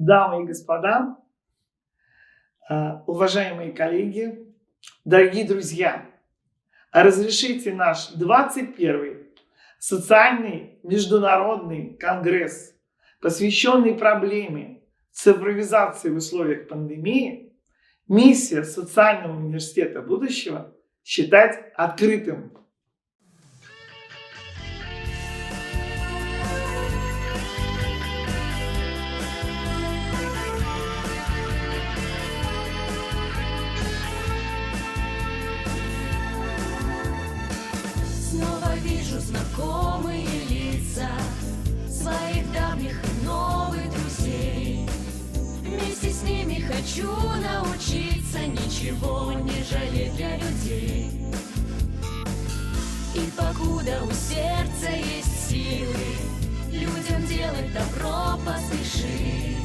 Дамы и господа, уважаемые коллеги, дорогие друзья, разрешите наш 21-й социальный международный конгресс, посвященный проблеме цифровизации в условиях пандемии, миссия социального университета будущего считать открытым. Снова вижу знакомые лица своих давних и новых друзей. Вместе с ними хочу научиться ничего не жалеть для людей. И покуда у сердца есть силы людям делать добро поспеши.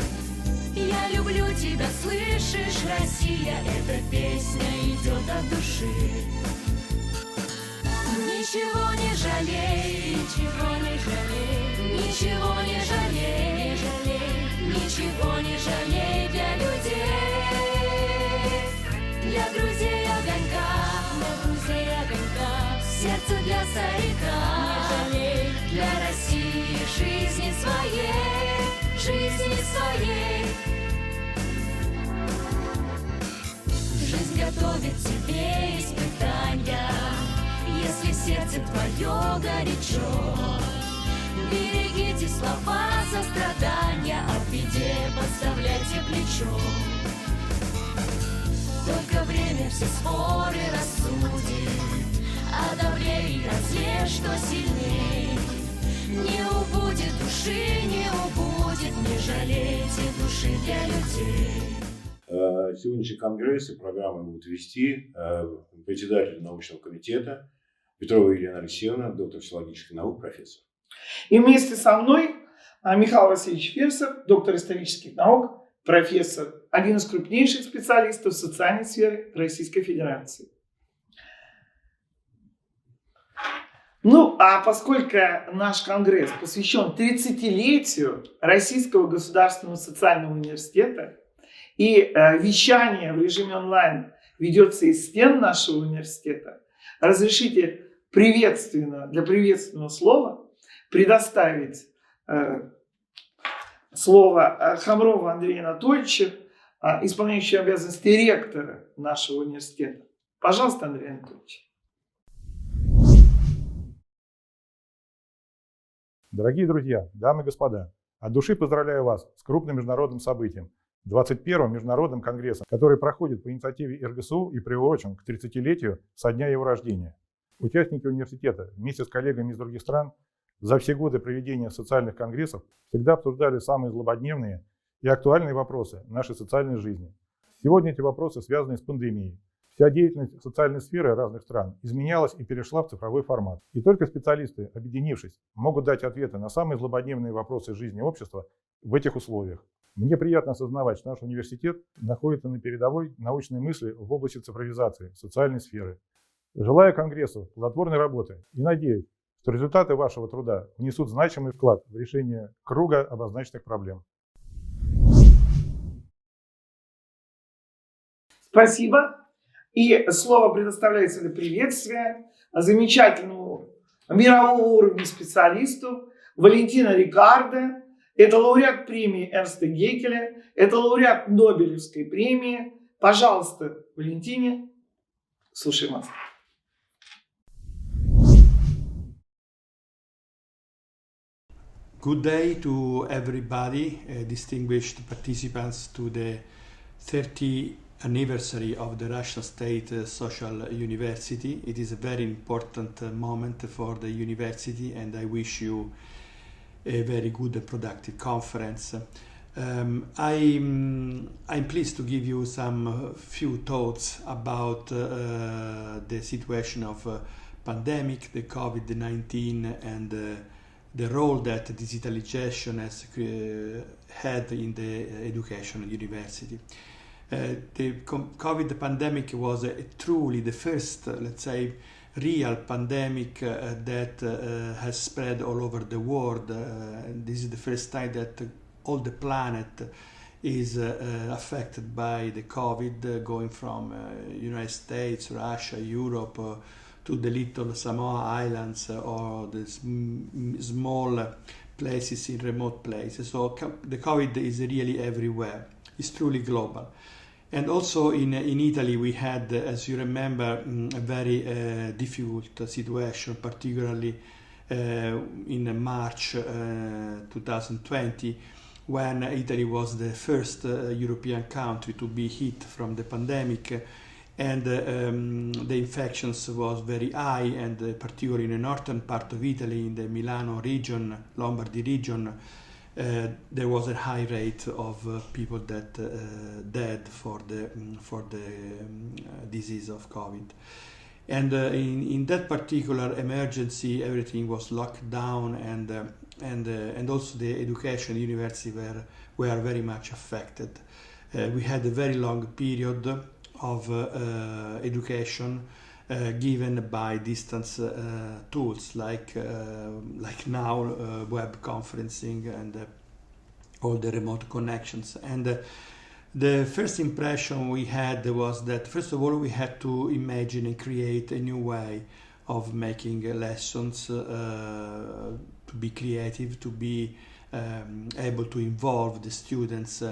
Я люблю тебя, слышишь, Россия, эта песня идет от души. Ничего не жалей, ничего не жалей, ничего не жалей, не жалей, ничего не жалей для людей, для друзей огонька, сердце для старика, не жалей, для России жизни своей, жизни своей. Жизнь готовит тебе испытания. Если сердце твое горячо, берегите слова сострадания, а в беде подставляйте плечо. Только время все споры рассудит, а добрее и разле, что сильней. Не убудет души, не убудет, не жалейте души для людей. Сегодняшний конгресс и программу будут вести председатель научного комитета Петрова Елена Алексеевна, доктор филологических наук, профессор. И вместе со мной Михаил Васильевич Фирсов, доктор исторических наук, профессор, один из крупнейших специалистов социальной сферы Российской Федерации. Ну, а поскольку наш конгресс посвящен 30-летию Российского государственного социального университета, и вещание в режиме онлайн ведется из стен нашего университета, разрешите для приветственного слова предоставить слово Хамрову Андрею Анатольевичу, исполняющему обязанности ректора нашего университета. Пожалуйста, Андрей Анатольевич. Дорогие друзья, дамы и господа, от души поздравляю вас с крупным международным событием, 21-м Международным конгрессом, который проходит по инициативе РГСУ и приурочен к 30-летию со дня его рождения. Участники университета вместе с коллегами из других стран за все годы проведения социальных конгрессов всегда обсуждали самые злободневные и актуальные вопросы нашей социальной жизни. Сегодня эти вопросы связаны с пандемией. Вся деятельность социальной сферы разных стран изменялась и перешла в цифровой формат. И только специалисты, объединившись, могут дать ответы на самые злободневные вопросы жизни общества в этих условиях. Мне приятно осознавать, что наш университет находится на передовой научной мысли в области цифровизации, социальной сферы. Желаю Конгрессу плодотворной работы и надеюсь, что результаты вашего труда внесут значимый вклад в решение круга обозначенных проблем. Спасибо. И слово предоставляется для приветствия замечательному мирового уровня специалисту Валентина Рикардо. Это лауреат премии Эрнста Геккеля, это лауреат Нобелевской премии. Пожалуйста, Валентине, слушаем вас. Good day to everybody, distinguished participants to the 30th anniversary of the Russian State Social University. It is a very important moment for the university and I wish you a very good and productive conference. I'm pleased to give you some few thoughts about the situation of pandemic, the COVID-19 and the role that digitalization has had in the education university. The COVID pandemic was truly the first, let's say, real pandemic that has spread all over the world. This is the first time that all the planet is affected by the COVID, going from United States, Russia, Europe, to the little Samoa Islands or the small places in remote places. So the COVID is really everywhere. It's truly global. And also in Italy we had, as you remember, a very difficult situation, particularly in March 2020, when Italy was the first European country to be hit from the pandemic, and the infections was very high, and particularly in the northern part of Italy, in the Milano region, Lombardy region, there was a high rate of people that died for the disease of COVID. And in that particular emergency, everything was locked down, and also the education university were very much affected. We had a very long period of education given by distance tools like now web conferencing and all the remote connections. And the first impression we had was that, first of all, we had to imagine and create a new way of making lessons, to be creative, to be able to involve the students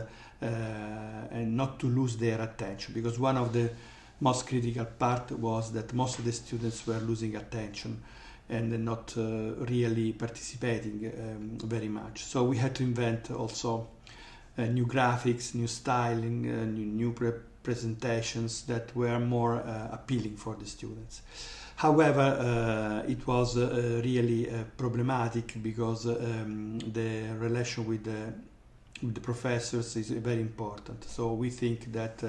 and not to lose their attention, because one of the most critical part was that most of the students were losing attention and not really participating very much. So we had to invent also new graphics, new styling, new presentations that were more appealing for the students. However, it was really problematic because the relation with the professors is very important. So we think that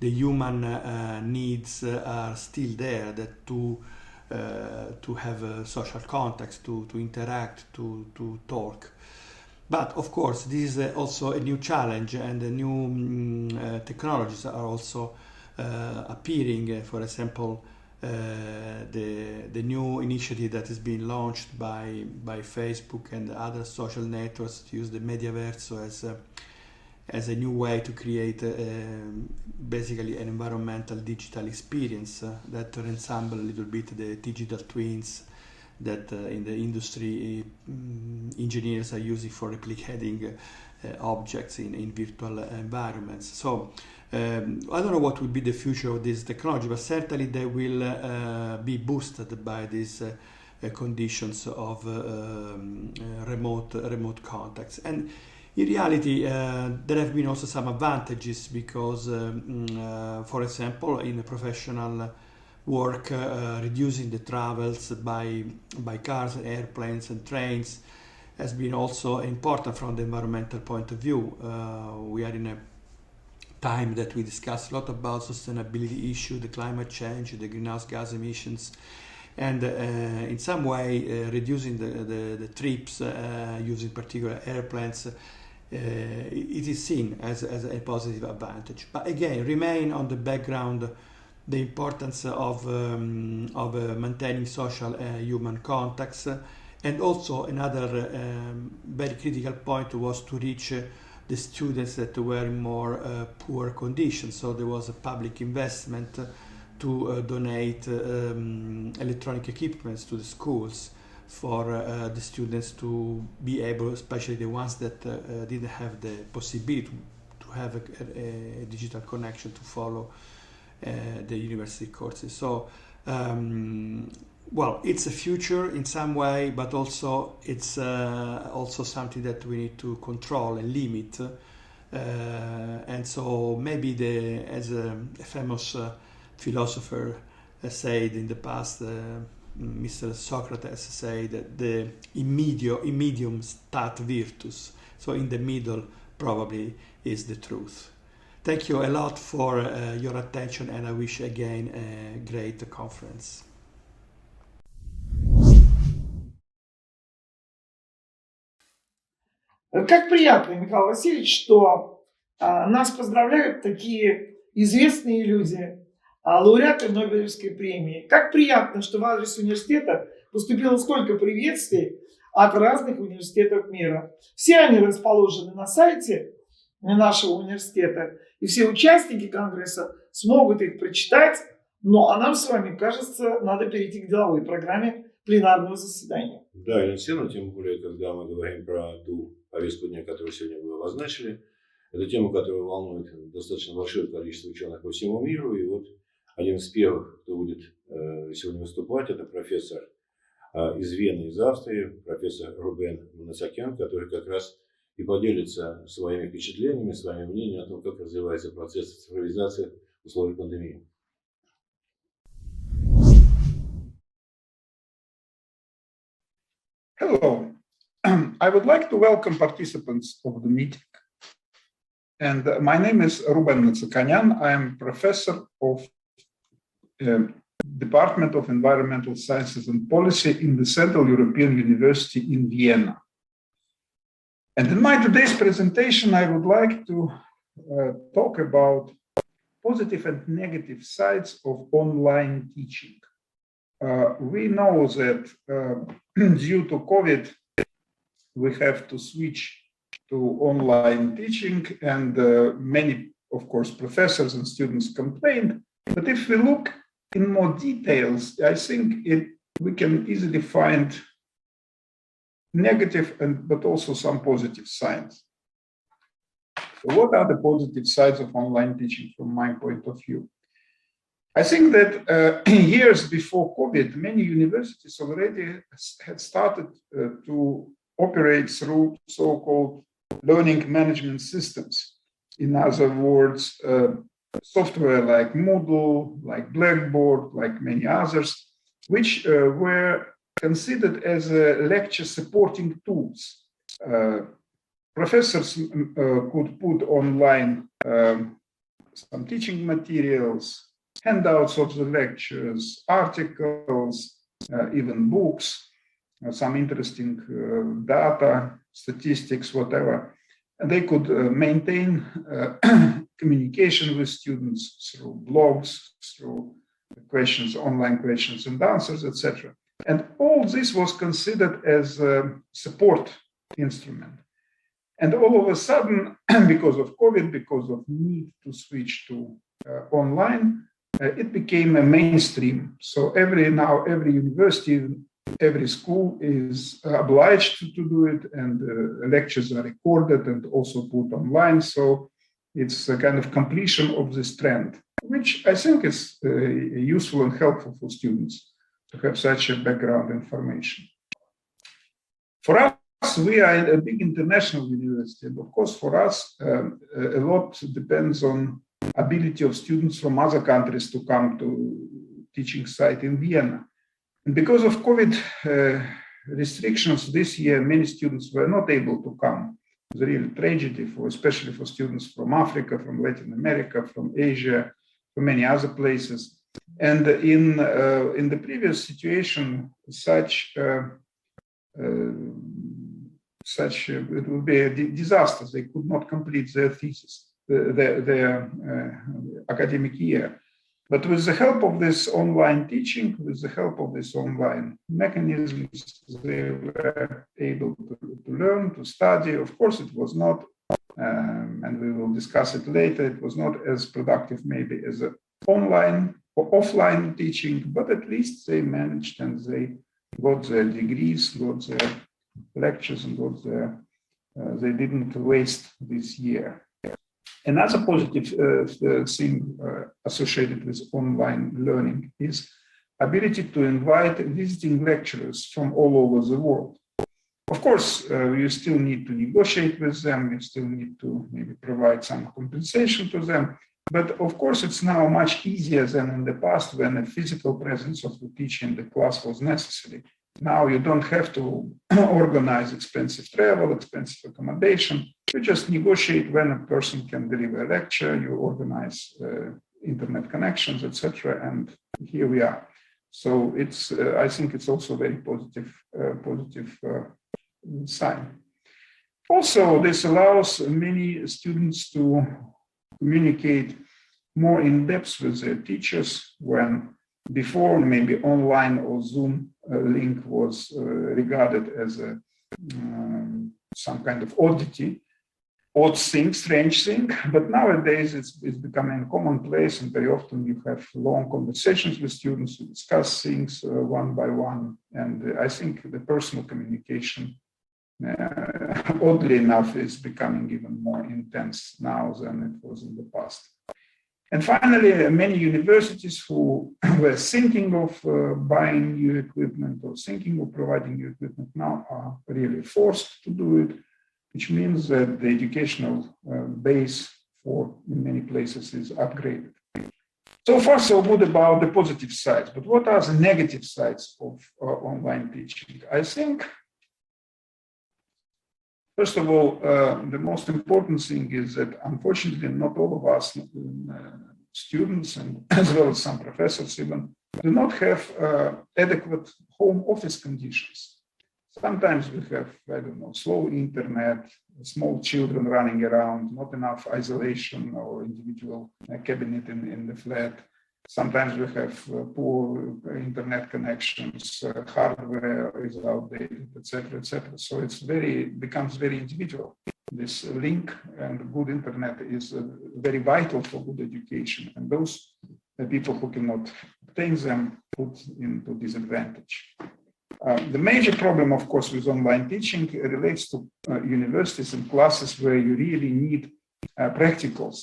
the human needs are still there, that to have social contacts, to interact, to talk. But of course, this is also a new challenge, and the new technologies are also appearing. For example, the new initiative that is being launched by Facebook and other social networks to use the Mediaverso as a new way to create basically an environmental digital experience that resembles a little bit the digital twins that in the industry engineers are using for replicating objects in virtual environments. So I don't know what will be the future of this technology, but certainly they will be boosted by these conditions of remote contacts. And in reality, there have been also some advantages because, for example, in professional work, reducing the travels by cars, airplanes and trains has been also important from the environmental point of view. We are in a time that we discuss a lot about sustainability issue, the climate change, the greenhouse gas emissions, and in some way reducing the trips using particular airplanes, it is seen as a positive advantage. But again, remain on the background the importance of maintaining social human contacts, and also another very critical point was to reach the students that were in more poor conditions. So there was a public investment to donate electronic equipments to the schools for the students to be able, especially the ones that didn't have the possibility to have a digital connection to follow the university courses. So well, it's a future in some way, but also it's also something that we need to control and limit. And so maybe as a famous philosopher said in the past, Mr. Socrates said that the in medium stat virtus. So in the middle probably is the truth. Thank you a lot for your attention, and I wish again a great conference. Как приятно, Михаил Васильевич, что нас поздравляют такие известные люди, лауреаты Нобелевской премии. Как приятно, что в адрес университета поступило столько приветствий от разных университетов мира. Все они расположены на сайте нашего университета, и все участники Конгресса смогут их прочитать, а нам с вами, кажется, надо перейти к деловой программе пленарного заседания. Да, Елена, тем более, когда мы говорим про ту повестку дня, которую сегодня вы обозначили, это тема, которая волнует достаточно большое количество ученых по всему миру, и вот один из первых, кто будет сегодня выступать, это профессор из Вены, из Австрии, профессор Рубен Манасакян, который как раз и поделится своими впечатлениями, своими мнениями о том, как развивается процесс цифровизации в условиях пандемии. Hello, I would like to welcome participants of the meeting. And my name is Ruben Natsakanyan. I am professor of Department of Environmental Sciences and Policy in the Central European University in Vienna. And in my today's presentation, I would like to talk about positive and negative sides of online teaching. We know that due to COVID, we have to switch to online teaching, and many, of course, professors and students complained. But if we look in more details, I think we can easily find negative but also some positive sides. So what are the positive sides of online teaching from my point of view? I think that years before COVID, many universities already had started to operate through so-called learning management systems. In other words, software like Moodle, like Blackboard, like many others, which were considered as lecture supporting tools. Professors could put online some teaching materials, handouts of the lectures, articles, even books, some interesting data, statistics, whatever. And they could maintain communication with students through blogs, through questions, online questions and answers, etc. And all this was considered as a support instrument. And all of a sudden, because of COVID, because of need to switch to online, it became a mainstream. So every university, every school is obliged to do it, and lectures are recorded and also put online. So it's a kind of completion of this trend, which I think is useful and helpful for students to have such a background information. For us, we are a big international university, and of course, for us, a lot depends on ability of students from other countries to come to teaching site in Vienna. And because of COVID restrictions this year, many students were not able to come. It was a real tragedy, especially for students from Africa, from Latin America, from Asia, from many other places. And in the previous situation, it would be a disaster. They could not complete their thesis, their academic year. But with the help of this online teaching, with the help of this online mechanisms, they were able to learn, to study. Of course, it was not, and we will discuss it later, it was not as productive maybe as an online or offline teaching, but at least they managed and they got their degrees, got their lectures, and got their, they didn't waste this year. Another positive thing associated with online learning is ability to invite visiting lecturers from all over the world. Of course, you still need to negotiate with them, you still need to maybe provide some compensation to them, but of course it's now much easier than in the past when a physical presence of the teacher in the class was necessary. Now you don't have to organize expensive travel, expensive accommodation. You just negotiate when a person can deliver a lecture, you organize internet connections, etc. And here we are. So it's, I think it's also a very positive sign. Also, this allows many students to communicate more in depth with their teachers when before maybe online or Zoom link was regarded as a some kind of oddity. odd thing, strange thing, but nowadays it's becoming commonplace, and very often you have long conversations with students to discuss things one by one. And I think the personal communication, oddly enough, is becoming even more intense now than it was in the past. And finally, many universities who were thinking of buying new equipment or thinking of providing new equipment now are really forced to do it, which means that the educational base in many places is upgraded. So far, so good about the positive sides, but what are the negative sides of online teaching? I think, first of all, the most important thing is that unfortunately not all of us students, and as well as some professors even, do not have adequate home office conditions. Sometimes we have, I don't know, slow internet, small children running around, not enough isolation or individual cabinet in the flat. Sometimes we have poor internet connections, hardware is outdated, etc., etc. So becomes very individual. This link and good internet is very vital for good education, and those people who cannot obtain them put into disadvantage. The major problem, of course, with online teaching relates to universities and classes where you really need practicals,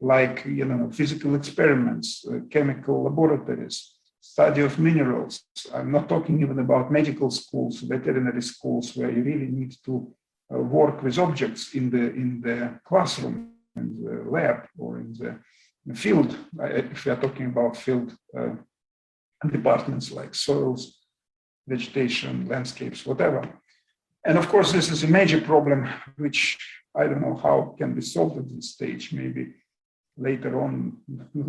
like physical experiments, chemical laboratories, study of minerals. I'm not talking even about medical schools, veterinary schools, where you really need to work with objects in the classroom, in the lab, or in the field. If we are talking about field departments like soils, vegetation, landscapes, whatever. And of course, this is a major problem, which I don't know how can be solved at this stage. Maybe later on,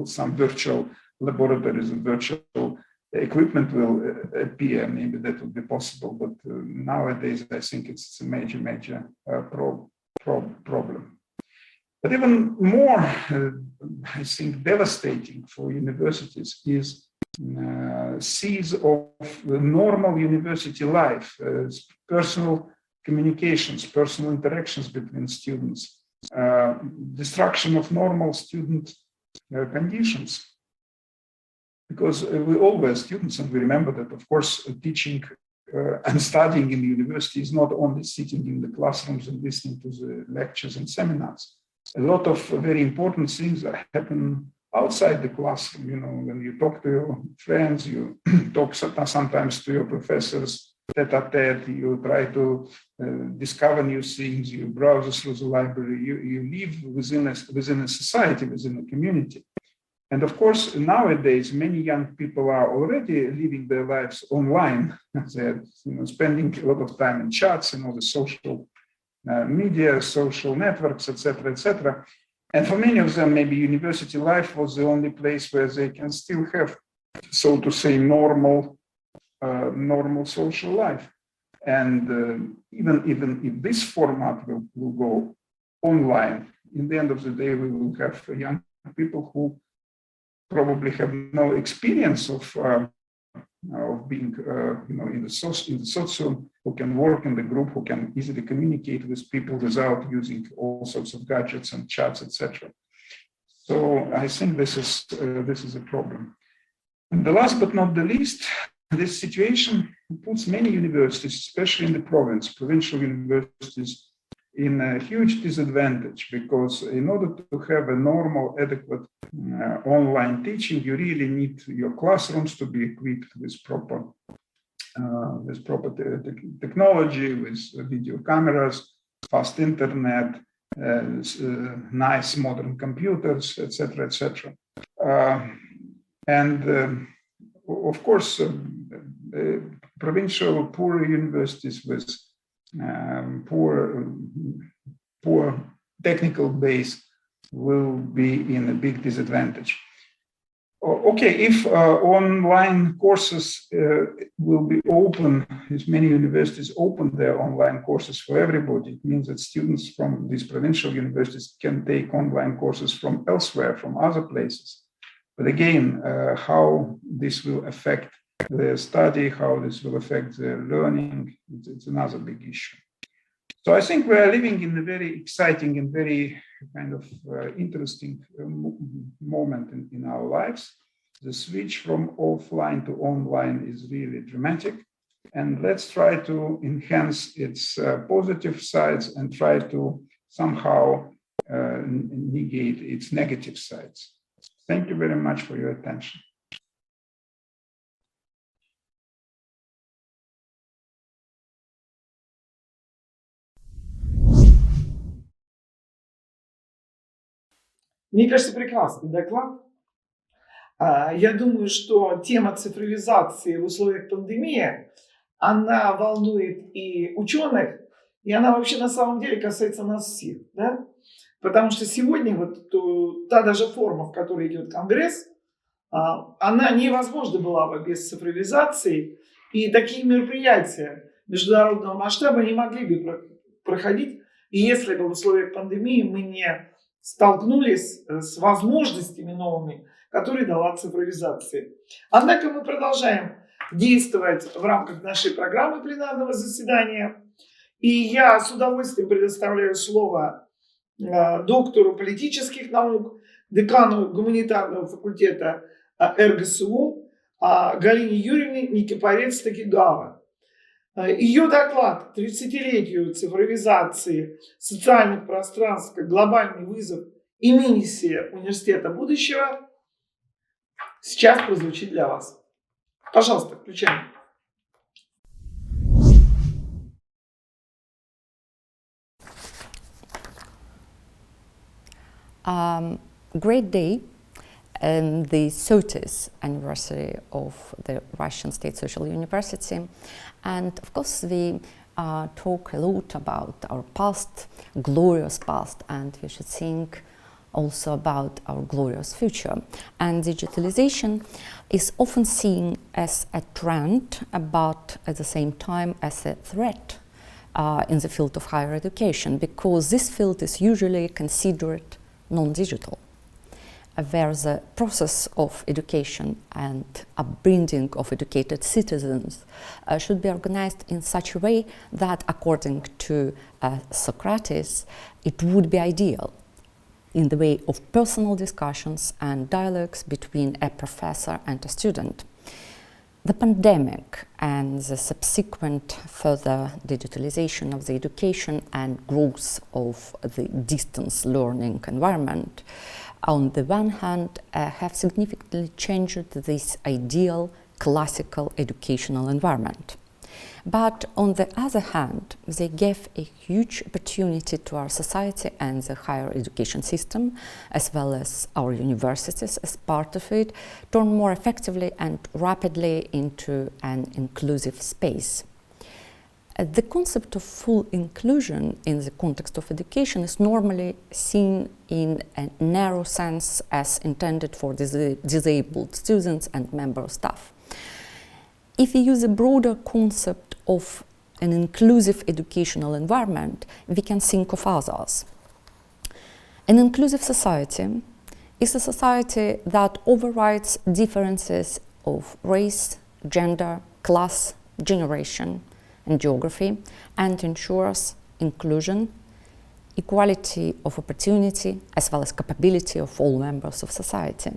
some virtual laboratories and virtual equipment will appear. Maybe that will be possible. But nowadays, I think it's a major problem. But even more, I think, devastating for universities is seeds of the normal university life, personal communications, personal interactions between students, destruction of normal student conditions. Because we all were students, and we remember that, of course, teaching and studying in the university is not only sitting in the classrooms and listening to the lectures and seminars. A lot of very important things that happen outside the classroom. When you talk to your friends, you talk sometimes to your professors tete-a-tete, you try to discover new things, you browse through the library, you live within a society, within a community. And of course, nowadays, many young people are already living their lives online. They're spending a lot of time in chats and all the social media, social networks, etc., etc. And for many of them, maybe university life was the only place where they can still have, so to say, normal social life. And even if this format will go online, in the end of the day, we will have young people who probably have no experience of being in the socium, who can work in the group, who can easily communicate with people without using all sorts of gadgets and chats, etc. So I think this is a problem. And the last but not the least, this situation puts many universities, especially in the provincial universities, in a huge disadvantage, because in order to have a normal, adequate online teaching, you really need your classrooms to be equipped with proper technology, with video cameras, fast internet, nice modern computers, etc., etc. Of course, provincial poor universities with poor technical base will be in a big disadvantage. Okay, if online courses will be open, if many universities open their online courses for everybody, it means that students from these provincial universities can take online courses from elsewhere, from other places. But again, how this will affect their study, how this will affect their learning, it's another big issue. So I think we are living in a very exciting and very kind of interesting moment in our lives. The switch from offline to online is really dramatic. And let's try to enhance its positive sides and try to somehow negate its negative sides. Thank you very much for your attention. Мне кажется, прекрасный доклад. Я думаю, что тема цифровизации в условиях пандемии, она волнует и ученых, и она вообще на самом деле касается нас всех. Да? Потому что сегодня вот та даже форма, в которой идет Конгресс, она невозможна была бы без цифровизации. И такие мероприятия международного масштаба не могли бы проходить, если бы в условиях пандемии мы не столкнулись с возможностями новыми, которые дала цифровизация. Однако мы продолжаем действовать в рамках нашей программы пленарного заседания. И я с удовольствием предоставляю слово доктору политических наук, декану гуманитарного факультета РГСУ Галине Юрьевне Никипорец-Такигава. Ее доклад «30-летию цифровизации социальных пространств как глобальный вызов и миссия университета будущего» сейчас прозвучит для вас. Пожалуйста, включаем. Great day and the 30th anniversary of the Russian State Social University, and of course we talk a lot about our past, glorious past, and we should think also about our glorious future. And digitalization is often seen as a trend, but at the same time as a threat in the field of higher education, because this field is usually considered non-digital, where the process of education and upbringing of educated citizens should be organized in such a way that, according to Socrates, it would be ideal in the way of personal discussions and dialogues between a professor and a student. The pandemic and the subsequent further digitalization of the education and growth of the distance learning environment, on the one hand, have significantly changed this ideal classical educational environment. But on the other hand, they gave a huge opportunity to our society and the higher education system, as well as our universities as part of it, turn more effectively and rapidly into an inclusive space. The concept of full inclusion in the context of education is normally seen in a narrow sense as intended for disabled students and member staff. If we use a broader concept of an inclusive educational environment, we can think of others. An inclusive society is a society that overrides differences of race, gender, class, generation, and geography, and ensures inclusion, equality of opportunity, as well as capability of all members of society.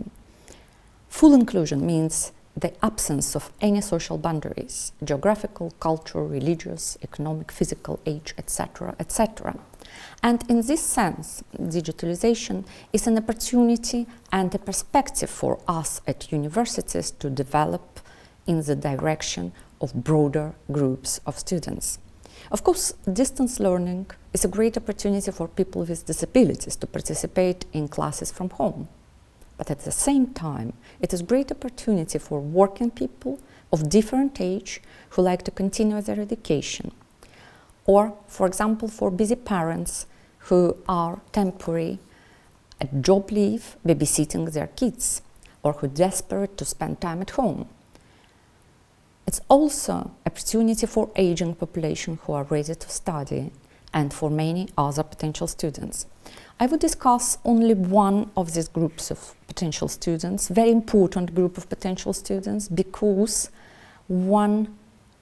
Full inclusion means the absence of any social boundaries, geographical, cultural, religious, economic, physical, age, etc., etc. And in this sense, digitalization is an opportunity and a perspective for us at universities to develop in the direction of broader groups of students. Of course, distance learning is a great opportunity for people with disabilities to participate in classes from home. But at the same time, it is a great opportunity for working people of different age who like to continue their education. Or, for example, for busy parents who are temporary at job leave, babysitting their kids, or who are desperate to spend time at home. It's also an opportunity for aging population who are ready to study, and for many other potential students. I would discuss only one of these groups of potential students, very important group of potential students, because one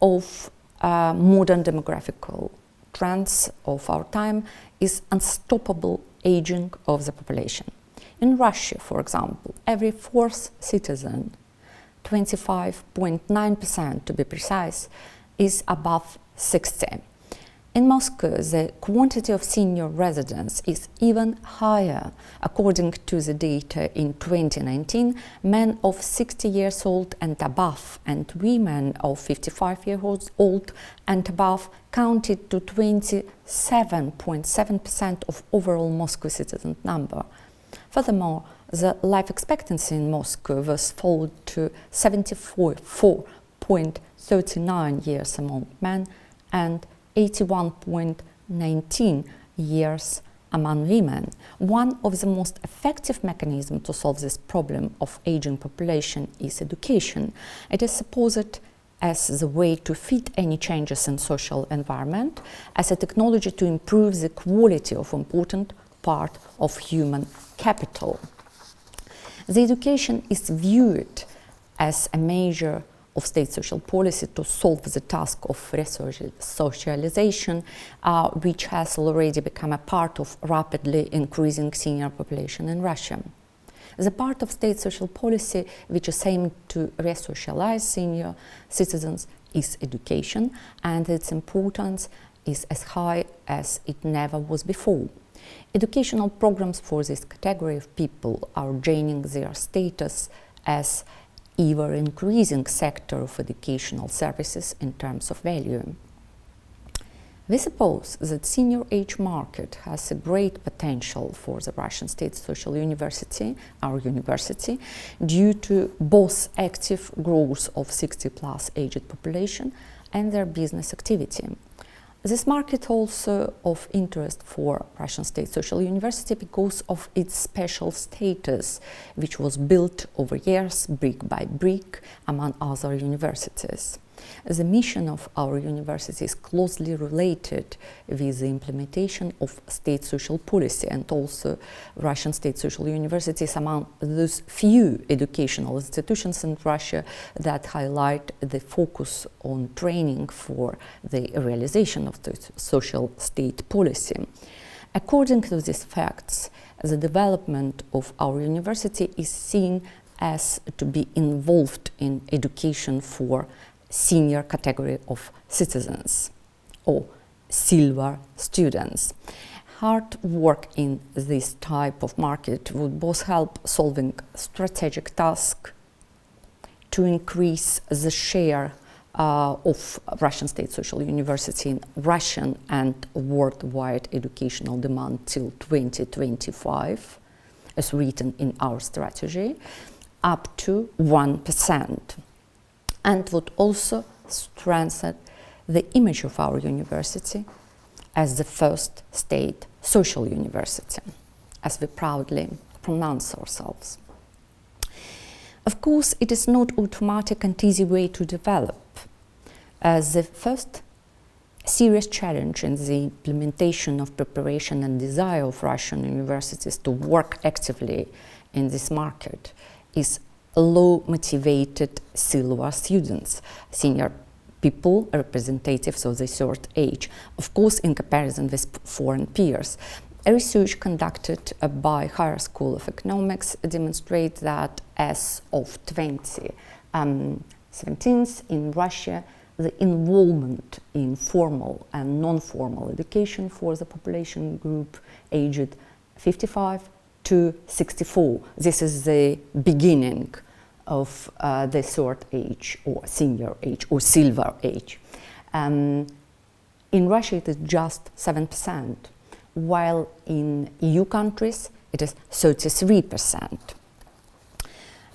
of modern demographical trends of our time is unstoppable aging of the population. In Russia, for example, every fourth citizen, 25.9% to be precise, is above 60. In Moscow, the quantity of senior residents is even higher. According to the data in 2019, men of 60 years old and above and women of 55 years old and above counted to 27.7% of overall Moscow citizen number. Furthermore, the life expectancy in Moscow was fallen to 74.39 years among men and 81.19 years among women. One of the most effective mechanisms to solve this problem of aging population is education. It is supposed as the way to fit any changes in social environment, as a technology to improve the quality of important part of human capital. The education is viewed as a measure of state social policy to solve the task of socialization, which has already become a part of rapidly increasing senior population in Russia. The part of state social policy which is aimed to resocialize senior citizens is education, and its importance is as high as it never was before. Educational programs for this category of people are gaining their status as ever-increasing sector of educational services in terms of value. We suppose that senior age market has a great potential for the Russian State Social University, our university, due to both active growth of 60+ aged population and their business activity. This market also of interest for Russian State Social University because of its special status, which was built over years, brick by brick, among other universities. The mission of our university is closely related with the implementation of state social policy, and also Russian State Social University is among those few educational institutions in Russia that highlight the focus on training for the realization of the social state policy. According to these facts, the development of our university is seen as to be involved in education for senior category of citizens, or silver students. Hard work in this type of market would both help solving strategic tasks to increase the share of Russian State Social University in Russian and worldwide educational demand till 2025, as written in our strategy, up to 1%. And would also strengthen the image of our university as the first state social university, as we proudly pronounce ourselves. Of course, it is not automatic and easy way to develop. The first serious challenge in the implementation of preparation and desire of Russian universities to work actively in this market is low-motivated silver students, senior people, representatives of the third age, of course in comparison with foreign peers. A research conducted by Higher School of Economics demonstrates that as of 2017 in Russia, the involvement in formal and non-formal education for the population group aged 55 to 64. This is the beginning of the third age, or senior age, or silver age. In Russia it is just 7%, while in EU countries it is 33%.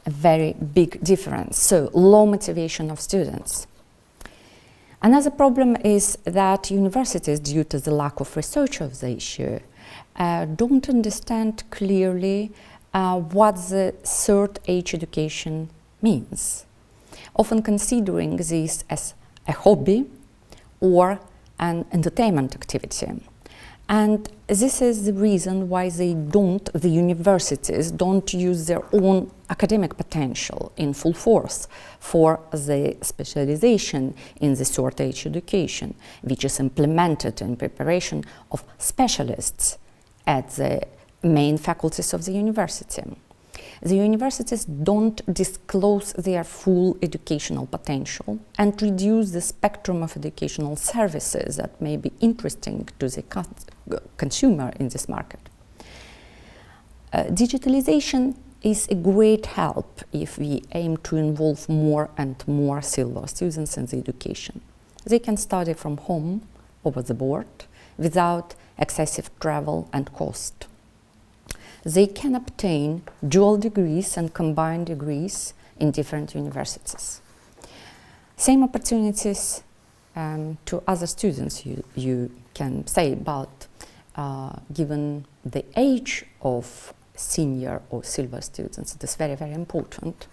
A very big difference, so low motivation of students. Another problem is that universities, due to the lack of research of the issue, don't understand clearly what the third age education means, often considering this as a hobby or an entertainment activity. And this is the reason why the universities don't use their own academic potential in full force for the specialization in the third age education, which is implemented in preparation of specialists at the main faculties of the university. The universities don't disclose their full educational potential and reduce the spectrum of educational services that may be interesting to the consumer in this market. Digitalization is a great help if we aim to involve more and more silver students in the education. They can study from home, over the board, without excessive travel and cost. They can obtain dual degrees and combined degrees in different universities. Same opportunities to other students you can say, but given the age of senior or silver students, it is very, very important.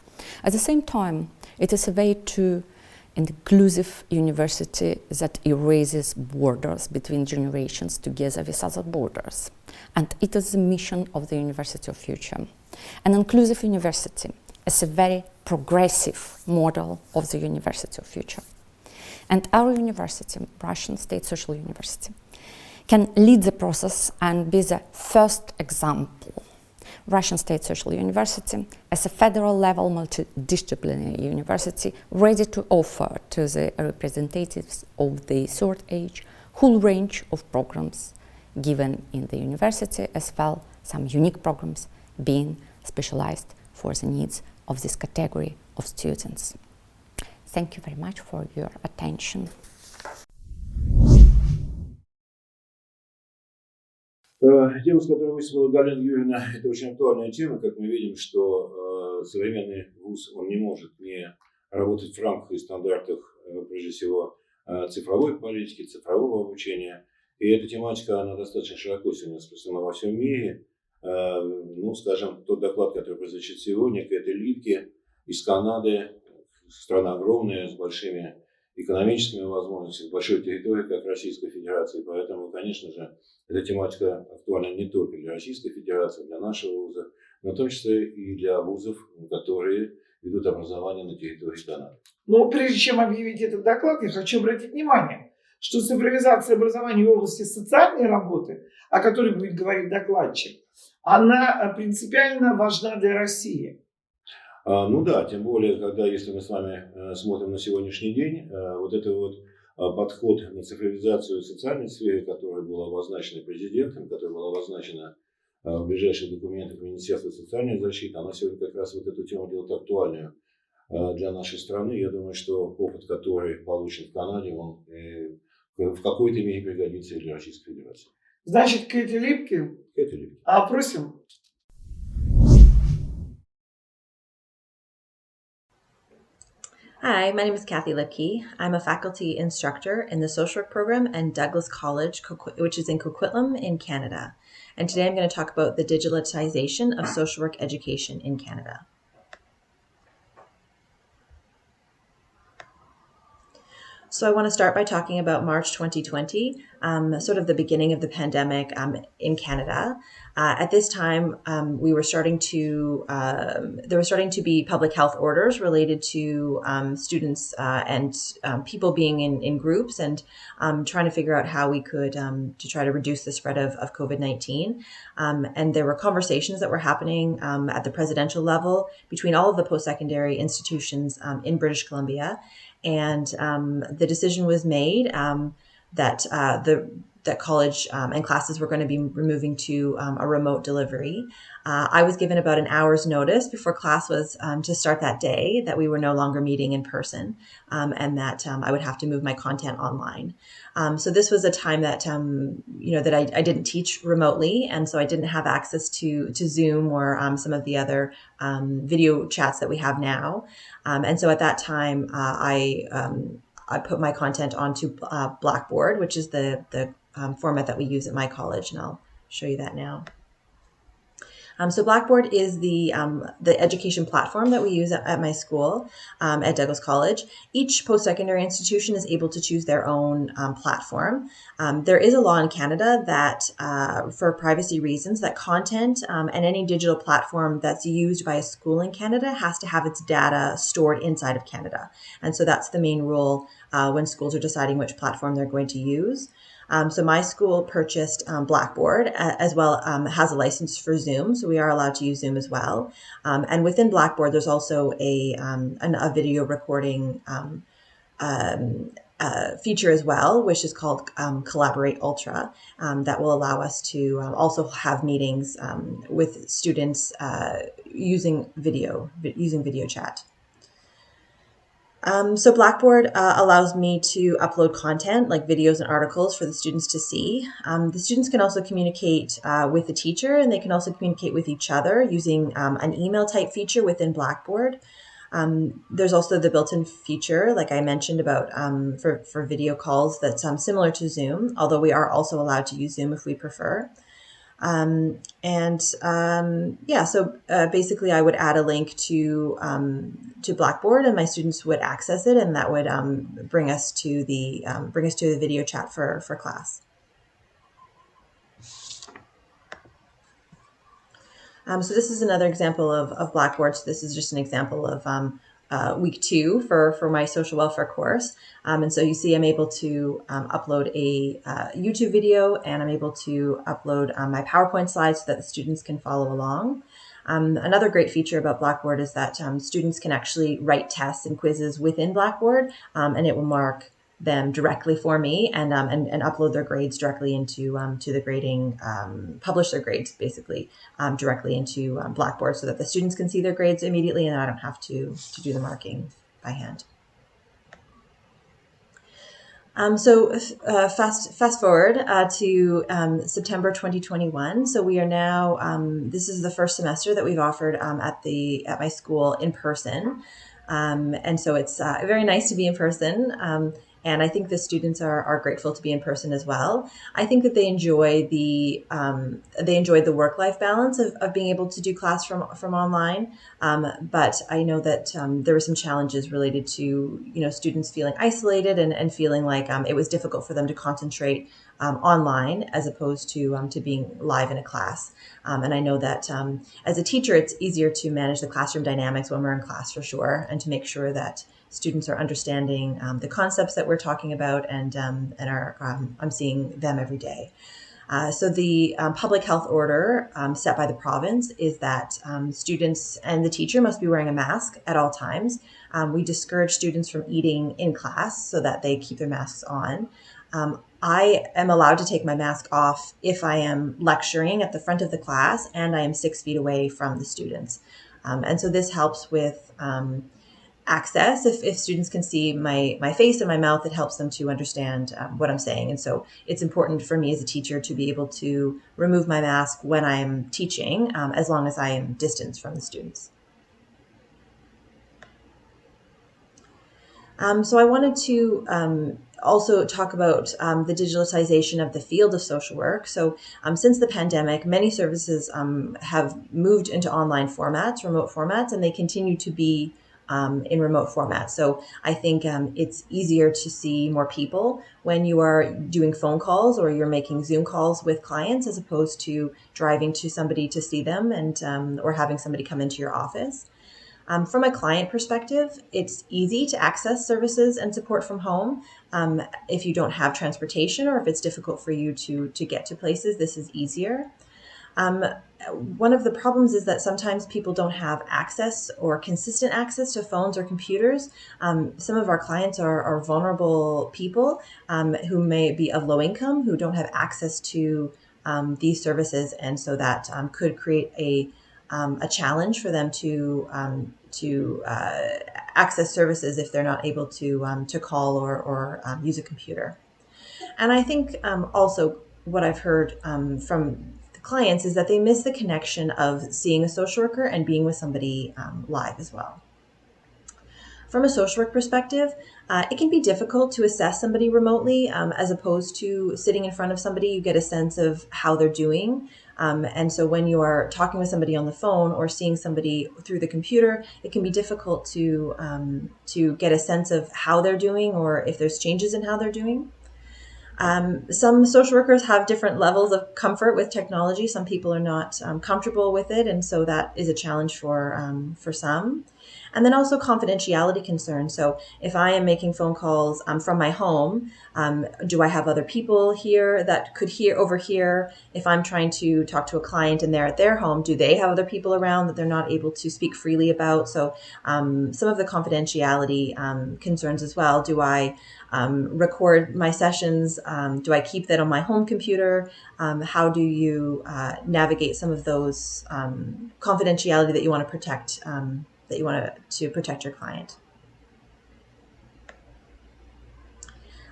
At the same time, it is a way to inclusive university that erases borders between generations together with other borders. And it is the mission of the University of Future. An inclusive university is a very progressive model of the University of Future. And our university, Russian State Social University, can lead the process and be the first example. Russian State Social University as a federal level multidisciplinary university ready to offer to the representatives of the third age whole range of programs given in the university, as well some unique programs being specialized for the needs of this category of students. Thank you very much for your attention. Тема, с которой выступила Галина Юрьевна, это очень актуальная тема. Как мы видим, что современный вуз, он не может не работать в рамках и стандартах, прежде всего, цифровой политики, цифрового обучения. И эта тематика, она достаточно широко сегодня распространена во всем мире. Ну, скажем, тот доклад, который прозвучит сегодня, к этой липке из Канады, страна огромная, с большими экономическими возможностями, с большой территорией, как Российская Федерация. Поэтому, конечно же, эта тематика актуальна не только для Российской Федерации, для нашего вуза, но в том числе и для вузов, которые ведут образование на территории Канады. Но прежде чем объявить этот доклад, я хочу обратить внимание, что цифровизация образования в области социальной работы, о которой будет говорить докладчик, она принципиально важна для России. Ну да, тем более, когда, если мы с вами смотрим на сегодняшний день, вот это вот подход на цифровизацию в социальной сфере, которая была обозначена президентом, которая была обозначена в ближайших документах Министерства социальной защиты, она сегодня как раз вот эту тему делает актуальную для нашей страны. Я думаю, что опыт, который получен в Канаде, он в какой-то мере пригодится и для Российской Федерации. Значит, к этой липке просим. Hi, my name is Kathy Lipke. I'm a faculty instructor in the social work program at Douglas College, which is in Coquitlam in Canada. And today I'm going to talk about the digitalization of social work education in Canada. So I want to start by talking about March 2020, sort of the beginning of the pandemic in Canada. At this time, there were starting to be public health orders related to students and people being in groups and trying to figure out how we could to try to reduce the spread of COVID-19. And there were conversations that were happening at the presidential level between all of the post-secondary institutions in British Columbia. And the decision was made that college and classes were going to be moving to a remote delivery. I was given about an hour's notice before class was to start that day that we were no longer meeting in person and that I would have to move my content online. So this was a time that, that I didn't teach remotely. And so I didn't have access to Zoom or some of the other video chats that we have now. And so at that time, I put my content onto Blackboard, which is the format that we use at my college, and I'll show you that now. So Blackboard is the education platform that we use at my school, at Douglas College. Each post-secondary institution is able to choose their own platform. There is a law in Canada that, for privacy reasons, that content and any digital platform that's used by a school in Canada has to have its data stored inside of Canada. And so that's the main rule when schools are deciding which platform they're going to use. So my school purchased Blackboard, as well has a license for Zoom, so we are allowed to use Zoom as well. And within Blackboard, there's also a video recording feature as well, which is called Collaborate Ultra, that will allow us to also have meetings with students using video chat. So Blackboard allows me to upload content like videos and articles for the students to see. The students can also communicate with the teacher, and they can also communicate with each other using an email type feature within Blackboard. There's also the built-in feature, like I mentioned, about for video calls that's similar to Zoom, although we are also allowed to use Zoom if we prefer. So basically I would add a link to Blackboard, and my students would access it, and that would bring us to the video chat for class. So this is another example of Blackboard. So this is just an example of week 2 for my social welfare course. And so you see I'm able to upload a YouTube video, and I'm able to upload my PowerPoint slides so that the students can follow along. Another great feature about Blackboard is that students can actually write tests and quizzes within Blackboard, and it will mark them directly for me and upload their grades directly into to the grading, publish their grades basically directly into Blackboard, so that the students can see their grades immediately and I don't have to do the marking by hand. Fast forward to September 2021. So we are now, this is the first semester that we've offered at my school in person. And so it's very nice to be in person. And I think the students are grateful to be in person as well. I think that they enjoyed the work-life balance of being able to do class from online. But I know that there were some challenges related to students feeling isolated and feeling like it was difficult for them to concentrate online as opposed to being live in a class. And I know that as a teacher, it's easier to manage the classroom dynamics when we're in class for sure, and to make sure that students are understanding the concepts that we're talking about and I'm seeing them every day. So the public health order set by the province is that students and the teacher must be wearing a mask at all times. We discourage students from eating in class so that they keep their masks on. I am allowed to take my mask off if I am lecturing at the front of the class and I am 6 feet away from the students. And so this helps with access. If students can see my face and my mouth, it helps them to understand what I'm saying. And so it's important for me as a teacher to be able to remove my mask when I'm teaching, as long as I am distanced from the students. So I wanted to also talk about the digitalization of the field of social work. So since the pandemic, many services have moved into online formats, remote formats, and they continue to be in remote formats. So I think it's easier to see more people when you are doing phone calls or you're making Zoom calls with clients, as opposed to driving to somebody to see them and or having somebody come into your office. From a client perspective, it's easy to access services and support from home. If you don't have transportation or if it's difficult for you to get to places, this is easier. One of the problems is that sometimes people don't have access or consistent access to phones or computers. Some of our clients are vulnerable people who may be of low income, who don't have access to these services, and so that could create a challenge for them to access services if they're not able to call or use a computer. And I think also what I've heard from clients is that they miss the connection of seeing a social worker and being with somebody live as well. From a social work perspective, it can be difficult to assess somebody remotely as opposed to sitting in front of somebody. You get a sense of how they're doing. And so when you are talking with somebody on the phone or seeing somebody through the computer, it can be difficult to get a sense of how they're doing or if there's changes in how they're doing. Some social workers have different levels of comfort with technology. Some people are not comfortable with it, and so that is a challenge for some. And then also confidentiality concerns. So if I am making phone calls from my home, do I have other people here that could overhear? If I'm trying to talk to a client and they're at their home, do they have other people around that they're not able to speak freely about? So some of the confidentiality concerns as well. Do I record my sessions? Do I keep that on my home computer? How do you navigate some of those confidentiality that you want to protect? That you want to protect your client.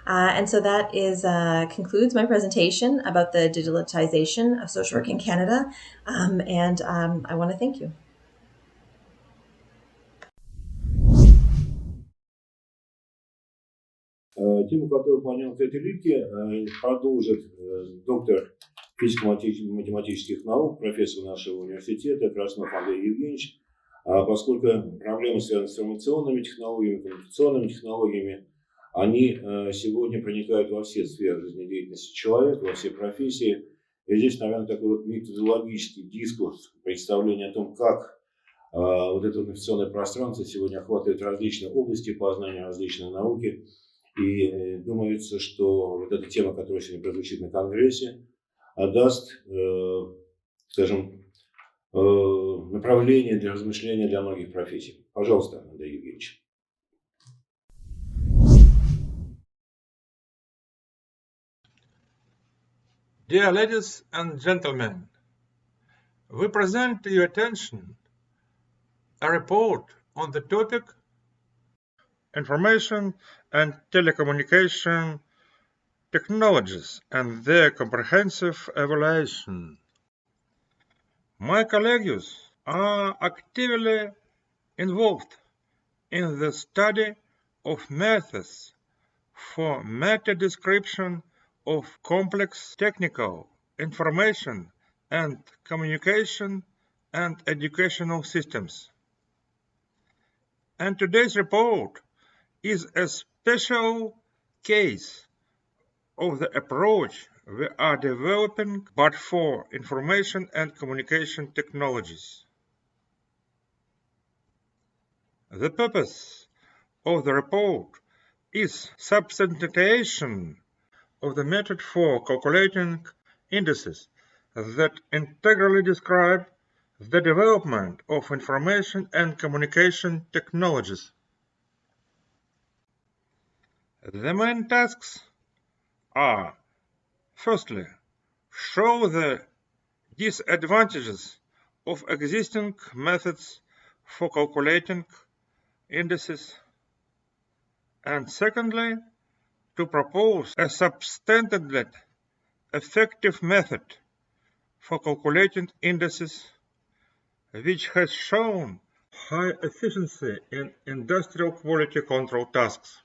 And so that concludes my presentation about the digitalization of social work in Canada. And I want to thank you. Тему, которую поднял Кэти Литке, продолжит доктор физико-математических наук, профессор нашего университета Краснов Андрей Евгеньевич. Поскольку проблемы, связанные с информационными технологиями, коммуникационными технологиями, они сегодня проникают во все сферы жизнедеятельности человека, во все профессии. И здесь, наверное, такой вот методологический дискурс, представление о том, как вот это информационное пространство сегодня охватывает различные области познания, различные науки. И думается, что вот эта тема, которая сегодня прозвучит на Конгрессе, даст, скажем, направление для размышления для многих профессий. Пожалуйста, Андрей Евгеньевич. Dear ladies and gentlemen, we present to your attention a report on the topic Information and Telecommunication Technologies and their Comprehensive Evaluation. My colleagues are actively involved in the study of methods for meta-description of complex technical, information and communication and educational systems. And today's report is a special case of the approach we are developing, but for information and communication technologies. The purpose of the report is substantiation of the method for calculating indices that integrally describe the development of information and communication technologies. The main tasks are, firstly, show the disadvantages of existing methods for calculating indices, and secondly, to propose a substantially effective method for calculating indices which has shown high efficiency in industrial quality control tasks.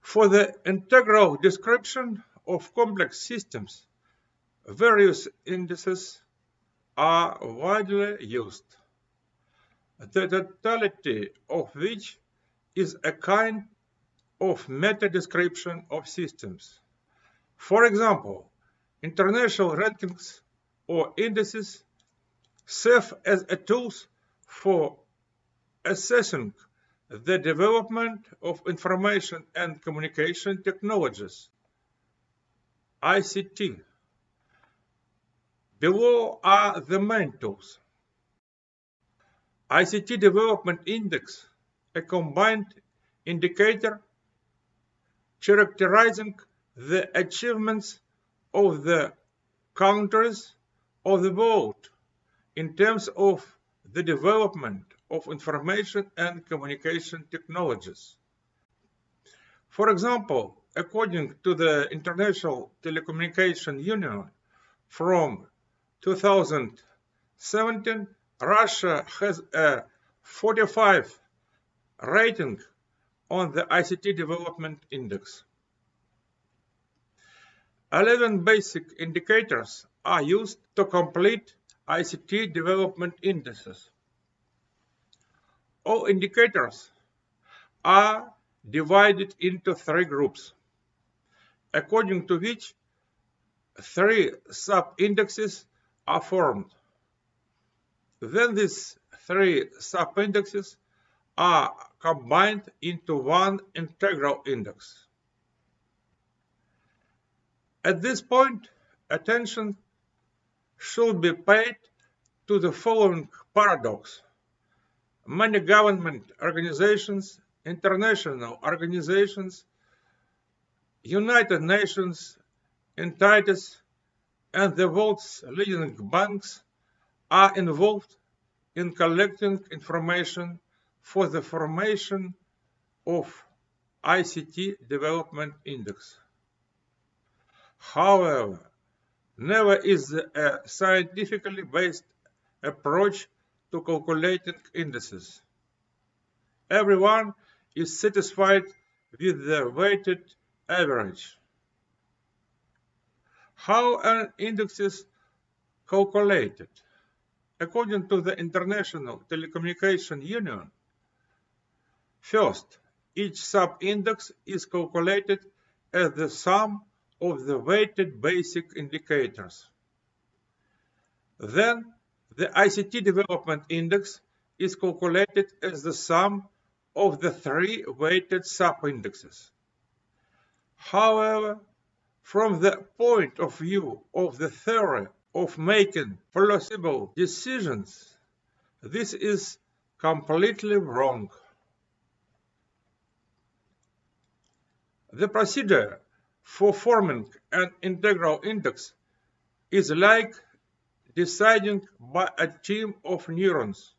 For the integral description of complex systems, various indices are widely used, the totality of which is a kind of meta-description of systems. For example, international rankings or indices serve as a tools for assessing the development of information and communication technologies, ICT. Below are the main tools. ICT Development Index, a combined indicator characterizing the achievements of the countries of the world in terms of the development of information and communication technologies. For example, according to the International Telecommunication Union, from 2017, Russia has a 45 rating on the ICT Development Index. 11 basic indicators are used to complete ICT development indices. All indicators are divided into 3 groups, according to which 3 sub-indexes are formed. Then these 3 sub-indexes are combined into one integral index. At this point, attention should be paid to the following paradox. Many government organizations, international organizations, United Nations, entities, and the world's leading banks are involved in collecting information for the formation of ICT Development Index. However, never is a scientifically based approach to calculating indices. Everyone is satisfied with the weighted average. How an index is calculated? According to the International Telecommunication Union, first, each sub-index is calculated as the sum of the weighted basic indicators. Then, the ICT Development Index is calculated as the sum of the 3 weighted sub-indexes. However, from the point of view of the theory of making plausible decisions, this is completely wrong. The procedure for forming an integral index is like deciding by a team of neurons.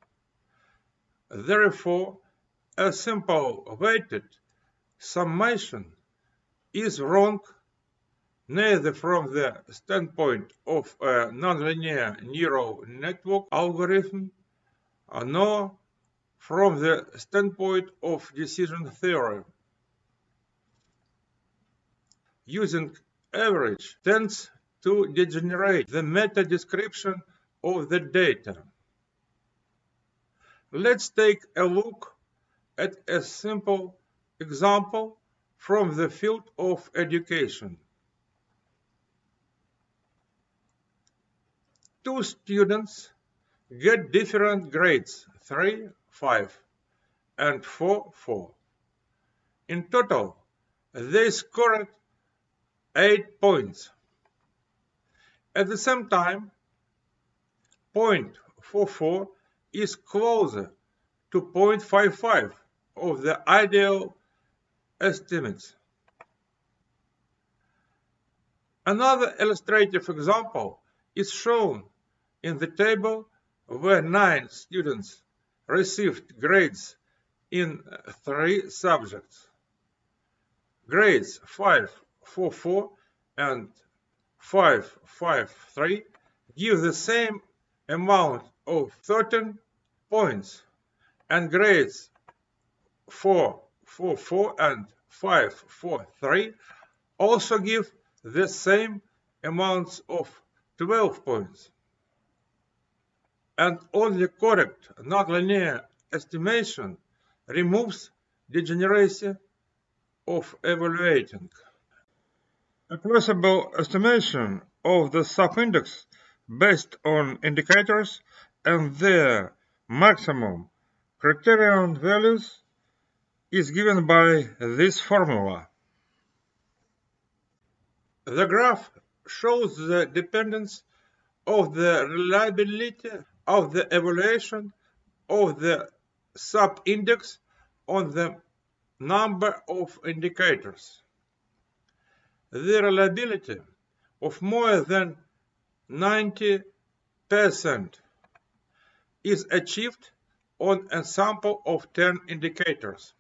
Therefore, a simple weighted summation is wrong neither from the standpoint of a nonlinear neural network algorithm nor from the standpoint of decision theory. Using average tends to degenerate the meta description of the data. Let's take a look at a simple example from the field of education. 2 students get different grades, 3, 5, and 4, 4. In total, they scored 8 points. At the same time, 0.44 is closer to 0.55 of the ideal estimates. Another illustrative example is shown in the table where 9 students received grades in 3 subjects. Grades 5.44 and 5.53 give the same amount of 13 points, and grades 4.44 and 5.43 also give the same amounts of 12 points. And only correct nonlinear estimation removes degeneracy of evaluating. A plausible estimation of the sub-index based on indicators and their maximum criterion values is given by this formula. The graph shows the dependence of the reliability of the evaluation of the sub-index on the number of indicators. The reliability of more than 90% is achieved on a sample of 10 indicators.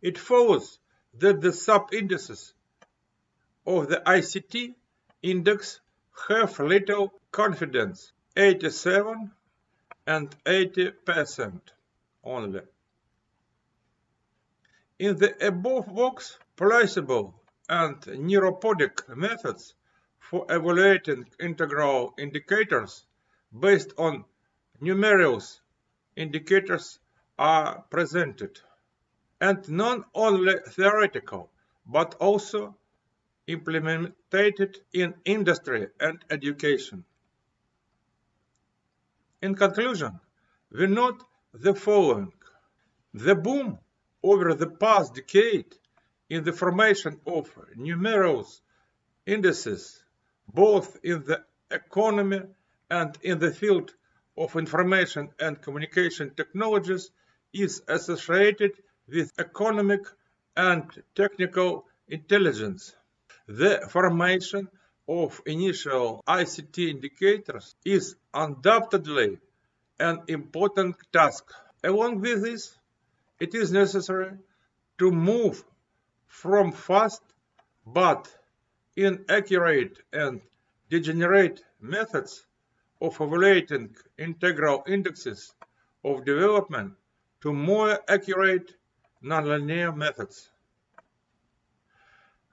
It follows that the sub-indices of the ICT index have little confidence, 87 and 80% only. In the above box, plausible and neuropodic methods for evaluating integral indicators based on numerous indicators are presented, and not only theoretical, but also implemented in industry and education. In conclusion, we note the following. The boom over the past decade in the formation of numerous indices, both in the economy and in the field of information and communication technologies, is associated with economic and technical intelligence. The formation of initial ICT indicators is undoubtedly an important task. Along with this, it is necessary to move from fast but inaccurate and degenerate methods of evaluating integral indexes of development to more accurate nonlinear methods.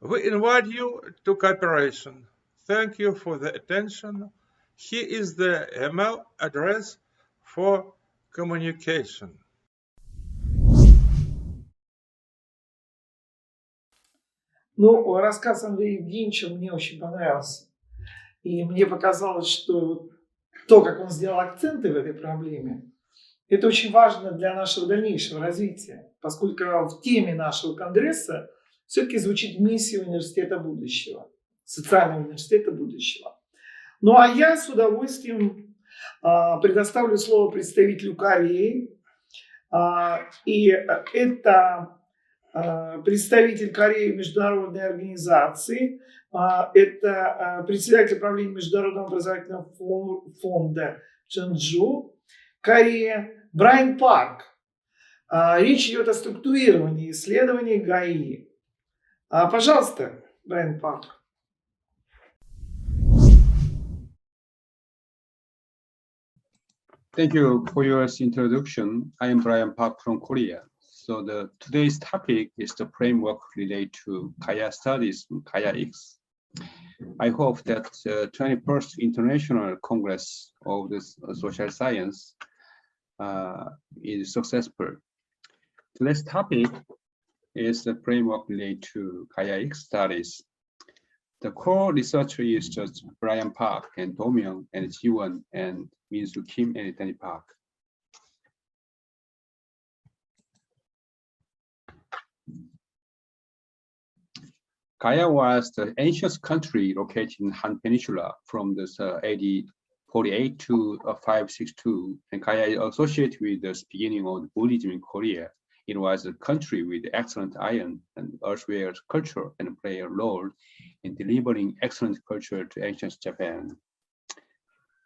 We invite you to cooperation. Thank you for the attention. Here is the email address for communication. Ну, рассказ Андрея Евгеньевича мне очень понравился. И мне показалось, что то, как он сделал акценты в этой проблеме, это очень важно для нашего дальнейшего развития, поскольку в теме нашего Конгресса все-таки звучит миссия университета будущего, социального университета будущего. Ну, а я с удовольствием предоставлю слово представителю Кореи. И это представитель Кореи Международной организации, это председатель правления Международного образовательного фонда Чонджу, Корея, Брайан Парк. Речь идет о структурировании исследований ГАИ. Пожалуйста, Брайан Парк. Thank you for your introduction. I am Brian Park from Korea. So today's topic is the framework related to Kaya studies, Kaya X. I hope that the 21st International Congress of the Social Science is successful. Today's topic is the framework related to Kaya X studies. The core researcher is just Brian Park and Do-myung and Jiwon and Min-soo Kim and Danny Park. Kaya was the ancient country located in Han Peninsula from the AD 48 to 562, and Kaya is associated with the beginning of Buddhism in Korea. It was a country with excellent iron and earthware culture and played a role in delivering excellent culture to ancient Japan.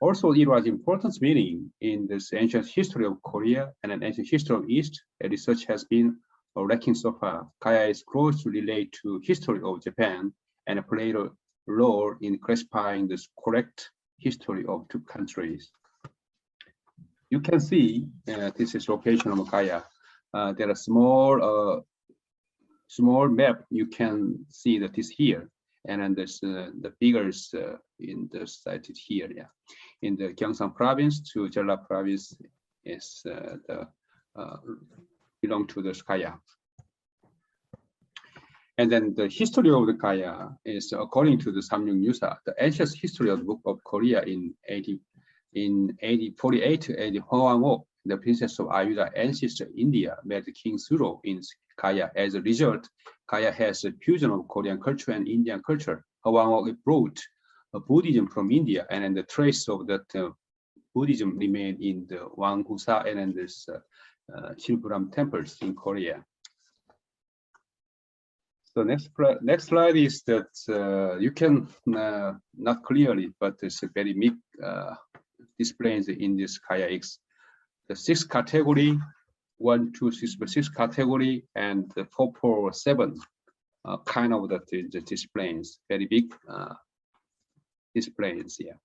Also, it was important meaning in this ancient history of Korea and an ancient history of East. Research has been lacking so far. Kaya is closely related to history of Japan and played a role in classifying the correct history of two countries. You can see this is location of Kaya. There are small map. You can see that is here, and then there's the figures in the site is here. Yeah, in the Gyeongsang province to Jeolla province is belong to the Kaya. And then the history of the Kaya is according to the Samyung Yusa, the ancient history of the Book of Korea in 1848 to 18 Hwang-ok, the princess of Ayuda ancestor India met King Suro in Kaya. As a result, Kaya has a fusion of Korean culture and Indian culture. Hwang-ok brought Buddhism from India, and then the trace of that Buddhism remained in the Wanggusa and then this Silburam temples in Korea. So next slide is that you can not clearly, but it's a very big displays in this Kaya X. The 6 category, 1, 2, 6 category, and the 4, 4, 7 kind of the displays, very big displays here.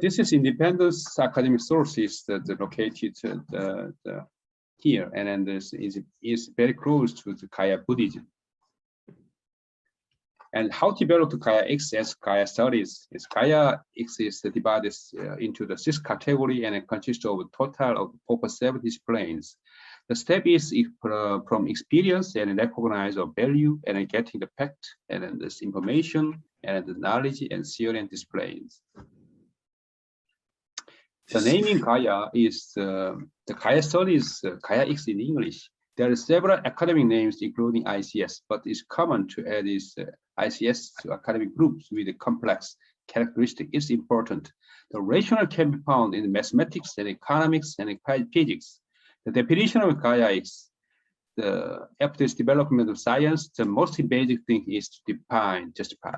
This is independent academic sources that are located here, and then this is very close to the Kaya Buddhism. And how to develop the Kaya X as Kaya studies is Kaya X is divided into the 6 categories and it consists of a total of 47 disciplines. The step is from experience and recognize of value and getting the fact and then this information and the knowledge and theory and disciplines. The naming Kaya is the Kaya studies, Kaya X in English. There are several academic names including ICS, but it's common to add these ICS to academic groups with a complex characteristic. It's important. The rationale can be found in mathematics and economics and physics. The definition of Kaya is after this development of science, the most basic thing is to define, justify.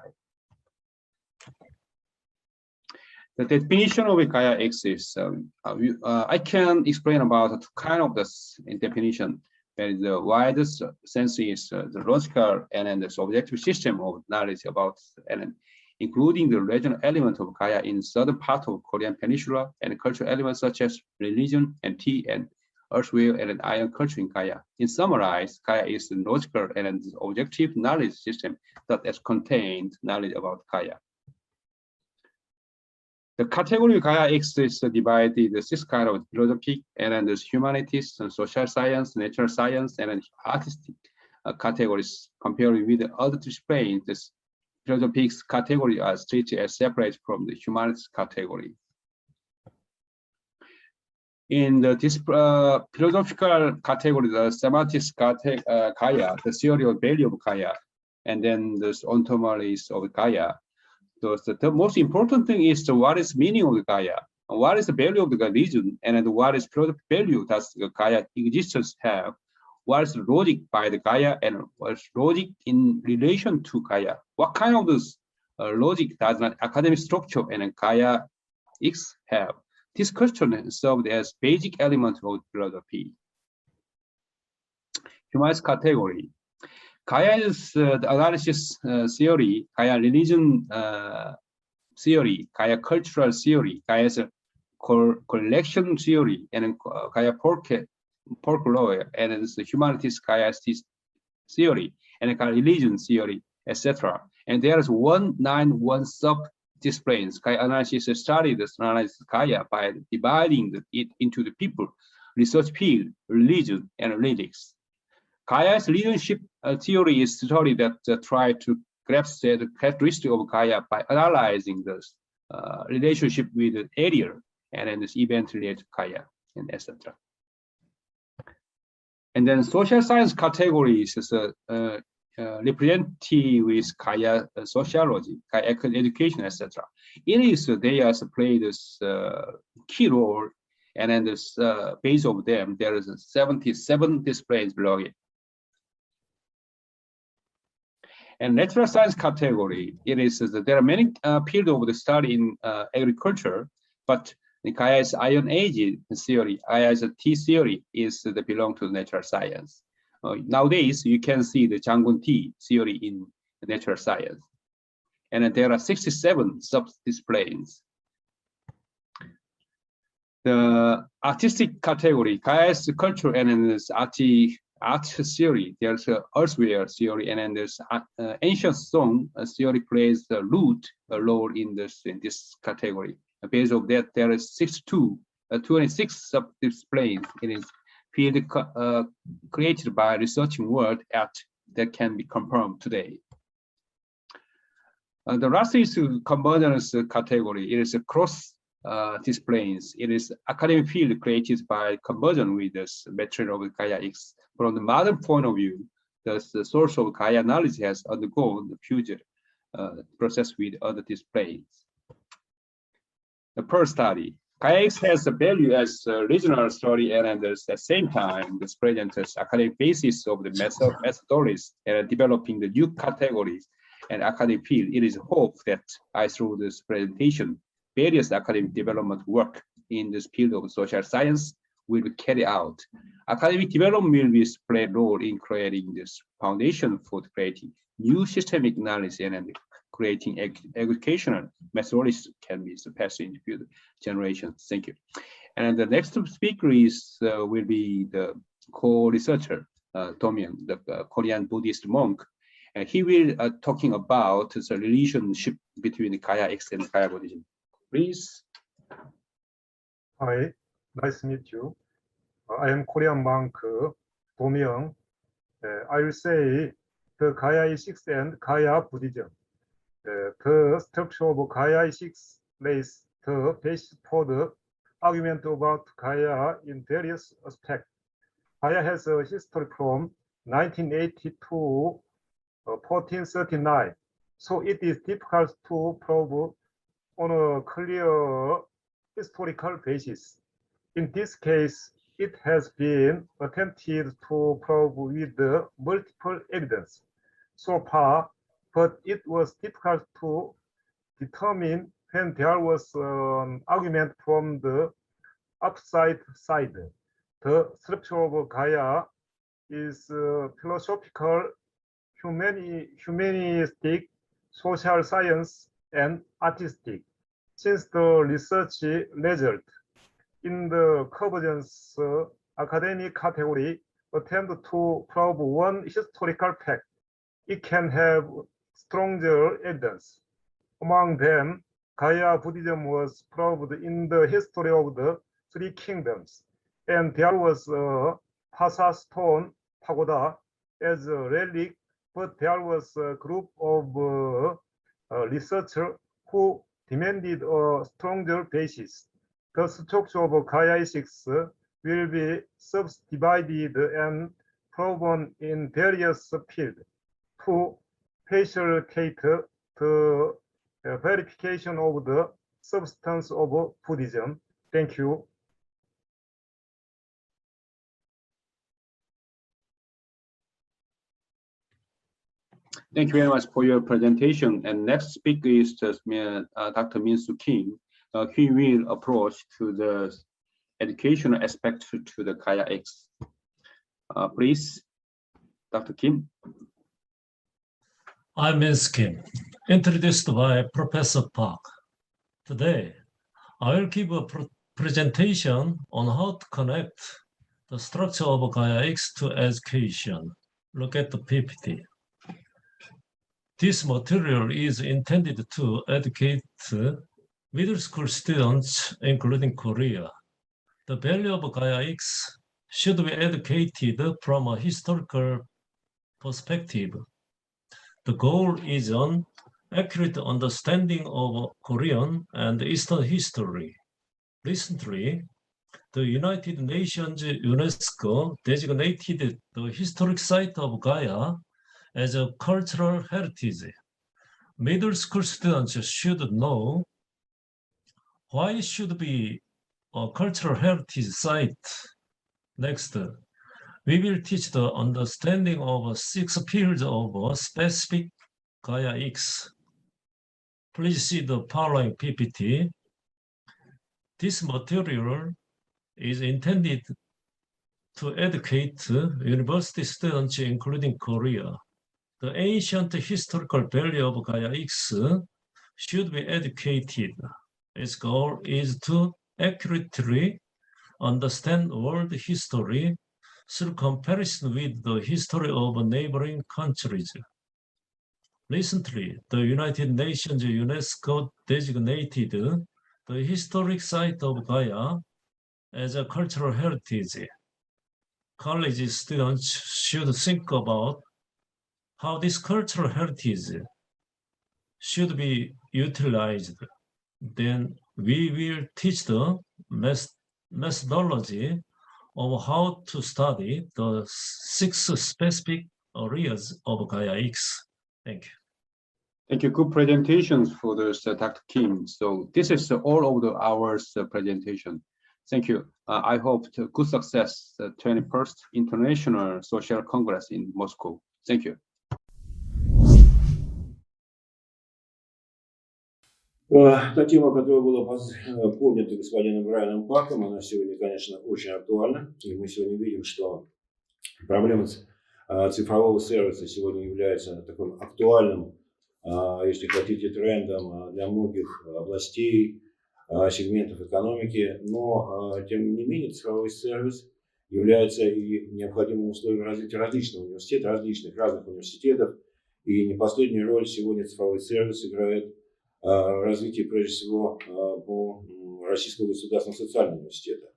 The definition of a Kaya X is, I can explain about kind of this definition. There is the widest sense is the logical and then the subjective system of knowledge about, and including the regional element of Kaya in southern part of Korean Peninsula and cultural elements such as religion and tea and earthware and an iron culture in Kaya. In summarize, Kaya is the logical and objective knowledge system that has contained knowledge about Kaya. The category of Kaya X is divided into 6 kinds of philosophy and then there's humanities and social science, natural science, and artistic categories. Comparing with the other disciplines, this philosophy category are treated as separate from the humanities category. In this philosophical category, the semantics Kaya, the theory of value of Kaya, and then the ontologies of Kaya. So the most important thing is what is meaning of the Kaya, what is the value of the religion, and what is product value does the Kaya existence have, what is the logic by the Kaya, and what is logic in relation to Kaya. What kind of this logic does an academic structure and Kaya X have? This question served as basic element of philosophy. Humanities category. Kaya is the analysis theory, Kaya religion theory, Kaya cultural theory, Kaya is a collection theory, and Kaya folklore, and it's the humanities Kaya theory, and Kaya religion theory, etc. And there is 191 sub-disciplines. Kaya analysis studies the analysis Kaya by dividing it into the people, research field, religion, and religions. Kaya's leadership theory is a theory that try to grasp the characteristic of Kaya by analyzing the relationship with the area and then this event related to Kaya and etc. And then social science categories is representative with Kaya sociology, Kaya education, etc. It is they also play this key role, and then this base of them there is 77 disciplines belonging. And natural science category, it is there are many fields of the study in agriculture, but the Kaya's Iron Age theory, Kaya's tea theory is that belong to natural science. Nowadays, you can see the Jangun tea theory in natural science, and there are 67 sub-disciplines. The artistic category, Kaya's culture and this art theory, there's earthware theory, and then there's ancient song theory plays the role in this category. Based on that, there is 26 sub-disciplines in its field created by researching world that can be confirmed today. The last is convergence category. It is a cross disciplines. It is academic field created by conversion with this material of Kaya X. From the modern point of view, the source of Kaya knowledge has undergone the future process with other disciplines. The per study, Kaya X has a value as a regional study, and at the same time, this presents academic basis of the methodologies and developing the new categories and academic field. It is hoped that through this presentation, various academic development work in this field of social science will be carried out. Academic development will be play a role in creating this foundation for creating new systemic knowledge and creating educational methodologies can be surpassed in the future generations. Thank you. And the next speaker is will be the co-researcher, Tomyang, the Korean Buddhist monk. And he will talking about the relationship between Gaia X and Gaia Buddhism. Please. Hi, nice to meet you. I am Korean monk Do-myung. I will say the Gaia 6 and Gaia Buddhism. The structure of Gaia 6 lays the basis for the argument about Gaia in various aspects. Gaia has a history from 1980 to 1439, so it is difficult to prove on a clear historical basis. In this case, it has been attempted to prove with multiple evidence so far, but it was difficult to determine when there was an argument from the opposite side. The structure of Gaia is philosophical, humanistic, social science, and artistic. Since the research result in the convergence academic category attempt to prove one historical fact, it can have stronger evidence. Among them, Gaia Buddhism was proved in the history of the three kingdoms, and there was a Pasa stone pagoda as a relic, but there was a group of researchers who demanded a stronger basis. The structure of Gaia 6 will be subdivided and proven in various fields to facilitate the verification of the substance of Buddhism. Thank you. Thank you very much for your presentation. And next speaker is Dr. Min-Soo Kim. He will approach to the educational aspect to the Gaia X. Please, Dr. Kim. I'm Min-Soo Kim, introduced by Professor Park. Today, I will give a presentation on how to connect the structure of Gaia X to education. Look at the PPT. This material is intended to educate middle school students, including Korea. The value of Gaia X should be educated from a historical perspective. The goal is an accurate understanding of Korean and Eastern history. Recently, the United Nations UNESCO designated the historic site of Gaia as a cultural heritage. Middle school students should know why it should be a cultural heritage site. Next, we will teach the understanding of 6 fields of specific Gaia X. Please see the following PPT. This material is intended to educate university students, including Korea. The ancient historical value of Gaia X should be educated. Its goal is to accurately understand world history through comparison with the history of neighboring countries. Recently, the United Nations UNESCO designated the historic site of Gaia as a cultural heritage. College students should think about how this cultural heritage should be utilized. Then we will teach the methodology of how to study the 6 specific areas of Gaia X. Thank you. Thank you. Good presentations for this, Dr. Kim. So this is all of the hours presentation. Thank you. I hope to good success the 21st International Social Congress in Moscow. Thank you. Та тема, которая была поднята господином Брайаном Паком, она сегодня, конечно, очень актуальна. И мы сегодня видим, что проблема цифрового сервиса сегодня является таким актуальным, если хотите, трендом для многих областей, сегментов экономики. Но, тем не менее, цифровой сервис является и необходимым условием развития разных университетов, И не последнюю роль сегодня цифровой сервис играет развитие, прежде всего, по Российского государственного социального университета.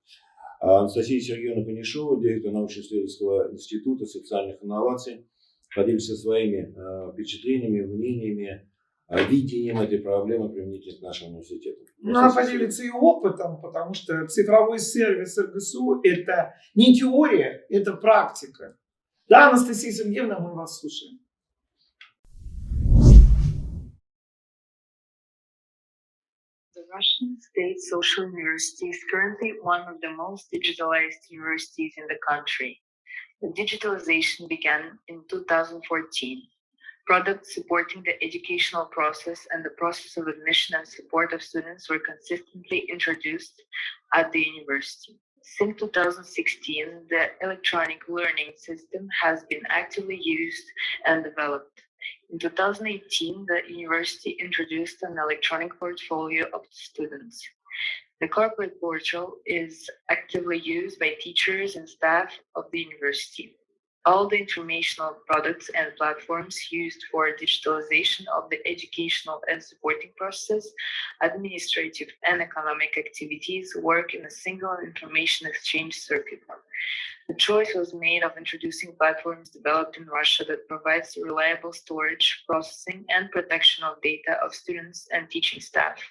Анастасия Сергеевна Панишова, директор научно-исследовательского института социальных инноваций, поделится своими впечатлениями, мнениями, видением этой проблемы применительно к нашему университету. Ну, она поделится и опытом, потому что цифровой сервис РГСУ – это не теория, это практика. Да, Анастасия Сергеевна, мы вас слушаем. The Russian State Social University is currently one of the most digitalized universities in the country. The digitalization began in 2014. Products supporting the educational process and the process of admission and support of students were consistently introduced at the university. Since 2016, the electronic learning system has been actively used and developed. In 2018, the university introduced an electronic portfolio of students. The corporate portal is actively used by teachers and staff of the university. All the informational products and platforms used for digitalization of the educational and supporting process, administrative and economic activities work in a single information exchange circuit. The choice was made of introducing platforms developed in Russia that provides reliable storage, processing, and protection of data of students and teaching staff.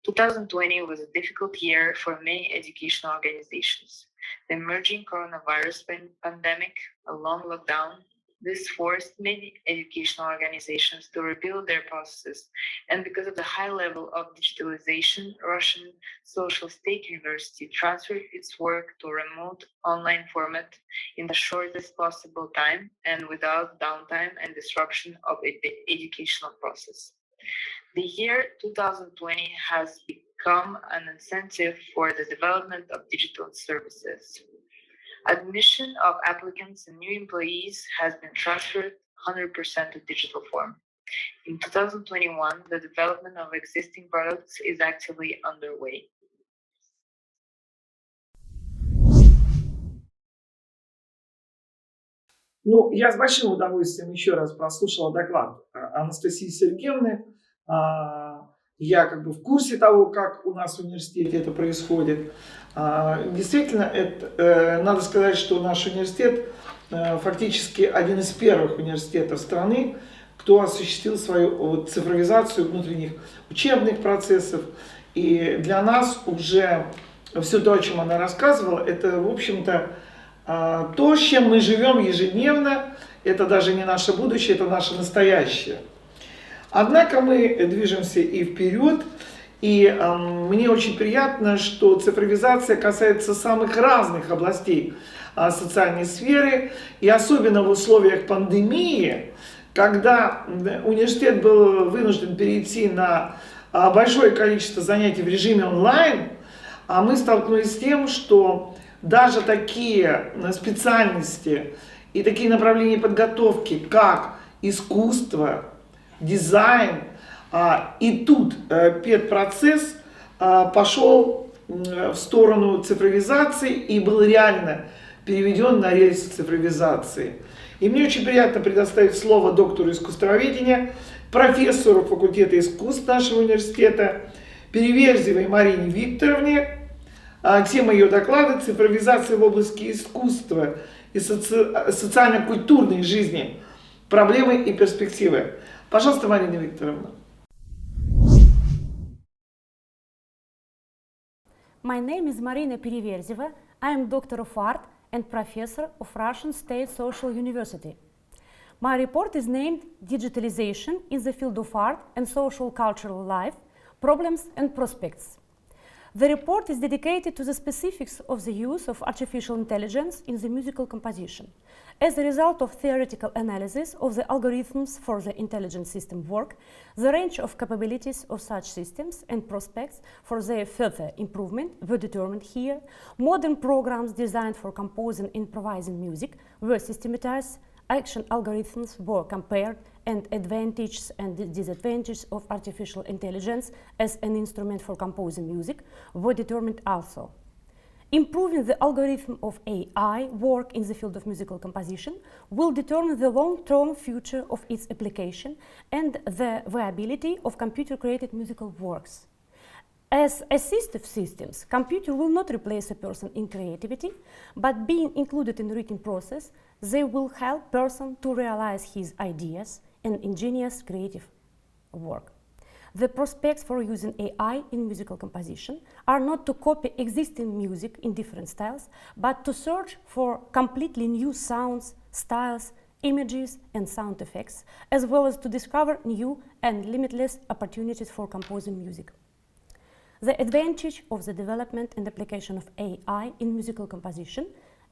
2020 was a difficult year for many educational organizations. The emerging coronavirus pandemic, a long lockdown, this forced many educational organizations to rebuild their processes. And because of the high level of digitalization, Russian Social State University transferred its work to a remote online format in the shortest possible time and without downtime and disruption of the educational process. The year 2020 has become an incentive for the development of digital services. Admission of applicants and new employees has been transferred 100% to digital form. In 2021, the development of existing products is actively underway. Ну, я с большим удовольствием еще раз прослушала доклад Анастасии Сергеевны. Я как бы в курсе того, как у нас в университете это происходит. Действительно, надо сказать, что наш университет фактически один из первых университетов страны, кто осуществил свою цифровизацию внутренних учебных процессов. И для нас уже все то, о чем она рассказывала, это, в общем-то, то, с чем мы живем ежедневно. Это даже не наше будущее, это наше настоящее. Однако мы движемся и вперед, и мне очень приятно, что цифровизация касается самых разных областей социальной сферы, и особенно в условиях пандемии, когда университет был вынужден перейти на большое количество занятий в режиме онлайн, мы столкнулись с тем, что даже такие специальности и такие направления подготовки, как искусство, дизайн, и тут педпроцесс пошел в сторону цифровизации и был реально переведен на рельсы цифровизации. И мне очень приятно предоставить слово доктору искусствоведения, профессору факультета искусств нашего университета Переверзевой Марине Викторовне. Тема ее доклада – цифровизация в области искусства и социально-культурной жизни, проблемы и перспективы. Пожалуйста, Марина Викторовна. My name is Marina Pereverzeva. I am Doctor of Art and Professor of Russian State Social University. My report is named Digitalization in the Field of Art and Social Cultural Life, Problems and Prospects. The report is dedicated to the specifics of the use of artificial intelligence in the musical composition. As a result of theoretical analysis of the algorithms for the intelligent system work, the range of capabilities of such systems and prospects for their further improvement were determined here. Modern programs designed for composing and improvising music were systematized, action algorithms were compared, and advantages and disadvantages of artificial intelligence as an instrument for composing music were determined also. Improving the algorithm of AI work in the field of musical composition will determine the long-term future of its application and the viability of computer-created musical works. As assistive systems, computer will not replace a person in creativity, but being included in the writing process, they will help person to realize his ideas and ingenious creative work. The prospects for using AI in musical composition are not to copy existing music in different styles, but to search for completely new sounds, styles, images, and sound effects, as well as to discover new and limitless opportunities for composing music. The advantage of the development and application of AI in musical composition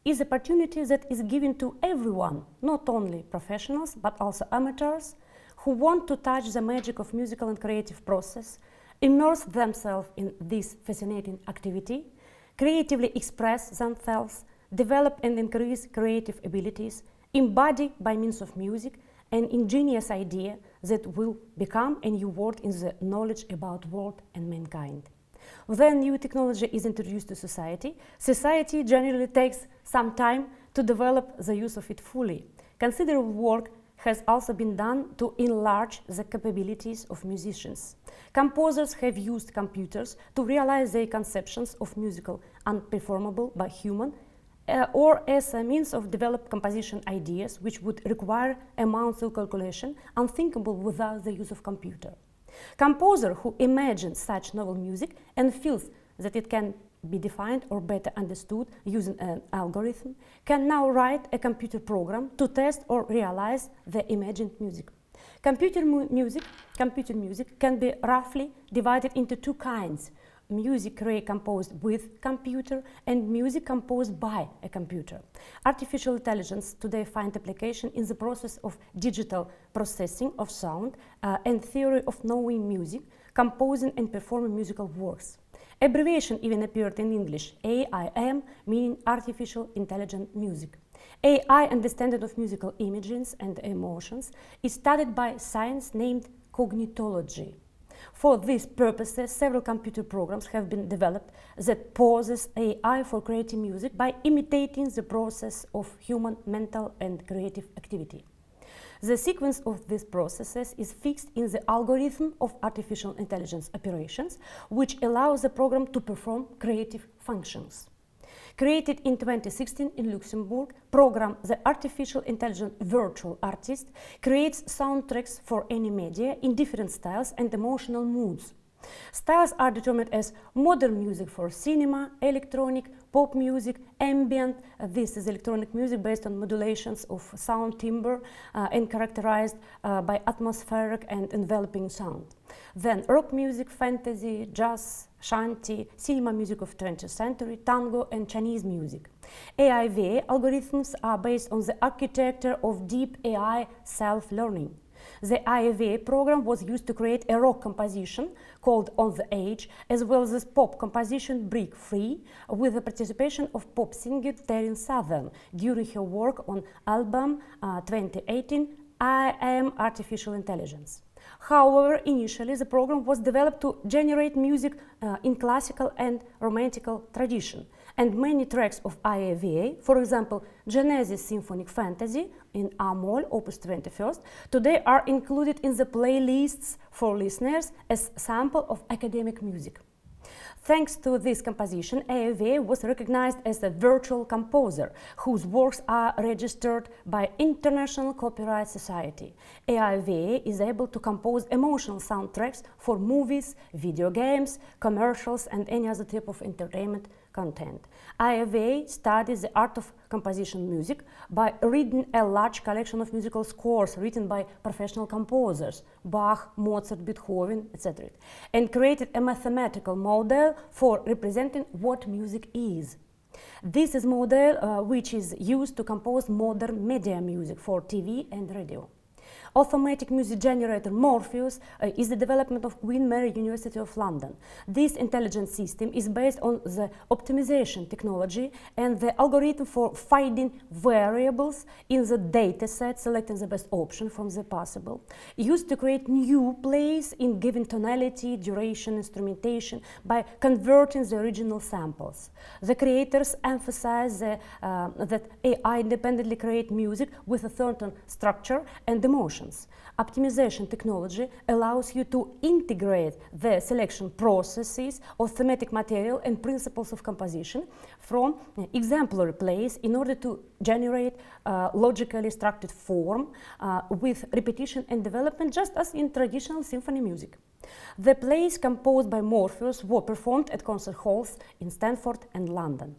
is opportunity that is given to everyone, not only professionals, but also amateurs, who want to touch the magic of musical and creative process, immerse themselves in this fascinating activity, creatively express themselves, develop and increase creative abilities, embody by means of music an ingenious idea that will become a new word in the knowledge about world and mankind. When new technology is introduced to society, society generally takes some time to develop the use of it fully. Considerable work has also been done to enlarge the capabilities of musicians. Composers have used computers to realize their conceptions of musical unperformable by human, or as a means of develop composition ideas which would require amounts of calculation unthinkable without the use of computer. Composer who imagines such novel music and feels that it can be defined or better understood using an algorithm can now write a computer program to test or realize the imagined music. Computer music can be roughly divided into two kinds: music composed with computer and music composed by a computer. Artificial intelligence today finds application in the process of digital processing of sound and theory of knowing music, composing and performing musical works. Abbreviation even appeared in English, AIM, meaning artificial intelligent music. AI understanding of musical images and emotions is studied by science named cognitology. For these purposes, several computer programs have been developed that possess AI for creating music by imitating the process of human mental and creative activity. The sequence of these processes is fixed in the algorithm of artificial intelligence operations, which allows the program to perform creative functions. Created in 2016 in Luxembourg, program The Artificial Intelligent Virtual Artist creates soundtracks for any media in different styles and emotional moods. Styles are determined as modern music for cinema, electronic, pop music, ambient. This is electronic music based on modulations of sound timbre and characterized by atmospheric and enveloping sound. Then rock music, fantasy, jazz, shanty, cinema music of 20th century, tango and Chinese music. AIVA algorithms are based on the architecture of deep AI self-learning. The IVA program was used to create a rock composition called On the Edge, as well as pop composition Break Free, with the participation of pop singer Taryn Southern during her work on album 2018 I Am Artificial Intelligence. However, initially the program was developed to generate music in classical and romantical tradition, and many tracks of IAVA, for example, Genesis Symphonic Fantasy in A-moll, Opus 21st, today are included in the playlists for listeners as sample of academic music. Thanks to this composition, AIVA was recognized as a virtual composer whose works are registered by International Copyright Society. AIVA is able to compose emotional soundtracks for movies, video games, commercials, and any other type of entertainment content. AIVA studies the art of composition music by reading a large collection of musical scores written by professional composers, Bach, Mozart, Beethoven, etc., and created a mathematical model for representing what music is. This is model which is used to compose modern media music for TV and radio. Automatic music generator Morpheus is the development of Queen Mary University of London. This intelligent system is based on the optimization technology and the algorithm for finding variables in the data set, selecting the best option from the possible, used to create new plays in given tonality, duration, instrumentation by converting the original samples. The creators emphasize that AI independently create music with a certain structure and emotions. Optimization technology allows you to integrate the selection processes of thematic material and principles of composition from exemplary plays in order to generate logically structured form with repetition and development, just as in traditional symphony music. The plays composed by Morpheus were performed at concert halls in Stanford and London.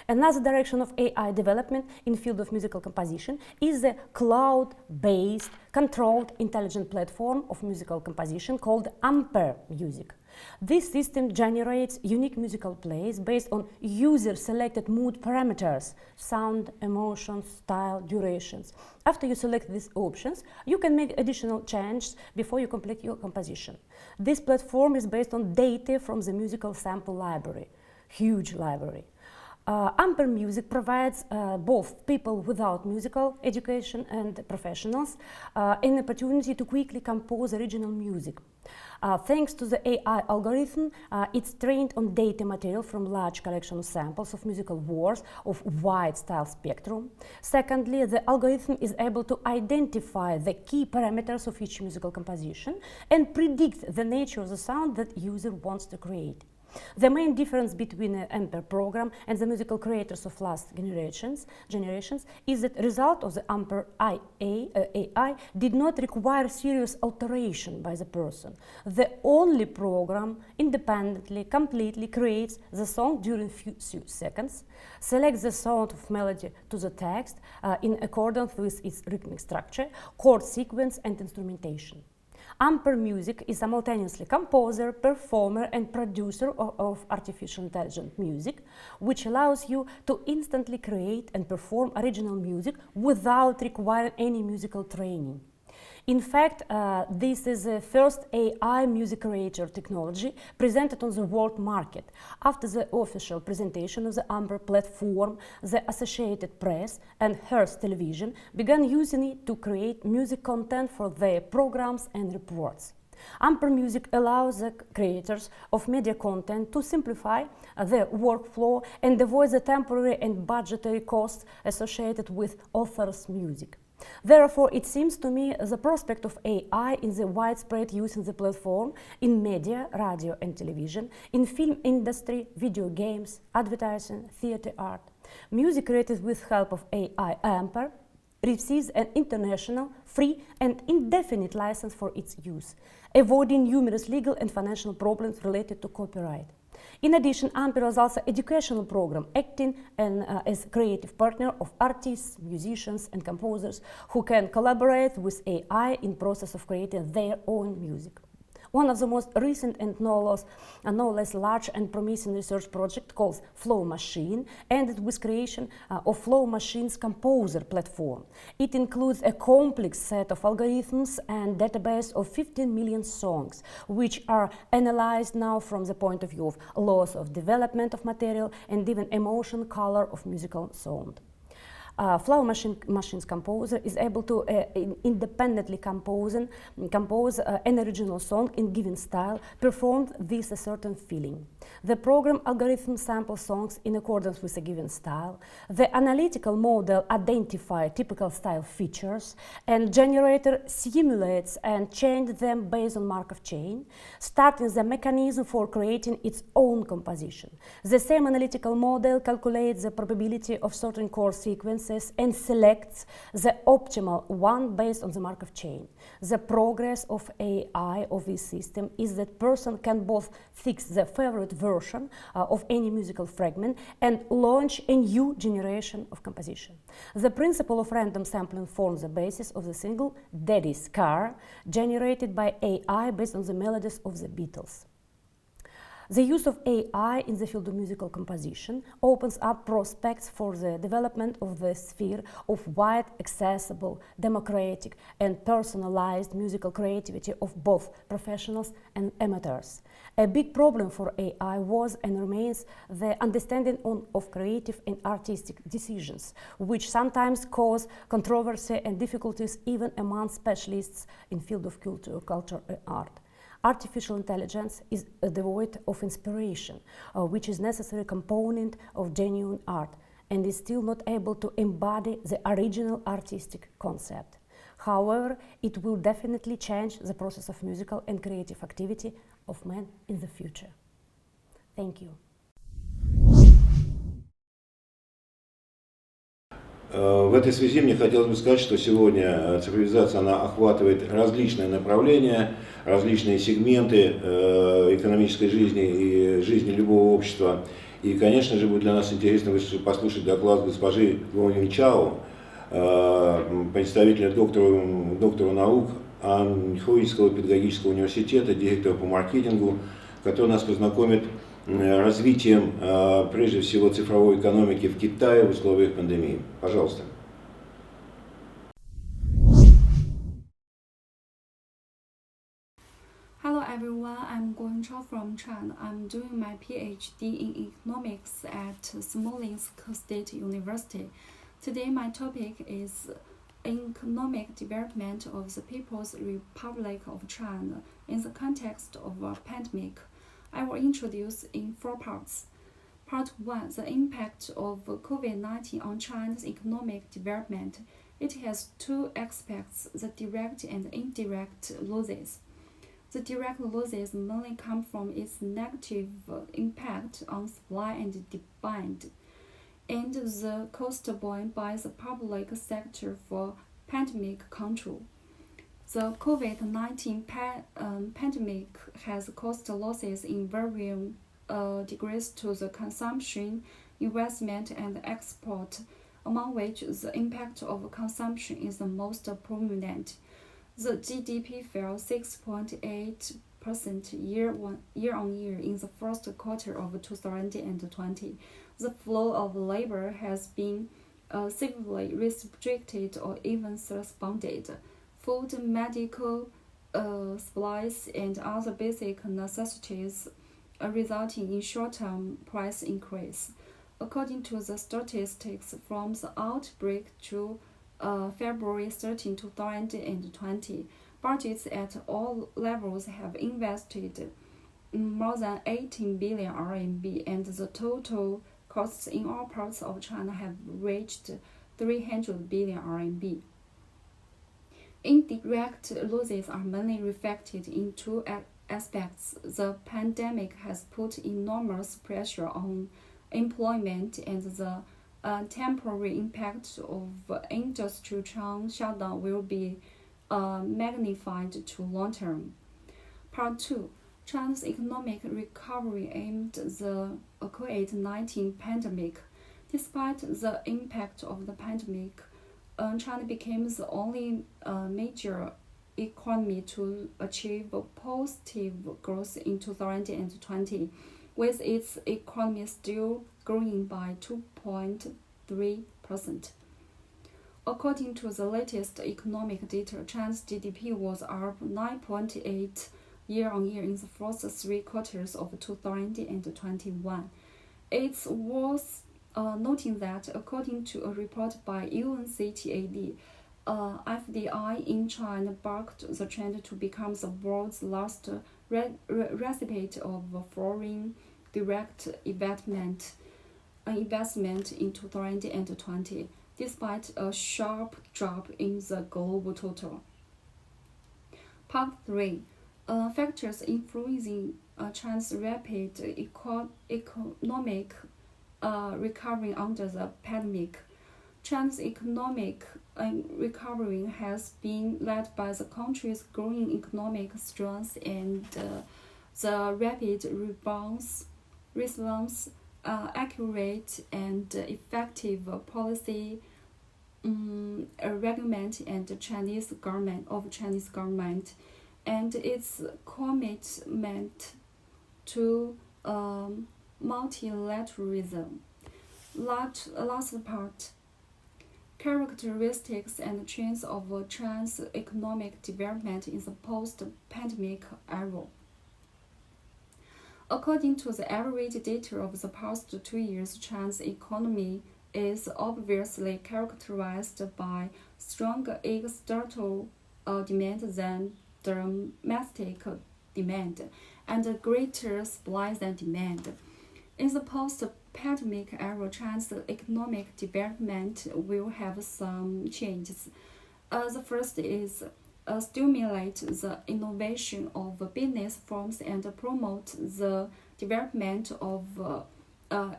Another direction of AI development in the field of musical composition is the cloud-based, controlled, intelligent platform of musical composition called Ampere Music. This system generates unique musical plays based on user-selected mood parameters, sound, emotion, style, durations. After you select these options, you can make additional changes before you complete your composition. This platform is based on data from the musical sample library, huge library. Ampere Music provides both people without musical education and professionals an opportunity to quickly compose original music. Thanks to the AI algorithm, it's trained on data material from large collection of samples of musical works of wide style spectrum. Secondly, the algorithm is able to identify the key parameters of each musical composition and predict the nature of the sound that user wants to create. The main difference between the Ampere program and the musical creators of last generations is that the result of the Ampere AI did not require serious alteration by the person. The only program independently, completely creates the song during few seconds, selects the sound of melody to the text in accordance with its rhythmic structure, chord sequence and instrumentation. Ampere Music is simultaneously composer, performer and producer of artificial intelligent music, which allows you to instantly create and perform original music without requiring any musical training. In fact, this is the first AI music creator technology presented on the world market. After the official presentation of the Ampere platform, the Associated Press and Hearst Television began using it to create music content for their programs and reports. Ampere Music allows the creators of media content to simplify their workflow and avoid the temporary and budgetary costs associated with authors' music. Therefore, it seems to me the prospect of AI in the widespread use of the platform in media, radio and television, in film industry, video games, advertising, theater art. Music created with help of AI Ampere receives an international, free and indefinite license for its use, avoiding numerous legal and financial problems related to copyright. In addition, Ampere is also an educational program acting as creative partner of artists, musicians and composers who can collaborate with AI in process of creating their own music. One of the most recent and no less large and promising research project called Flow Machine ended with creation of Flow Machine's composer platform. It includes a complex set of algorithms and database of 15 million songs, which are analyzed now from the point of view of loss of development of material and even emotion, color of musical sound. Flow Machine's composer is able to independently compose an original song in given style, performed with a certain feeling. The program algorithm samples songs in accordance with a given style. The analytical model identifies typical style features, and generator simulates and changes them based on Markov chain, starting the mechanism for creating its own composition. The same analytical model calculates the probability of certain chord sequences and selects the optimal one based on the Markov chain. The progress of AI of this system is that person can both fix the favorite version of any musical fragment and launch a new generation of composition. The principle of random sampling forms the basis of the single Daddy's Car, generated by AI based on the melodies of the Beatles. The use of AI in the field of musical composition opens up prospects for the development of the sphere of wide, accessible, democratic, and personalized musical creativity of both professionals and amateurs. A big problem for AI was and remains the understanding of creative and artistic decisions, which sometimes cause controversy and difficulties even among specialists in field of culture and art. Artificial intelligence is devoid of inspiration, which is a necessary component of genuine art, and is still not able to embody the original artistic concept. However, it will definitely change the process of musical and creative activity of man in the future. Thank you. В этой связи мне хотелось бы сказать, что сегодня цифровизация, она охватывает различные направления, различные сегменты экономической жизни и жизни любого общества. И, конечно же, будет для нас интересно послушать доклад госпожи Гуанин Чао, представителя доктора наук Анхуйского педагогического университета, директора по маркетингу, который нас познакомит развитием, прежде всего, цифровой экономики в Китае в условиях пандемии. Пожалуйста. Hello everyone, I'm Guan Chao from China. I'm doing my PhD in economics at Smolensk State University. Today my topic is economic development of the People's Republic of China in the context of a pandemic. I will introduce in 4 parts. Part 1, the impact of COVID-19 on China's economic development. It has 2 aspects, the direct and indirect losses. The direct losses mainly come from its negative impact on supply and demand, and the cost borne by the public sector for pandemic control. The COVID-19 pandemic has caused losses in varying degrees to the consumption, investment, and export, among which the impact of consumption is the most prominent. The GDP fell 6.8% year on year in the first quarter of 2020. The flow of labor has been severely restricted or even suspended. Food, medical supplies, and other basic necessities resulting in short-term price increase. According to the statistics from the outbreak to February 13, 2020, budgets at all levels have invested more than 18 billion RMB, and the total costs in all parts of China have reached 300 billion RMB. Indirect losses are mainly reflected in 2 aspects. The pandemic has put enormous pressure on employment, and the temporary impact of industrial shutdown will be magnified to long term. Part 2. China's economic recovery amid the COVID-19 pandemic. Despite the impact of the pandemic, China became the only major economy to achieve positive growth in 2020, with its economy still growing by 2.3%. According to the latest economic data, China's GDP was up 9.8% year on year in the first 3 quarters of 2021. It's worth noting that, according to a report by UNCTAD, FDI in China bucked the trend to become the world's largest recipient of foreign direct investment in 2020, despite a sharp drop in the global total. Part 3. Factors influencing China's rapid economic recovery under the pandemic. China's economic recovery has been led by the country's growing economic strength and the rapid response, accurate and effective policy regulation and the Chinese government, and its commitment to multilateralism. Last part. Characteristics and trends of China's economic development in the post-pandemic era. According to the average data of the past 2 years, China's economy is obviously characterized by stronger external demand than domestic demand, and greater supply than demand. In the post-pandemic era, China's economic development will have some changes. The first is stimulate the innovation of business forms and promote the development of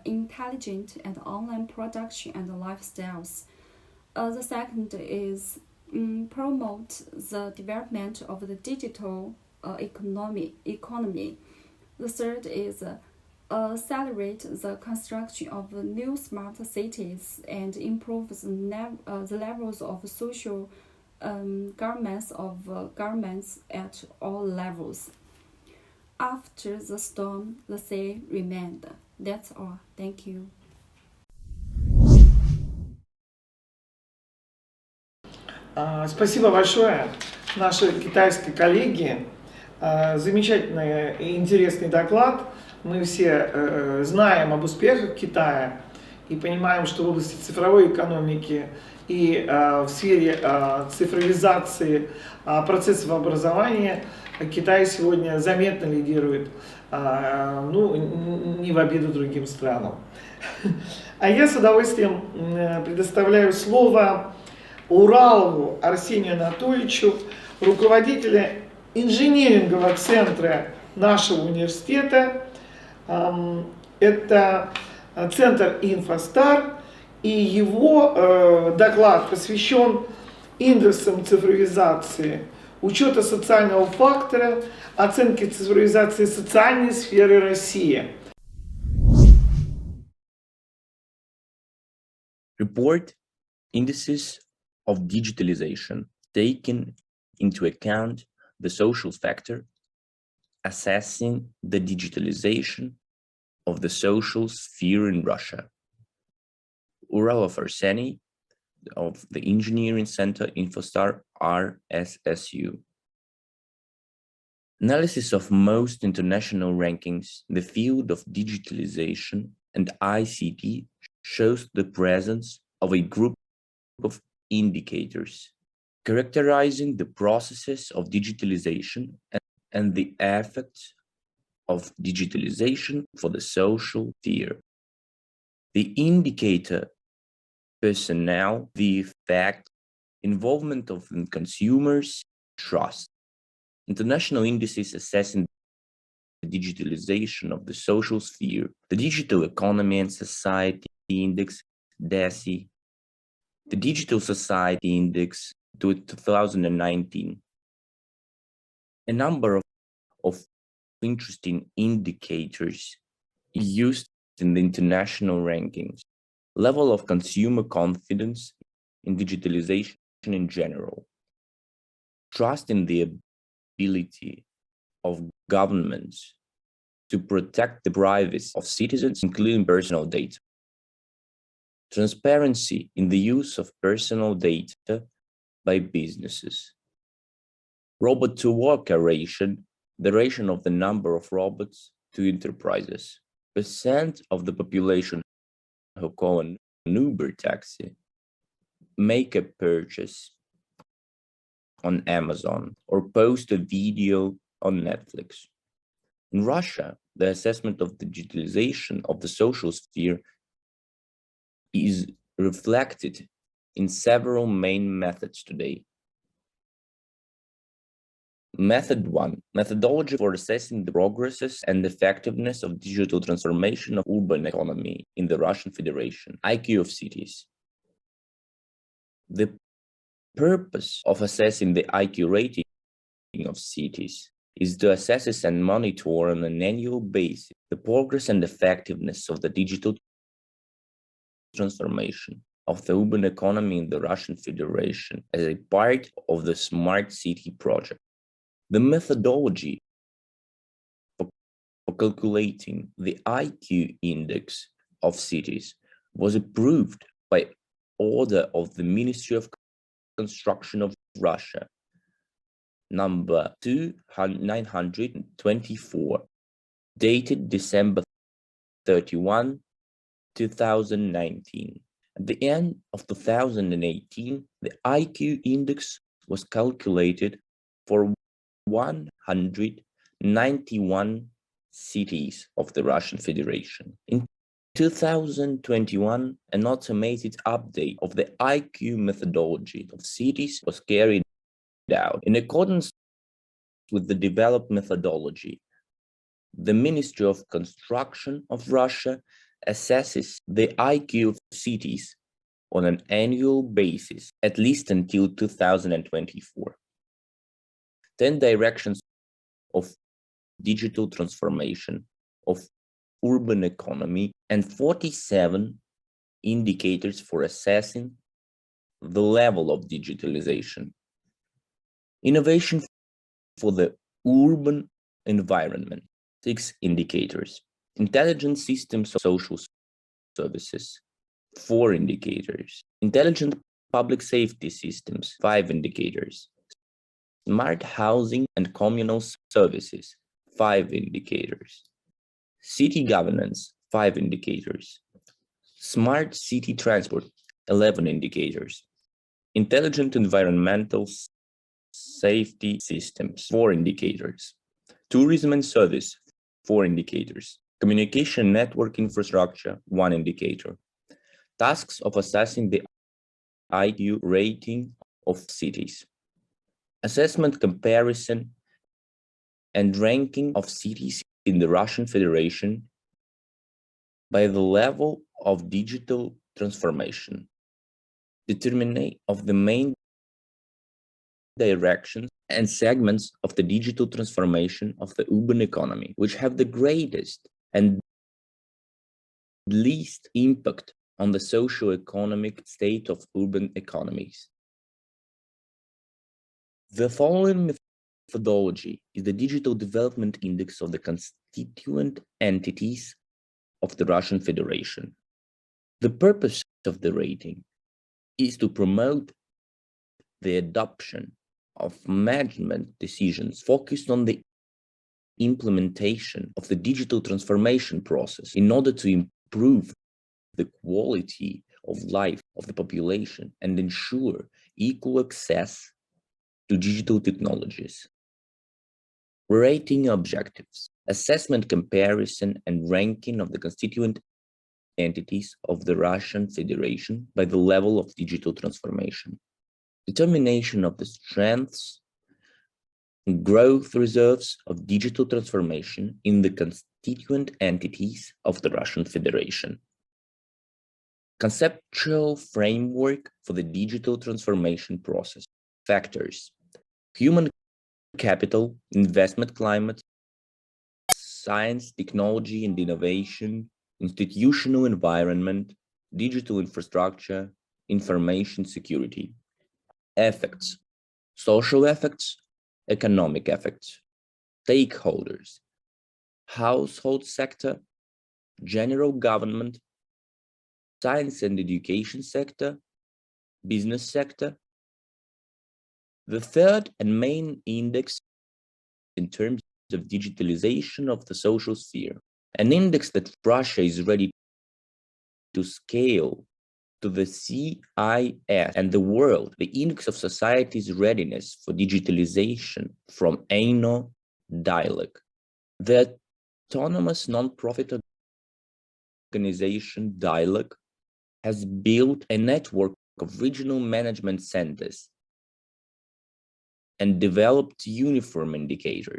intelligent and online production and lifestyles. The second is promote the development of the digital economy. The third is accelerate the construction of new smart cities and improve the levels of social governments at all levels. After the storm, the sea remained. That's all. Thank you. Спасибо большое нашей китайской коллеге. Замечательный и интересный доклад. Мы все знаем об успехах Китая и понимаем, что в области цифровой экономики и в сфере цифровизации процессов образования Китай сегодня заметно лидирует, ну, не в обиду другим странам. А я с удовольствием предоставляю слово Уралову Арсению Анатольевичу, руководителя инжинирингового центра нашего университета. Это центр «Инфостар», и его доклад посвящен индексам цифровизации, учета социального фактора, оценки цифровизации социальной сферы России. Report indices of digitalization, taking into account the social factor, assessing the digitalization of the social sphere in Russia. Uralov Arseny of the Engineering Center Infostar RSSU. Analysis of most international rankings in the field of digitalization and ICT shows the presence of a group of indicators characterizing the processes of digitalization and the effects of digitalization for the social sphere. The indicator personnel, the effect, involvement of consumers, trust. International indices assessing the digitalization of the social sphere, the Digital Economy and Society Index, DESI, the Digital Society Index to 2019. A number of interesting indicators used in the international rankings. Level of consumer confidence in digitalization in general. Trust in the ability of governments to protect the privacy of citizens, including personal data. Transparency in the use of personal data by businesses. Robot-to-worker ratio, the ratio of the number of robots to enterprises. Percent of the population who call an Uber taxi, make a purchase on Amazon, or post a video on Netflix. In Russia, the assessment of digitalization of the social sphere is reflected in several main methods today. Method 1, methodology for assessing the progresses and effectiveness of digital transformation of urban economy in the Russian Federation, IQ of cities. The purpose of assessing the IQ rating of cities is to assess and monitor on an annual basis the progress and effectiveness of the digital transformation of the urban economy in the Russian Federation as a part of the Smart City project. The methodology for for calculating the IQ index of cities was approved by order of the Ministry of Construction of Russia, number 2924, dated December 31, 2019. At the end of 2018, the IQ index was calculated for 191 cities of the Russian Federation. In 2021, an automated update of the IQ methodology of cities was carried out. In accordance with the developed methodology, the Ministry of Construction of Russia assesses the IQ of cities on an annual basis, at least until 2024. 10 directions of digital transformation of urban economy and 47 indicators for assessing the level of digitalization. Innovation for the urban environment, 6 indicators. Intelligent systems of social services, 4 indicators. Intelligent public safety systems, 5 indicators. Smart housing and communal services, 5 indicators. City governance, 5 indicators. Smart city transport, 11 indicators. Intelligent environmental safety systems, 4 indicators. Tourism and service, 4 indicators. Communication network infrastructure, 1 indicator. Tasks of assessing the IQ rating of cities. Assessment, comparison, and ranking of cities in the Russian Federation by the level of digital transformation. Determination of the main directions and segments of the digital transformation of the urban economy, which have the greatest and least impact on the socio-economic state of urban economies. The following methodology is the Digital Development Index of the constituent entities of the Russian Federation. The purpose of the rating is to promote the adoption of management decisions focused on the implementation of the digital transformation process in order to improve the quality of life of the population and ensure equal access to digital technologies. Rating objectives: assessment, comparison, and ranking of the constituent entities of the Russian Federation by the level of digital transformation. Determination of the strengths and growth reserves of digital transformation in the constituent entities of the Russian Federation. Conceptual framework for the digital transformation process. Factors: human capital, investment climate, science, technology and innovation, institutional environment, digital infrastructure, information security. Effects: social effects, economic effects. Stakeholders: household sector, general government, science and education sector, business sector. The third and main index in terms of digitalization of the social sphere, an index that Russia is ready to scale to the CIS and the world, the index of society's readiness for digitalization from ANO dialogue. The autonomous non-profit organization Dialogue has built a network of regional management centers and developed uniform indicators,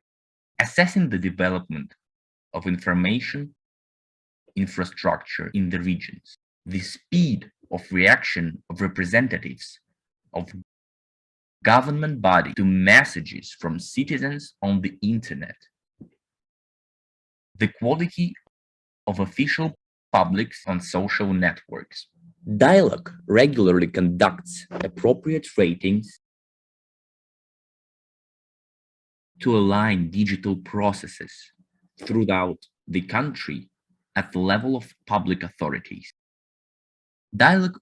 assessing the development of information infrastructure in the regions, the speed of reaction of representatives of government body to messages from citizens on the internet, the quality of official publics on social networks. Dialogue regularly conducts appropriate ratings to align digital processes throughout the country at the level of public authorities. Dialogue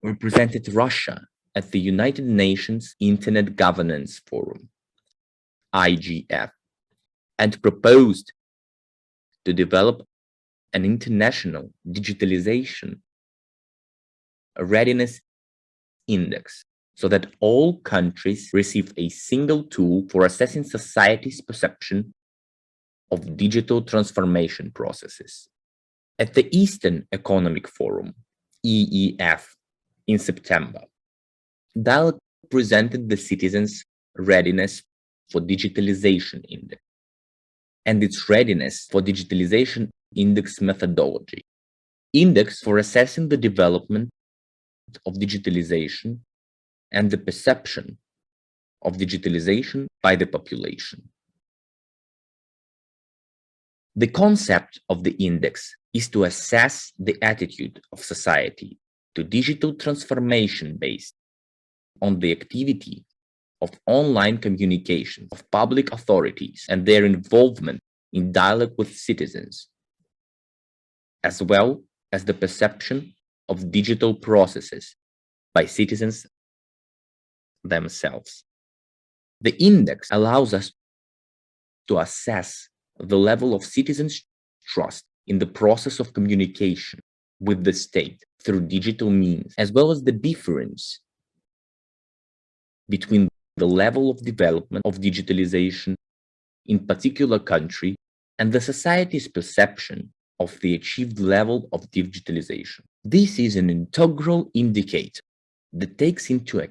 represented Russia at the United Nations Internet Governance Forum, IGF, and proposed to develop an international digitalization readiness index so that all countries receive a single tool for assessing society's perception of digital transformation processes. At the Eastern Economic Forum, EEF, in September, Dialogue presented the Citizens' Readiness for Digitalization Index and its Readiness for Digitalization Index methodology, index for assessing the development of digitalization and the perception of digitalization by the population. The concept of the index is to assess the attitude of society to digital transformation based on the activity of online communication of public authorities and their involvement in dialogue with citizens, as well as the perception of digital processes by citizens themselves. The index allows us to assess the level of citizens' trust in the process of communication with the state through digital means, as well as the difference between the level of development of digitalization in particular country and the society's perception of the achieved level of digitalization. This is an integral indicator that takes into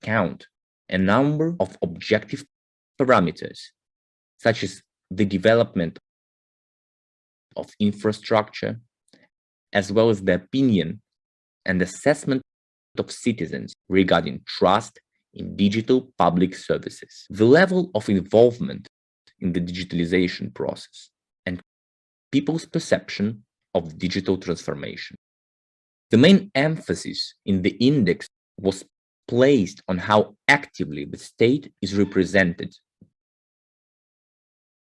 account a number of objective parameters, such as the development of infrastructure, as well as the opinion and assessment of citizens regarding trust in digital public services, the level of involvement in the digitalization process, and people's perception of digital transformation. The main emphasis in the index was placed on how actively the state is represented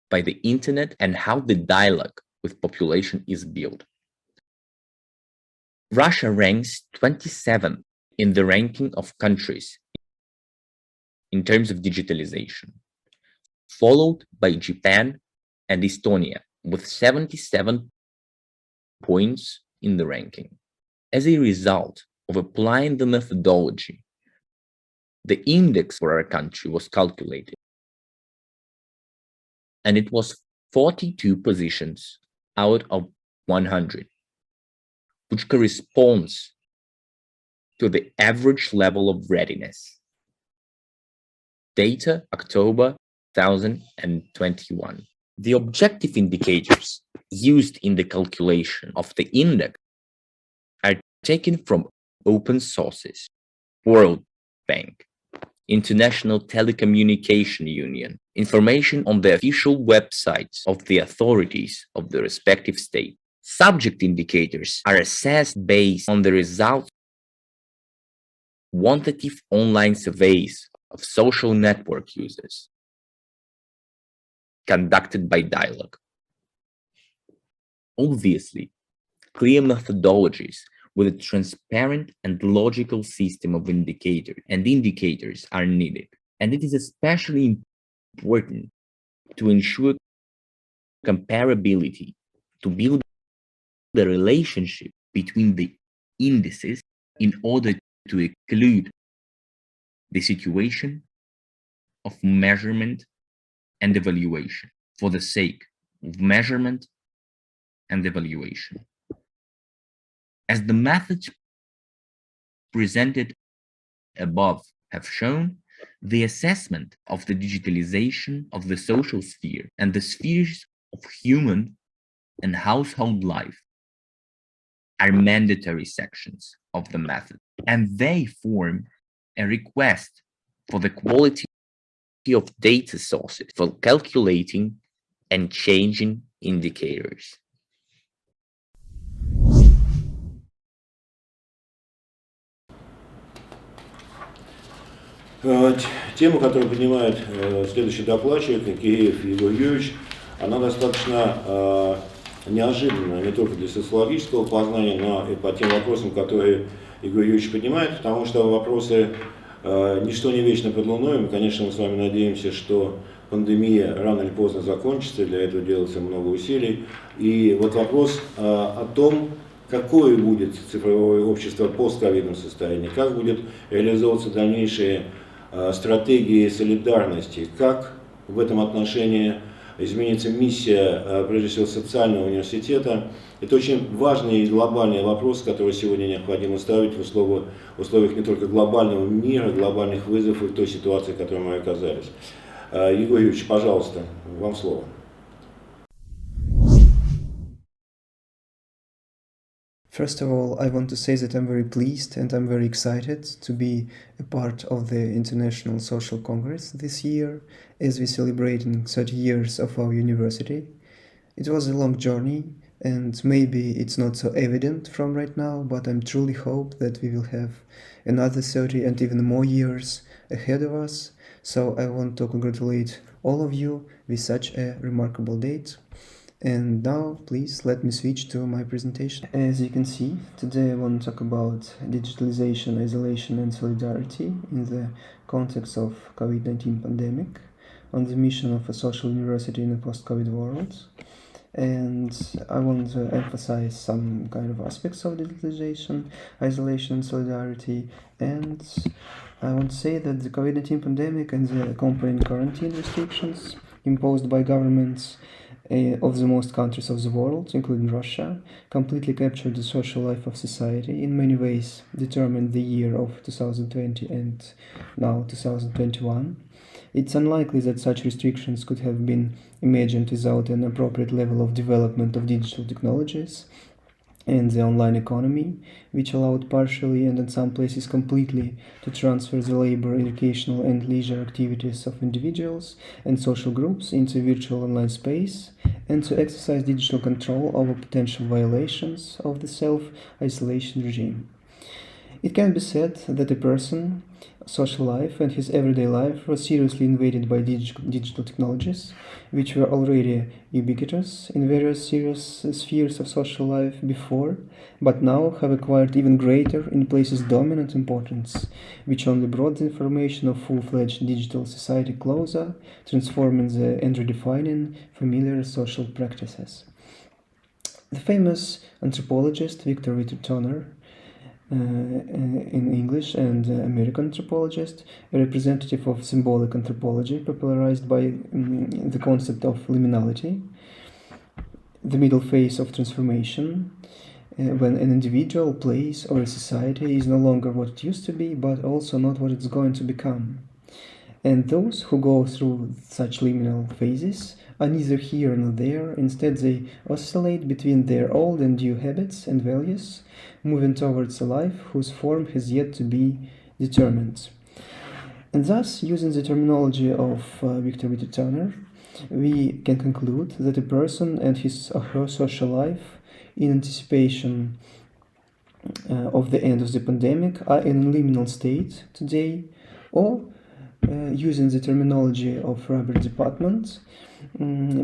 by the internet and how the dialogue with population is built. Russia ranks 27th in the ranking of countries in terms of digitalization, followed by Japan and Estonia with 77 points in the ranking. As a result of applying the methodology, the index for our country was calculated, and it was 42 positions out of 100, which corresponds to the average level of readiness. Data October 2021. The objective indicators used in the calculation of the index are taken from open sources, World Bank, International Telecommunication Union, information on the official websites of the authorities of the respective state. Subject indicators are assessed based on the results of quantitative online surveys of social network users conducted by Dialogue. Obviously, clear methodologies with a transparent and logical system of indicators are needed, and it is especially important to ensure comparability, to build the relationship between the indices in order to include the situation of measurement and evaluation for the sake of measurement and evaluation. As the methods presented above have shown, the assessment of the digitalization of the social sphere and the spheres of human and household life are mandatory sections of the method, and they form a request for the quality of data sources for calculating and changing indicators. Тема, которую поднимает следующий докладчик, Киреев Егор Юрьевич, она достаточно неожиданна не только для социологического познания, но и по тем вопросам, которые Игорь Юрьевич поднимает, потому что вопросы «ничто не вечно под луной». Мы, конечно, мы с вами надеемся, что пандемия рано или поздно закончится, для этого делается много усилий. И вот вопрос о том, какое будет цифровое общество в постковидном состоянии, как будет реализовываться дальнейшие стратегии солидарности, как в этом отношении изменится миссия, прежде всего, социального университета. Это очень важный и глобальный вопрос, который сегодня необходимо ставить в условиях не только глобального мира, глобальных вызовов и той ситуации, в которой мы оказались. Егор Юрьевич, пожалуйста, вам слово. First of all, I want to say that I'm very pleased and I'm very excited to be a part of the International Social Congress this year as we're celebrating 30 years of our university. It was a long journey and maybe it's not so evident from right now, but I'm truly hope that we will have another 30 and even more years ahead of us. So I want to congratulate all of you with such a remarkable date. And now, please, let me switch to my presentation. As you can see, today I want to talk about digitalization, isolation and solidarity in the context of COVID-19 pandemic, on the mission of a social university in a post-COVID world. And I want to emphasize some kind of aspects of digitalization, isolation and solidarity. And I want to say that the COVID-19 pandemic and the accompanying quarantine restrictions imposed by governments of the most countries of the world, including Russia, completely captured the social life of society, in many ways determined the year of 2020 and now 2021. It's unlikely that such restrictions could have been imagined without an appropriate level of development of digital technologies and the online economy, which allowed partially and in some places completely to transfer the labor, educational and leisure activities of individuals and social groups into virtual online space, and to exercise digital control over potential violations of the self-isolation regime. It can be said that a person's social life and his everyday life were seriously invaded by digital technologies, which were already ubiquitous in various serious spheres of social life before, but now have acquired even greater, in places dominant importance, which only brought the information of full-fledged digital society closer, transforming and redefining familiar social practices. The famous anthropologist Victor Turner, in English, and American anthropologist, a representative of symbolic anthropology, popularized by the concept of liminality, the middle phase of transformation, when an individual, place, or a society is no longer what it used to be, but also not what it's going to become. And those who go through such liminal phases are neither here nor there. Instead, they oscillate between their old and new habits and values, moving towards a life whose form has yet to be determined. And thus, using the terminology of Victor Turner, we can conclude that a person and his or her social life, in anticipation of the end of the pandemic, are in a liminal state today, or using the terminology of Robert Department,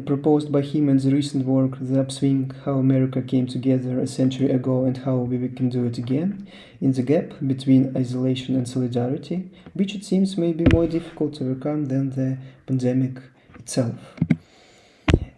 proposed by him in the recent work, The Upswing, How America Came Together a Century Ago and How We Can Do It Again, in the gap between isolation and solidarity, which it seems may be more difficult to overcome than the pandemic itself.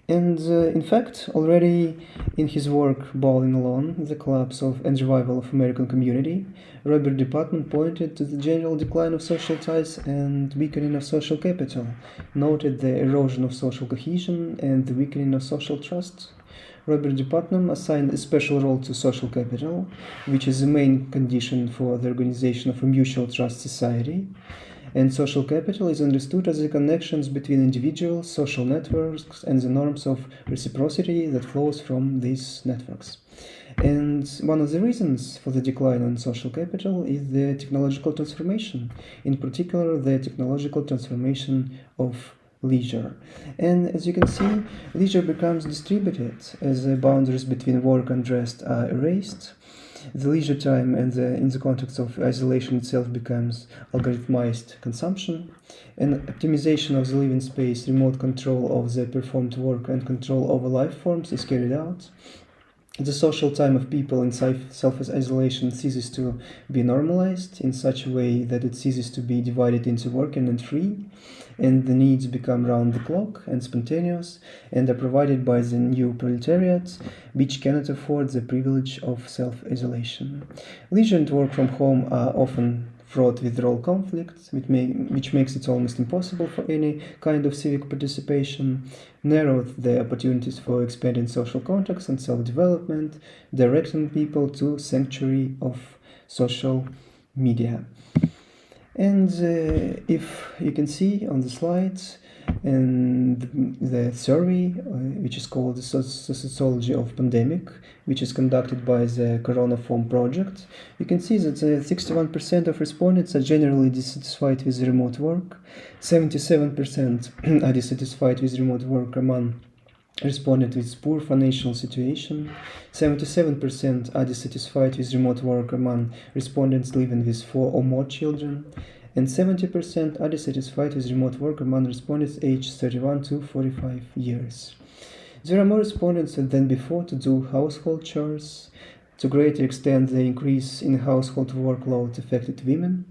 And in fact, already in his work Bowling Alone, the collapse of and revival of American community, Robert Department pointed to the general decline of social ties and weakening of social capital, noted the erosion of social cohesion and the weakening of social trust. Robert Department assigned a special role to social capital, which is the main condition for the organization of a mutual trust society. And social capital is understood as the connections between individuals, social networks, and the norms of reciprocity that flows from these networks. And one of the reasons for the decline in social capital is the technological transformation, in particular the technological transformation of leisure. And as you can see, leisure becomes distributed as the boundaries between work and rest are erased. The leisure time and in the context of isolation itself becomes algorithmized consumption, and optimization of the living space, remote control of the performed work, and control over life forms is carried out. The social time of people in self-isolation ceases to be normalized in such a way that it ceases to be divided into working and free, and the needs become round the clock and spontaneous and are provided by the new proletariat, which cannot afford the privilege of self-isolation. Leisure and work from home are often fraught with role conflicts, which makes it almost impossible for any kind of civic participation, narrows the opportunities for expanding social contacts and self-development, directing people to sanctuary of social media. And if you can see on the slides, and the survey, which is called the Sociology of Pandemic, which is conducted by the Corona Form project, you can see that 61% of respondents are generally dissatisfied with remote work, 77% are dissatisfied with remote work among respondents with poor financial situation, 77% are dissatisfied with remote work among respondents living with 4 or more children, and 70% are dissatisfied with remote work among respondents aged 31 to 45 years. There are more respondents than before to do household chores. To a greater extent, the increase in household workload affected women.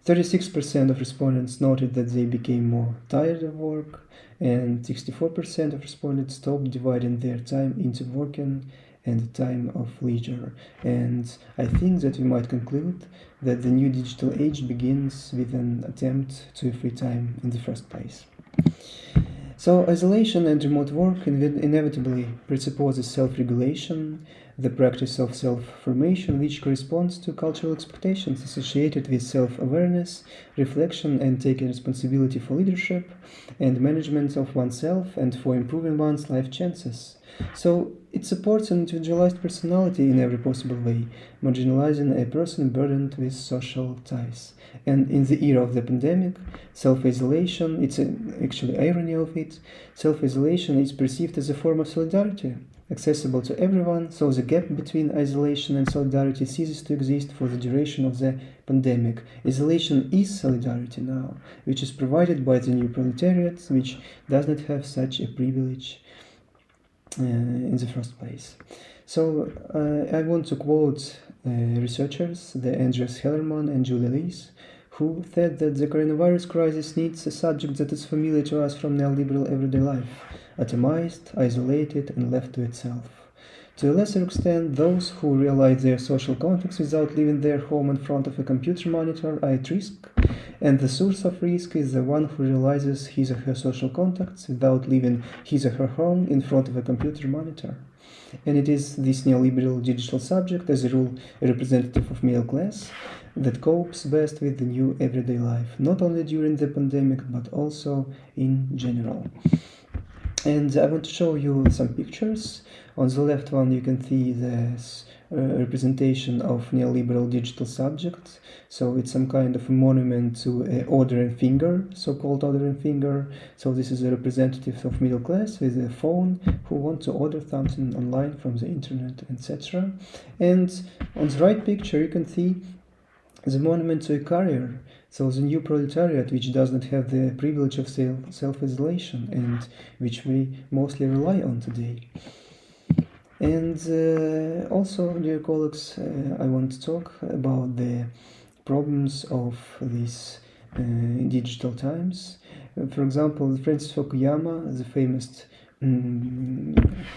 36% of respondents noted that they became more tired of work, and 64% of respondents stopped dividing their time into working and the time of leisure. And I think that we might conclude that the new digital age begins with an attempt to free time in the first place. So isolation and remote work inevitably presupposes self-regulation, the practice of self-formation, which corresponds to cultural expectations associated with self-awareness, reflection, and taking responsibility for leadership and management of oneself and for improving one's life chances. So it supports an individualized personality in every possible way, marginalizing a person burdened with social ties. And in the era of the pandemic, self-isolation, it's actually irony of it, self-isolation is perceived as a form of solidarity, accessible to everyone, so the gap between isolation and solidarity ceases to exist for the duration of the pandemic. Isolation is solidarity now, which is provided by the new proletariat, which does not have such a privilege in the first place. So I want to quote researchers, the Andreas Hellerman and Julia Lees, who said that the coronavirus crisis needs a subject that is familiar to us from neoliberal everyday life, atomized, isolated, and left to itself. To a lesser extent, those who realize their social context without leaving their home in front of a computer monitor are at risk, and the source of risk is the one who realizes his or her social contacts without leaving his or her home in front of a computer monitor. And it is this neoliberal digital subject, as a rule a representative of middle class, that copes best with the new everyday life, not only during the pandemic, but also in general. And I want to show you some pictures. On the left one, you can see the representation of neoliberal digital subjects. So it's some kind of a monument to an ordering finger, so-called ordering finger. So this is a representative of middle class with a phone who want to order something online from the internet, etc. And on the right picture, you can see the monument to a carrier. So the new proletariat, which does not have the privilege of self-isolation and which we mostly rely on today. And also, dear colleagues, I want to talk about the problems of these digital times. For example, Francis Fukuyama, the famous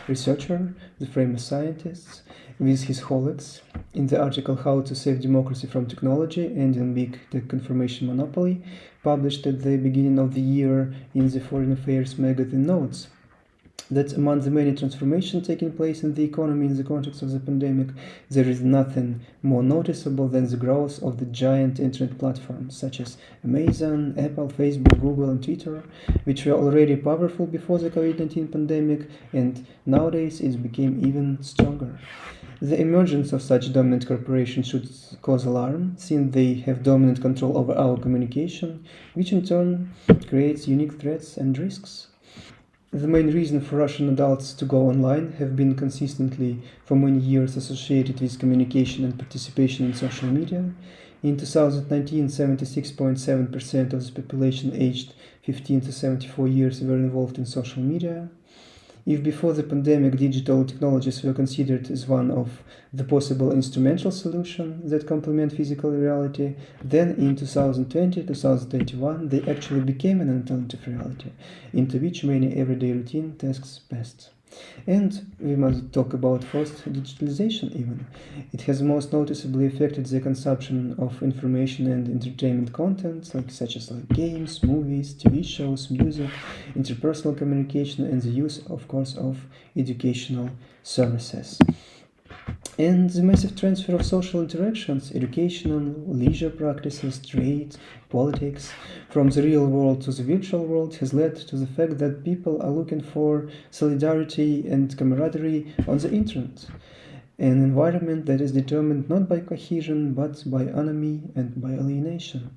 researcher, the famous scientist, with his colleagues, in the article How to Save Democracy from Technology, Ending Big Tech Information Monopoly, published at the beginning of the year in the Foreign Affairs magazine, notes that among the many transformations taking place in the economy in the context of the pandemic, there is nothing more noticeable than the growth of the giant internet platforms such as Amazon, Apple, Facebook, Google, and Twitter, which were already powerful before the COVID-19 pandemic, and nowadays it became even stronger. The emergence of such dominant corporations should cause alarm, since they have dominant control over our communication, which in turn creates unique threats and risks. The main reason for Russian adults to go online have been consistently for many years associated with communication and participation in social media. In 2019, 76.7% of the population aged 15 to 74 years were involved in social media. If before the pandemic digital technologies were considered as one of the possible instrumental solutions that complement physical reality, then in 2020-2021 they actually became an alternative reality, into which many everyday routine tasks passed. And we must talk about forced digitalization even. It has most noticeably affected the consumption of information and entertainment content, such as games, movies, TV shows, music, interpersonal communication, and the use, of course, of educational services. And the massive transfer of social interactions, educational, leisure practices, trade, politics, from the real world to the virtual world has led to the fact that people are looking for solidarity and camaraderie on the internet, an environment that is determined not by cohesion but by enemy and by alienation.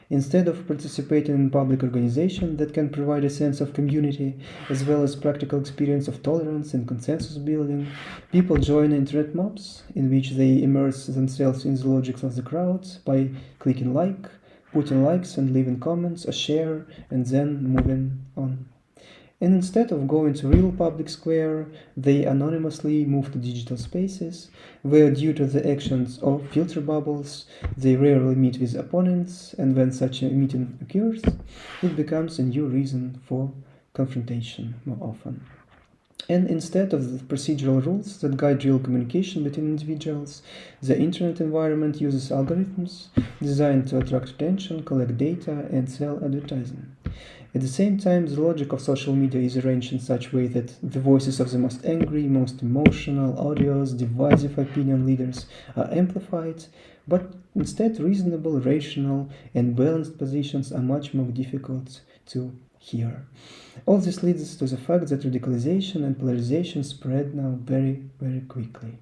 Instead of participating in public organization that can provide a sense of community as well as practical experience of tolerance and consensus building, people join internet mobs in which they immerse themselves in the logics of the crowds by clicking like, putting likes and leaving comments or share and then moving on. And instead of going to real public square, they anonymously move to digital spaces, where due to the actions of filter bubbles, they rarely meet with opponents, and when such a meeting occurs, it becomes a new reason for confrontation more often. And instead of the procedural rules that guide real communication between individuals, the internet environment uses algorithms designed to attract attention, collect data, and sell advertising. At the same time, the logic of social media is arranged in such a way that the voices of the most angry, most emotional, odious, divisive opinion leaders are amplified, but instead reasonable, rational, and balanced positions are much more difficult to hear. All this leads to the fact that radicalization and polarization spread now very, very quickly.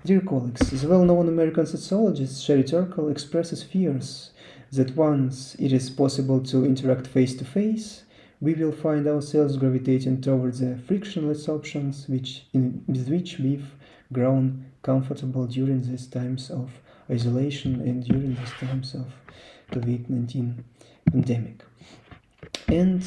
Dear colleagues, the well-known American sociologist Sherry Turkle expresses fears that once it is possible to interact face-to-face, we will find ourselves gravitating towards the frictionless options with which we've grown comfortable during these times of isolation and during these times of COVID-19 pandemic. And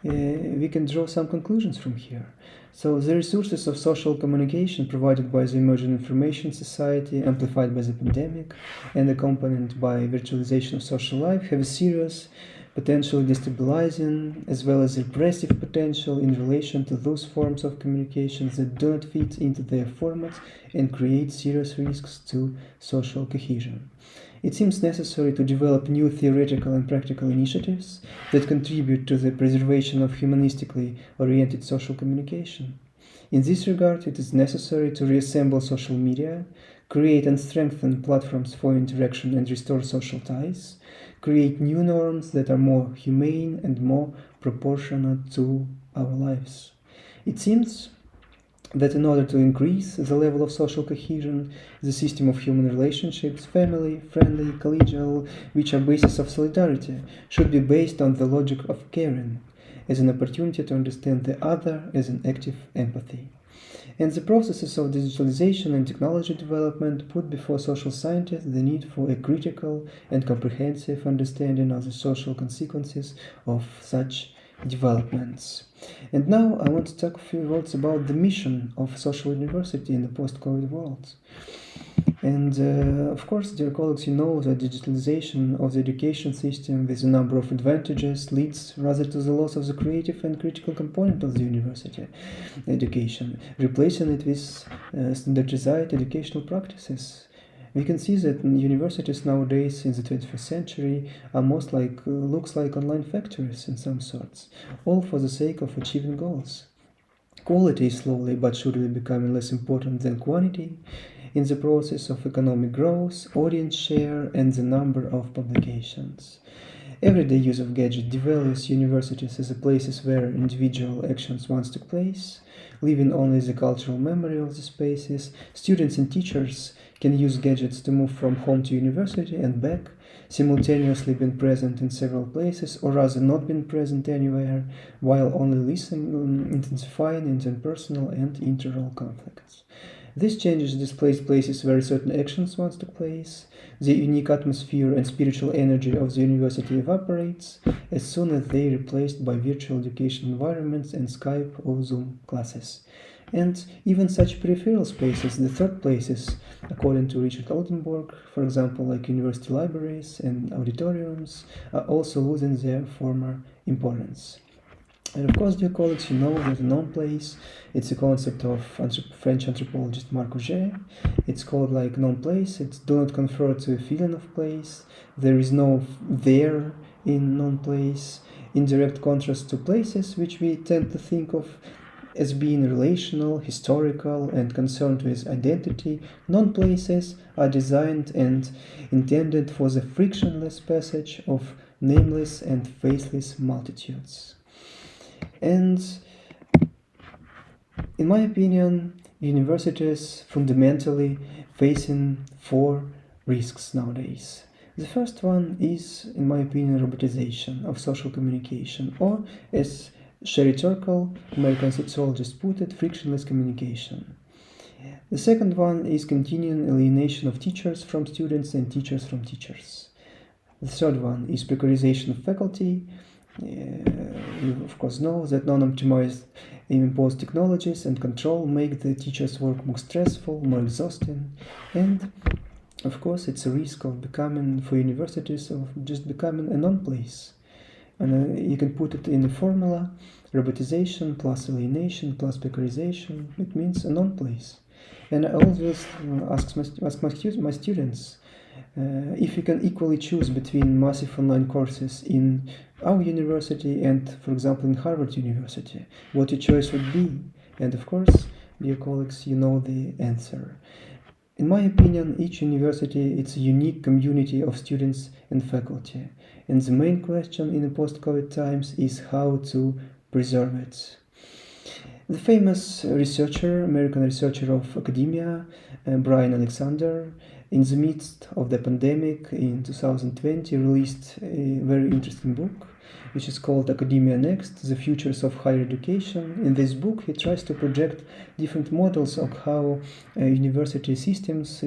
we can draw some conclusions from here. So the resources of social communication provided by the emerging information society, amplified by the pandemic, and accompanied by virtualization of social life have a serious, potentially destabilizing, as well as repressive potential in relation to those forms of communications that do not fit into their format and create serious risks to social cohesion. It seems necessary to develop new theoretical and practical initiatives that contribute to the preservation of humanistically oriented social communication. In this regard, it is necessary to reassemble social media, create and strengthen platforms for interaction and restore social ties, create new norms that are more humane and more proportionate to our lives. It seems that in order to increase the level of social cohesion, the system of human relationships, family, friendly, collegial, which are bases of solidarity, should be based on the logic of caring, as an opportunity to understand the other as an active empathy. And the processes of digitalization and technology development put before social scientists the need for a critical and comprehensive understanding of the social consequences of such developments. And now I want to talk a few words about the mission of social university in the post-COVID world. And of course, dear colleagues, you know that digitalization of the education system with a number of advantages leads rather to the loss of the creative and critical component of the university education, replacing it with standardized educational practices. We can see that universities nowadays in the 21st century are most looks like online factories in some sorts, all for the sake of achieving goals. Quality is slowly but surely becoming less important than quantity in the process of economic growth, audience share, and the number of publications. Everyday use of gadget devalues universities as the places where individual actions once took place, leaving only the cultural memory of the spaces. Students and teachers can use gadgets to move from home to university and back, simultaneously being present in several places, or rather not being present anywhere, while only listening, intensifying interpersonal and interrole conflicts. These changes displace places where certain actions once took place. The unique atmosphere and spiritual energy of the university evaporates as soon as they are replaced by virtual education environments and Skype or Zoom classes. And even such peripheral spaces, the third places, according to Richard Oldenburg, for example, like university libraries and auditoriums, are also losing their former importance. And of course, dear colleagues, you know that a known place, it's a concept of French anthropologist Marc Auger. It's called like known place. It do not confer to a feeling of place. There is no there in known place, in direct contrast to places which we tend to think of as being relational, historical, and concerned with identity. Known places are designed and intended for the frictionless passage of nameless and faceless multitudes. And in my opinion, universities fundamentally facing 4 risks nowadays. The first one is, in my opinion, robotization of social communication, or as Sherry Turkle, American sociologist, put it, frictionless communication. The second one is continuing alienation of teachers from students and teachers from teachers. The third one is precarization of faculty. You of course know that non-optimized imposed technologies and control make the teachers' work more stressful, more exhausting, and of course it's a risk of becoming, for universities, of just becoming a non-place. And you can put it in a formula: robotization plus alienation plus precarization. It means a non-place. And I always ask my students, if you can equally choose between massive online courses in our university and, for example, in Harvard University, what your choice would be. And of course, dear colleagues, you know the answer. In my opinion, each university is a unique community of students and faculty. And the main question in the post-COVID times is how to preserve it. The famous researcher, American researcher of academia, Brian Alexander, in the midst of the pandemic in 2020, released a very interesting book, which is called Academia Next, The Futures of Higher Education. In this book, he tries to project different models of how university systems,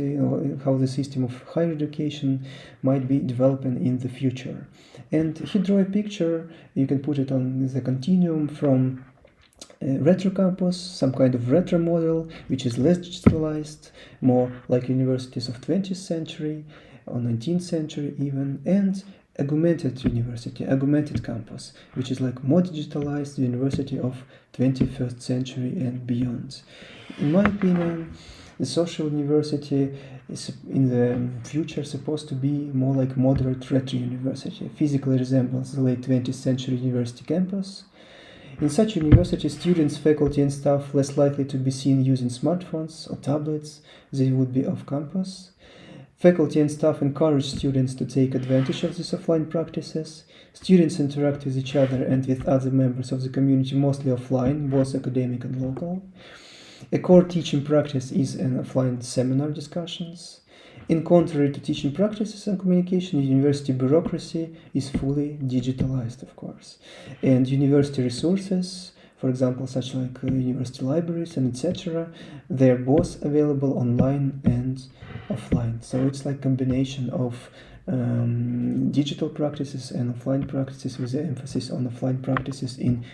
how the system of higher education might be developing in the future. And he drew a picture, you can put it on the continuum from retro campus, some kind of retro model, which is less digitalized, more like universities of 20th century or 19th century even, and augmented university, augmented campus, which is like more digitalized university of 21st century and beyond. In my opinion, the social university is in the future supposed to be more like moderate retro university, physically resembles the late 20th century university campus. In such university, students, faculty and staff less likely to be seen using smartphones or tablets, they would be off campus. Faculty and staff encourage students to take advantage of these offline practices. Students interact with each other and with other members of the community mostly offline, both academic and local. A core teaching practice is an offline seminar discussions. In contrary to teaching practices and communication, university bureaucracy is fully digitalized, of course. And university resources, for example, such like university libraries and etc., they're both available online and offline. So it's like combination of digital practices and offline practices with the emphasis on offline practices in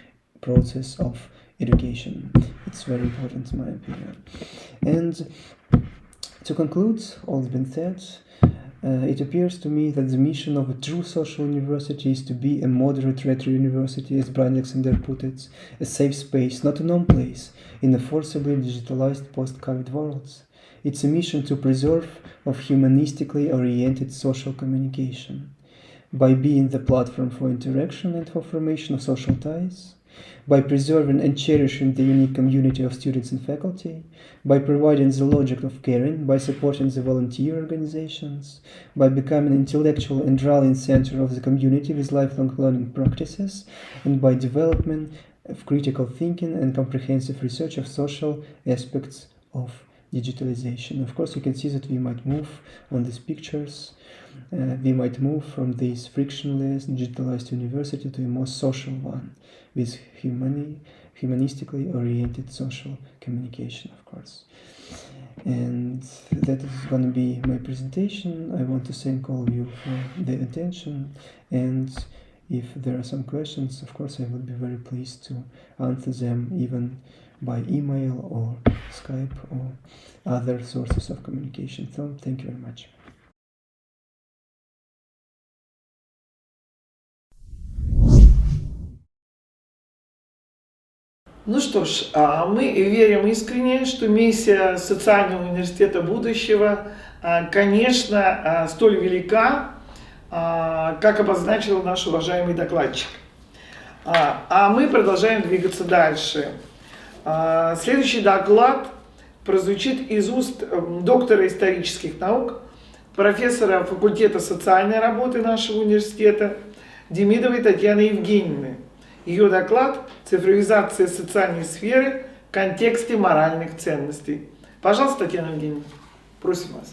process of education. It's very important in my opinion. And to conclude, all has been said, it appears to me that the mission of a true social university is to be a moderate retro university, as Brian Alexander put it, a safe space, not a non-place, in a forcibly digitalized post-COVID world. It's a mission to preserve of humanistically oriented social communication. By being the platform for interaction and for formation of social ties, by preserving and cherishing the unique community of students and faculty, by providing the logic of caring, by supporting the volunteer organizations, by becoming an intellectual and rallying center of the community with lifelong learning practices, and by development of critical thinking and comprehensive research of social aspects of digitalization. Of course, you can see that we might move on these pictures. We might move from this frictionless, digitalized university to a more social one, with humanistically oriented social communication, of course. And that is going to be my presentation. I want to thank all of you for the attention, and if there are some questions, of course, I would be very pleased to answer them even by email or Skype or other sources of communication. So, thank you very much. Ну что ж, мы верим искренне, что миссия социального университета будущего, конечно, столь велика, как обозначил наш уважаемый докладчик. А мы продолжаем двигаться дальше. Следующий доклад прозвучит из уст доктора исторических наук, профессора факультета социальной работы нашего университета Демидовой Татьяны Евгеньевны. Ее доклад «Цифровизация социальной сферы в контексте моральных ценностей». Пожалуйста, Татьяна Евгеньевна, просим вас.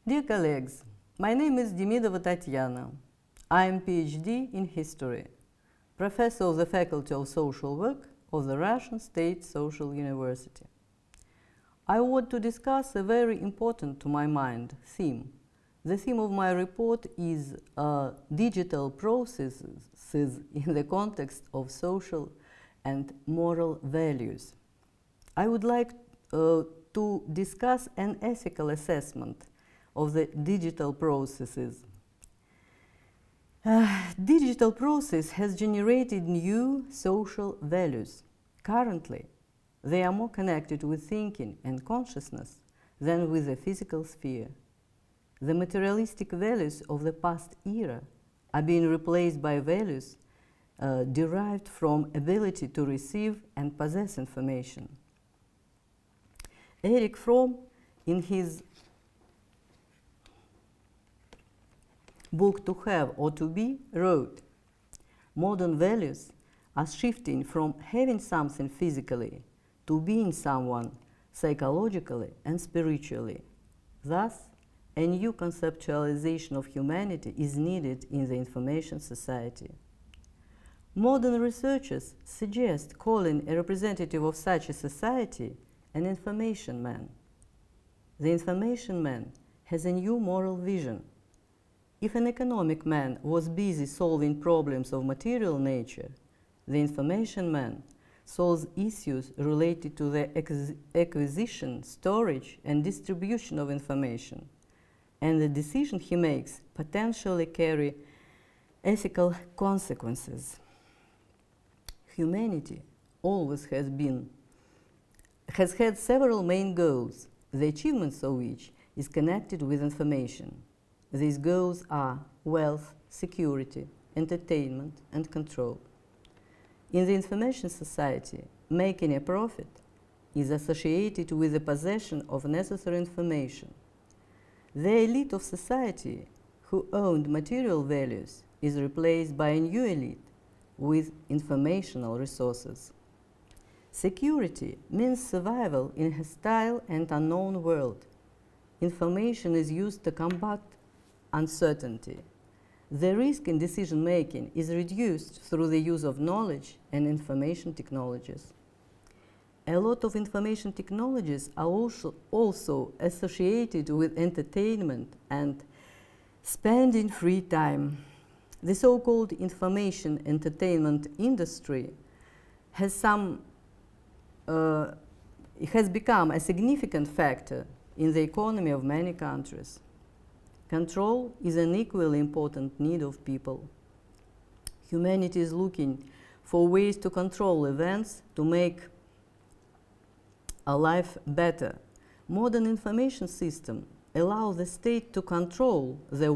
Dear colleagues, my name is Demidova Tatiana. I am PhD in history, professor of the Faculty of Social Work of the Russian State Social University. I want to discuss a very important to my mind theme. The theme of my report is digital processes in the context of social and moral values. I would like to discuss an ethical assessment of the digital processes. Digital process has generated new social values. Currently, they are more connected with thinking and consciousness than with the physical sphere. The materialistic values of the past era are being replaced by values derived from ability to receive and possess information. Erich Fromm, in his book To Have or To Be, wrote, "Modern values are shifting from having something physically to being someone psychologically and spiritually. Thus, a new conceptualization of humanity is needed in the information society." Modern researchers suggest calling a representative of such a society an information man. The information man has a new moral vision. If an economic man was busy solving problems of material nature, the information man solves issues related to the acquisition, storage, and distribution of information, and the decision he makes potentially carry ethical consequences. Humanity always has had several main goals, the achievements of which is connected with information. These goals are wealth, security, entertainment, and control. In the information society, making a profit is associated with the possession of necessary information. The elite of society, who owned material values, is replaced by a new elite with informational resources. Security means survival in a hostile and unknown world. Information is used to combat uncertainty. The risk in decision-making is reduced through the use of knowledge and information technologies. A lot of information technologies are also associated with entertainment and spending free time. The so-called information entertainment industry has become a significant factor in the economy of many countries. Control is an equally important need of people. Humanity is looking for ways to control events to make our life better. Modern information systems allow the state to control the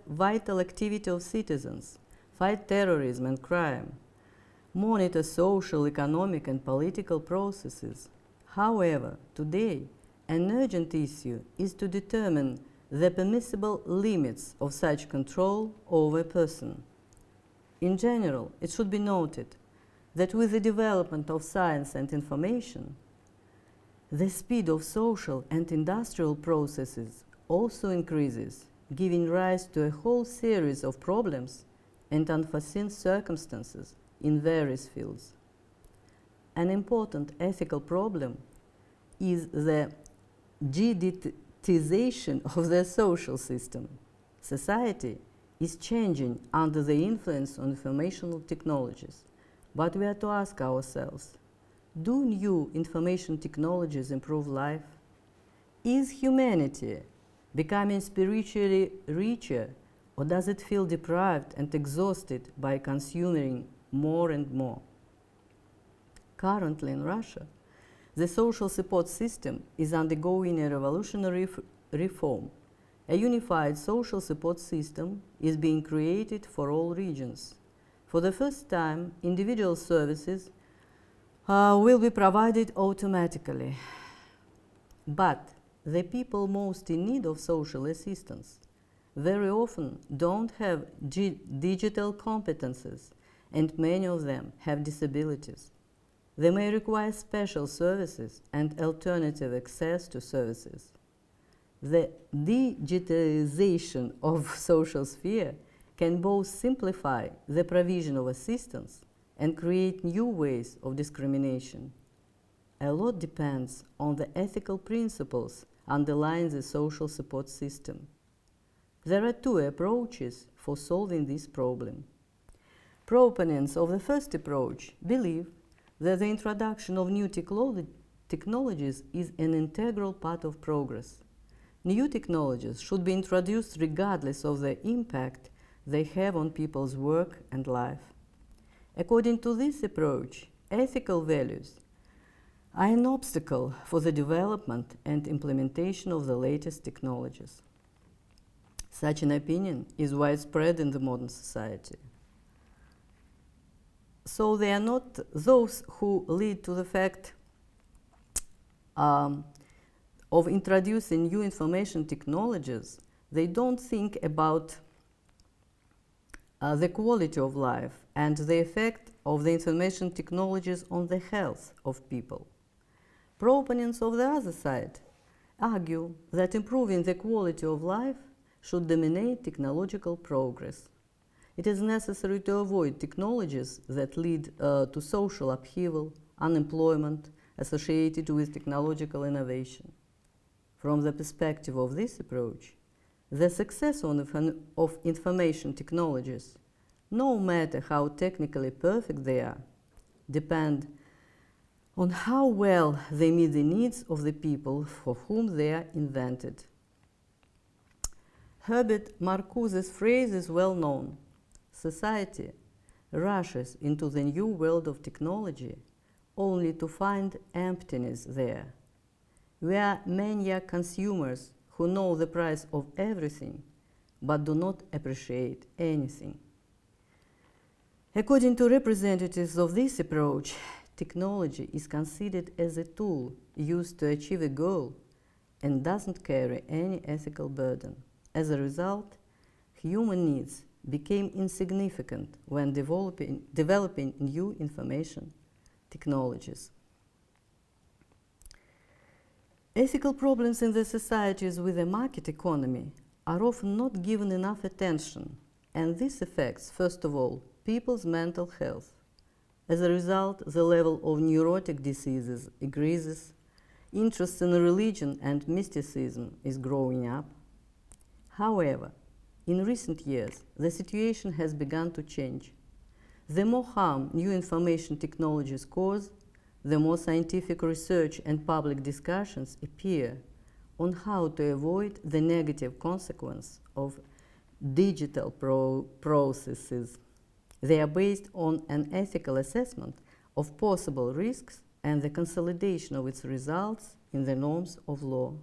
vital activity of citizens, fight terrorism and crime, monitor social, economic, and political processes. However, today, an urgent issue is to determine the permissible limits of such control over a person. In general, it should be noted that with the development of science and information, the speed of social and industrial processes also increases, giving rise to a whole series of problems and unforeseen circumstances in various fields. An important ethical problem is the digitization of the social system. Society is changing under the influence of informational technologies, but we are to ask ourselves, do new information technologies improve life? Is humanity becoming spiritually richer, or does it feel deprived and exhausted by consuming more and more? Currently in Russia, the social support system is undergoing a revolutionary reform. A unified social support system is being created for all regions. For the first time, individual services will be provided automatically. But the people most in need of social assistance very often don't have digital competences, and many of them have disabilities. They may require special services and alternative access to services. The digitization of social sphere can both simplify the provision of assistance and create new ways of discrimination. A lot depends on the ethical principles underlying the social support system. There are two approaches for solving this problem. Proponents of the first approach believe that the introduction of new technologies is an integral part of progress. New technologies should be introduced regardless of the impact they have on people's work and life. According to this approach, ethical values are an obstacle for the development and implementation of the latest technologies. Such an opinion is widespread in the modern society. So they are not those who lead to the fact of introducing new information technologies. They don't think about the quality of life and the effect of the information technologies on the health of people. Proponents of the other side argue that improving the quality of life should dominate technological progress. It is necessary to avoid technologies that lead to social upheaval, unemployment associated with technological innovation. From the perspective of this approach, the success of information technologies, no matter how technically perfect they are, depend on how well they meet the needs of the people for whom they are invented. Herbert Marcuse's phrase is well known. Society rushes into the new world of technology only to find emptiness there. We are maniac consumers who know the price of everything but do not appreciate anything. According to representatives of this approach, technology is considered as a tool used to achieve a goal and doesn't carry any ethical burden. As a result, human needs became insignificant when developing new information technologies. Ethical problems in the societies with a market economy are often not given enough attention, and this affects, first of all, people's mental health. As a result, the level of neurotic diseases increases, interest in religion and mysticism is growing up. However, in recent years, the situation has begun to change. The more harm new information technologies cause, the more scientific research and public discussions appear on how to avoid the negative consequence of digital processes. They are based on an ethical assessment of possible risks and the consolidation of its results in the norms of law.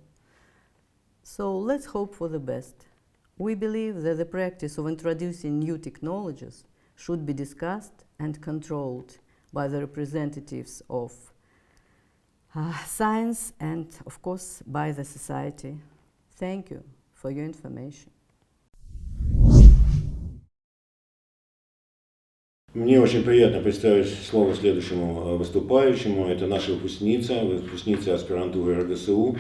So let's hope for the best. We believe that the practice of introducing new technologies should be discussed and controlled by the representatives of science and, of course, by the society. Thank you for your information. Мне очень приятно представить слово следующему выступающему. Это наша выпускница аспирантуры РГСУ,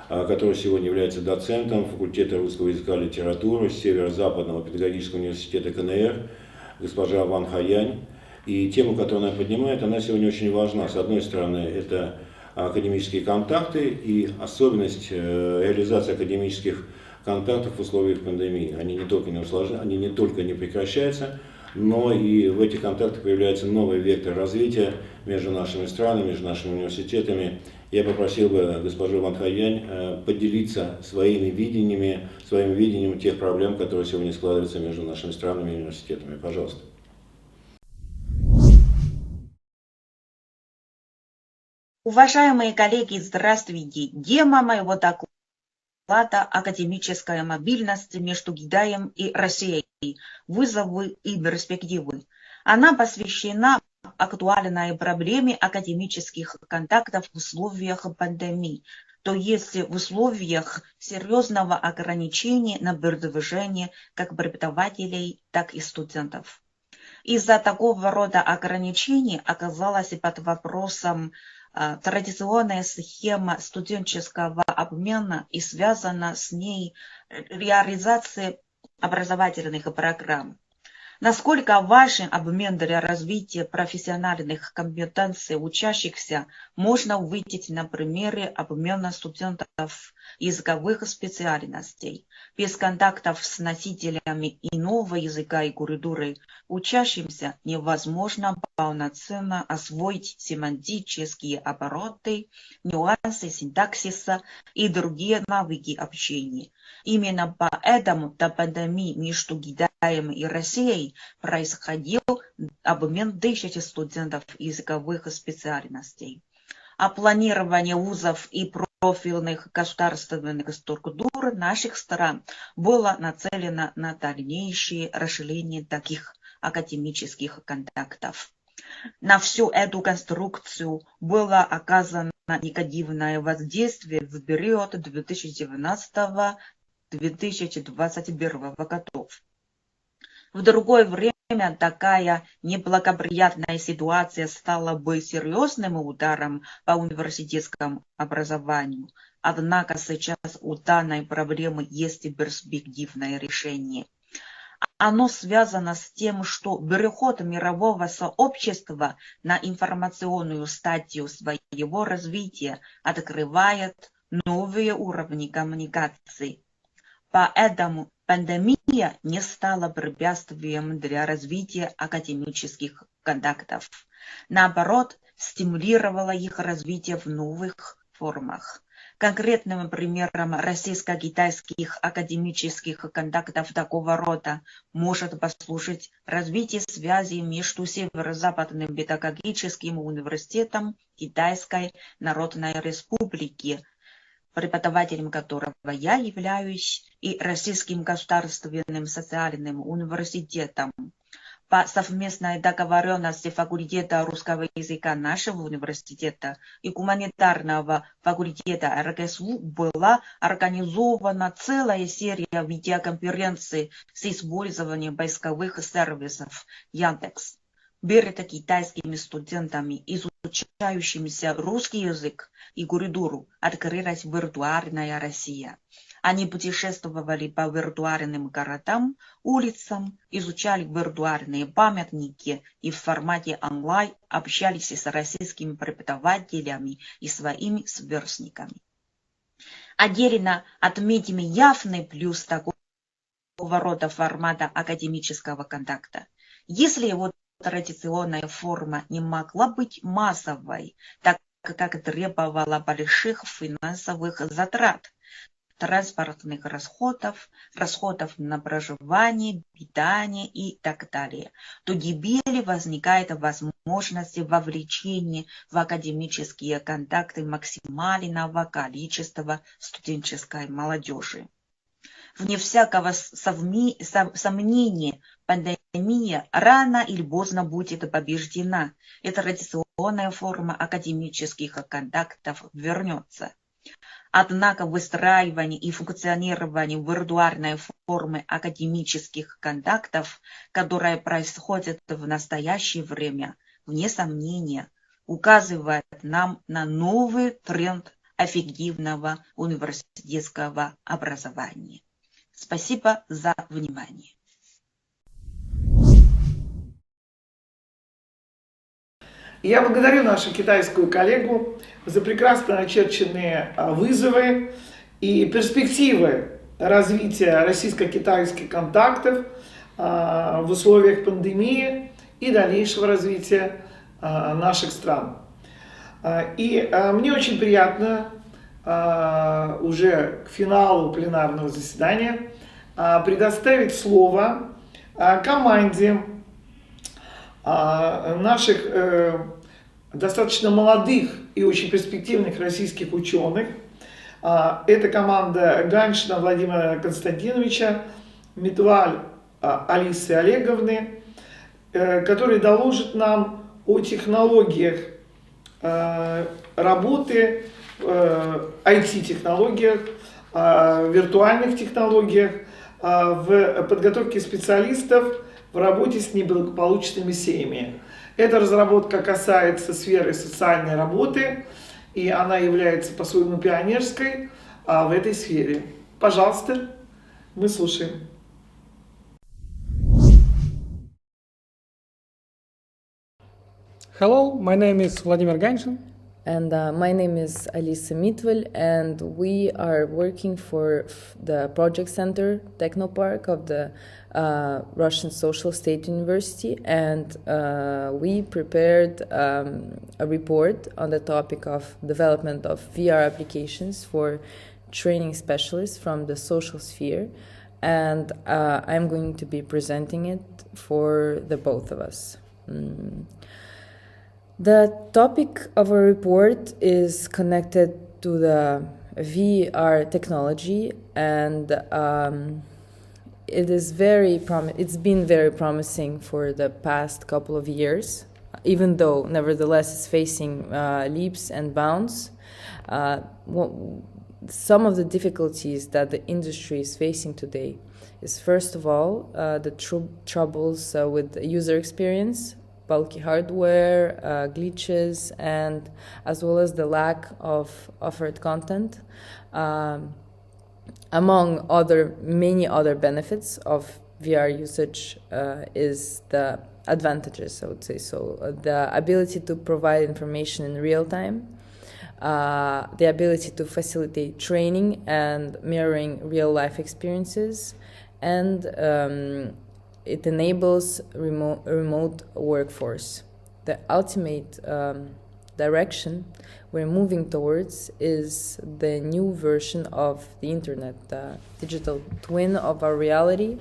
которая сегодня является доцентом факультета русского языка и литературы Северо-Западного педагогического университета КНР, госпожа Ван Хаянь. И тема, которую она поднимает, она сегодня очень важна. С одной стороны, это академические контакты и особенность реализации академических контактов в условиях пандемии. Они не только не прекращаются, но и в этих контактах появляется новый вектор развития между нашими странами, между нашими университетами. Я попросил бы госпожу Ван Хаянь поделиться своим видением тех проблем, которые сегодня складываются между нашими странами и университетами. Пожалуйста. Уважаемые коллеги, здравствуйте. Тема моего доклада «Академическая мобильность между Китаем и Россией. Вызовы и перспективы». Она посвящена актуальной проблеме академических контактов в условиях пандемии, то есть в условиях серьезного ограничения на передвижение как преподавателей, так и студентов. Из-за такого рода ограничений оказалась под вопросом традиционная схема студенческого обмена и связана с ней реализация образовательных программ. Насколько важен обмен для развития профессиональных компетенций учащихся, можно увидеть на примере обмена студентов языковых специальностей. Без контактов с носителями иного языка и культуры учащимся невозможно полноценно освоить семантические обороты, нюансы синтаксиса и другие навыки общения. Именно поэтому до пандемии между Китаем и Россией происходил обмен тысяч студентов языковых специальностей. А планирование вузов и профильных государственных структур наших стран было нацелено на дальнейшее расширение таких академических контактов. На всю эту конструкцию было оказано негативное воздействие в период 2019-2021 годов. В другое время такая неблагоприятная ситуация стала бы серьезным ударом по университетскому образованию. Однако сейчас у данной проблемы есть перспективное решение. Оно связано с тем, что переход мирового сообщества на информационную стадию своего развития открывает новые уровни коммуникаций. Поэтому пандемия не стала препятствием для развития академических контактов. Наоборот, стимулировала их развитие в новых формах. Конкретным примером российско-китайских академических контактов такого рода может послужить развитие связи между Северо-Западным педагогическим университетом Китайской Народной Республики, преподавателем которого я являюсь, и Российским государственным социальным университетом. По совместной договоренности факультета русского языка нашего университета и гуманитарного факультета РГСУ была организована целая серия видеоконференций с использованием поисковых сервисов Яндекс. Перед китайскими студентами, изучающимися русский язык и культуру, открылась виртуальная Россия. Они путешествовали по виртуальным городам, улицам, изучали виртуальные памятники и в формате онлайн общались с российскими преподавателями и своими сверстниками. Отдельно отметим явный плюс такого рода формата академического контакта. Если его традиционная форма не могла быть массовой, так как требовала больших финансовых затрат, транспортных расходов, расходов на проживание, питание и так далее, то гибели возникает возможность вовлечения в академические контакты максимального количества студенческой молодежи. Вне всякого сомнения, пандемия рано или поздно будет побеждена. И традиционная форма академических контактов вернется. Однако выстраивание и функционирование виртуальной формы академических контактов, которые происходят в настоящее время, вне сомнения, указывает нам на новый тренд эффективного университетского образования. Спасибо за внимание. Я благодарю нашу китайскую коллегу за прекрасно очерченные вызовы и перспективы развития российско-китайских контактов в условиях пандемии и дальнейшего развития наших стран. И мне очень приятно уже к финалу пленарного заседания предоставить слово команде наших достаточно молодых и очень перспективных российских ученых. Это команда Ганшина Владимира Константиновича, Метваль Алисы Олеговны, которые доложат нам о технологиях работы, IT-технологиях, виртуальных технологиях, в подготовке специалистов в работе с неблагополучными семьями. Эта разработка касается сферы социальной работы, и она является по-своему пионерской в этой сфере. Пожалуйста, мы слушаем. Hello, my name is Vladimir Ganshin. And my name is Alisa Mitvel, and we are working for the Project Center Technopark of the Russian Social State University, and we prepared a report on the topic of development of VR applications for training specialists from the social sphere, and I'm going to be presenting it for the both of us. The topic of our report is connected to the VR technology, and it's been very promising for the past couple of years, even though nevertheless it's facing leaps and bounds. Some of the difficulties that the industry is facing today is, first of all, the troubles with user experience, bulky hardware, glitches, and as well as the lack of offered content. Among many other benefits of VR usage is the advantages, I would say. So the ability to provide information in real time, the ability to facilitate training and mirroring real life experiences, and it enables remote workforce. The ultimate direction we're moving towards is the new version of the internet, the digital twin of our reality,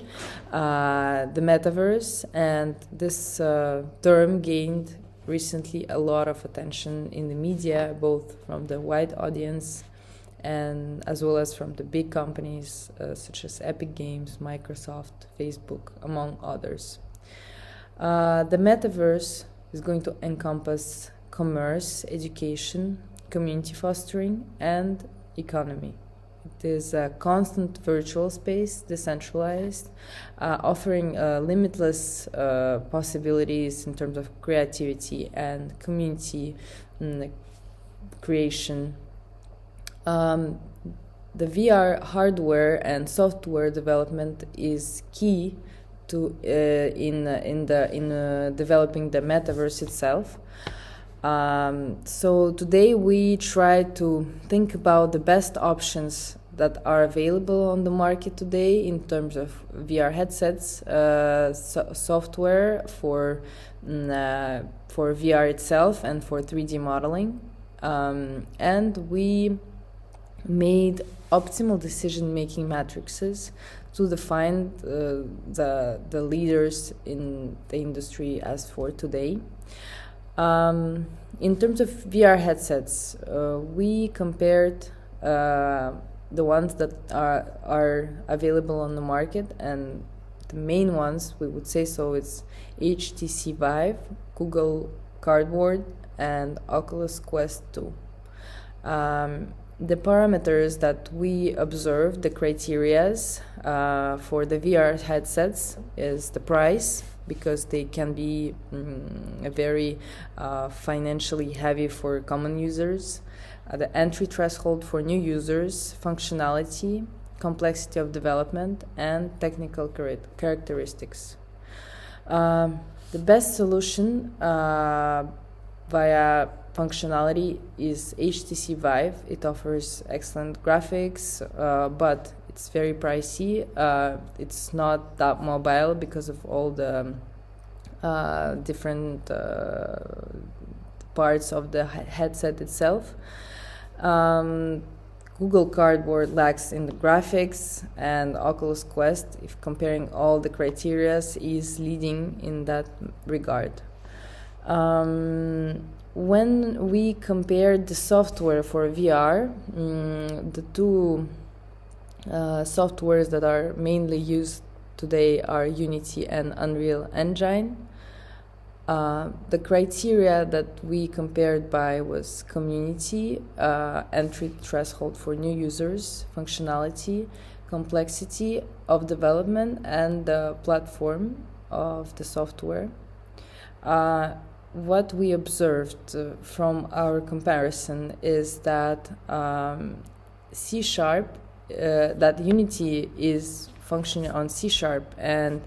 the metaverse, and this term gained recently a lot of attention in the media, both from the wide audience and as well as from the big companies such as Epic Games, Microsoft, Facebook, among others. The metaverse is going to encompass commerce, education, community fostering, and economy. It is a constant virtual space, decentralized, offering limitless possibilities in terms of creativity and community creation. The VR hardware and software development is key to in developing the metaverse itself. So today we try to think about the best options that are available on the market today in terms of VR headsets, software for VR itself and for 3D modeling, and we made optimal decision-making matrices to define the leaders in the industry as for today. In terms of VR headsets, we compared the ones that are available on the market, and the main ones, we would say so, it's HTC Vive, Google Cardboard, and Oculus Quest 2. The parameters that we observed, the criterias for the VR headsets is the price, because they can be very financially heavy for common users, the entry threshold for new users, functionality, complexity of development, and technical characteristics. The best solution via functionality is HTC Vive. It offers excellent graphics, but it's very pricey. It's not that mobile because of all the different parts of the headset itself. Google Cardboard lacks in the graphics, and Oculus Quest, if comparing all the criteria, is leading in that regard. When we compared the software for VR, the two softwares that are mainly used today are Unity and Unreal Engine. The criteria that we compared by was community, entry threshold for new users, functionality, complexity of development, and the platform of the software. What we observed from our comparison is that C#, that Unity is functioning on C# and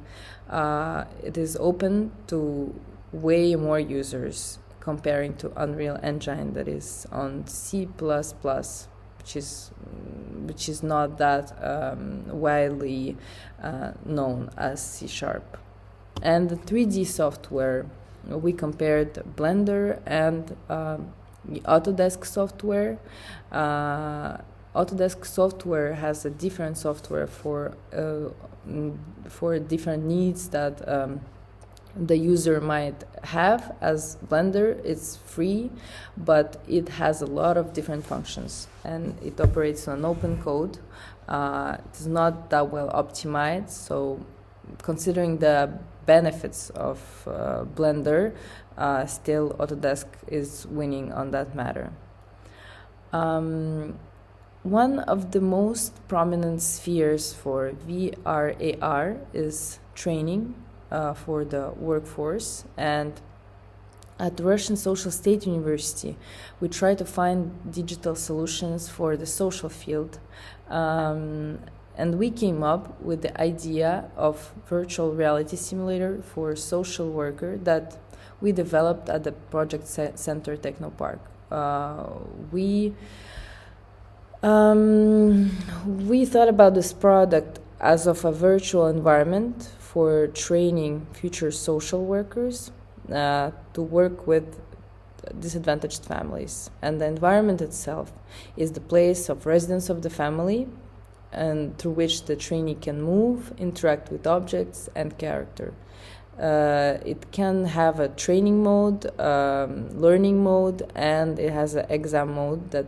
it is open to way more users comparing to Unreal Engine that is on C++, which is not that widely known as C#. And the 3D software, we compared Blender and the Autodesk software. Autodesk software has a different software for different needs that the user might have. As Blender, it's free, but it has a lot of different functions, and it operates on open code. It's not that well optimized, so considering the benefits of Blender, still Autodesk is winning on that matter. One of the most prominent spheres for VR AR is training for the workforce, and at the Russian Social State University we try to find digital solutions for the social field, and we came up with the idea of virtual reality simulator for social worker that we developed at the Project Center Technopark. We thought about this product as of a virtual environment for training future social workers to work with disadvantaged families. And the environment itself is the place of residence of the family, and through which the trainee can move, interact with objects and character. It can have a training mode, learning mode, and it has an exam mode that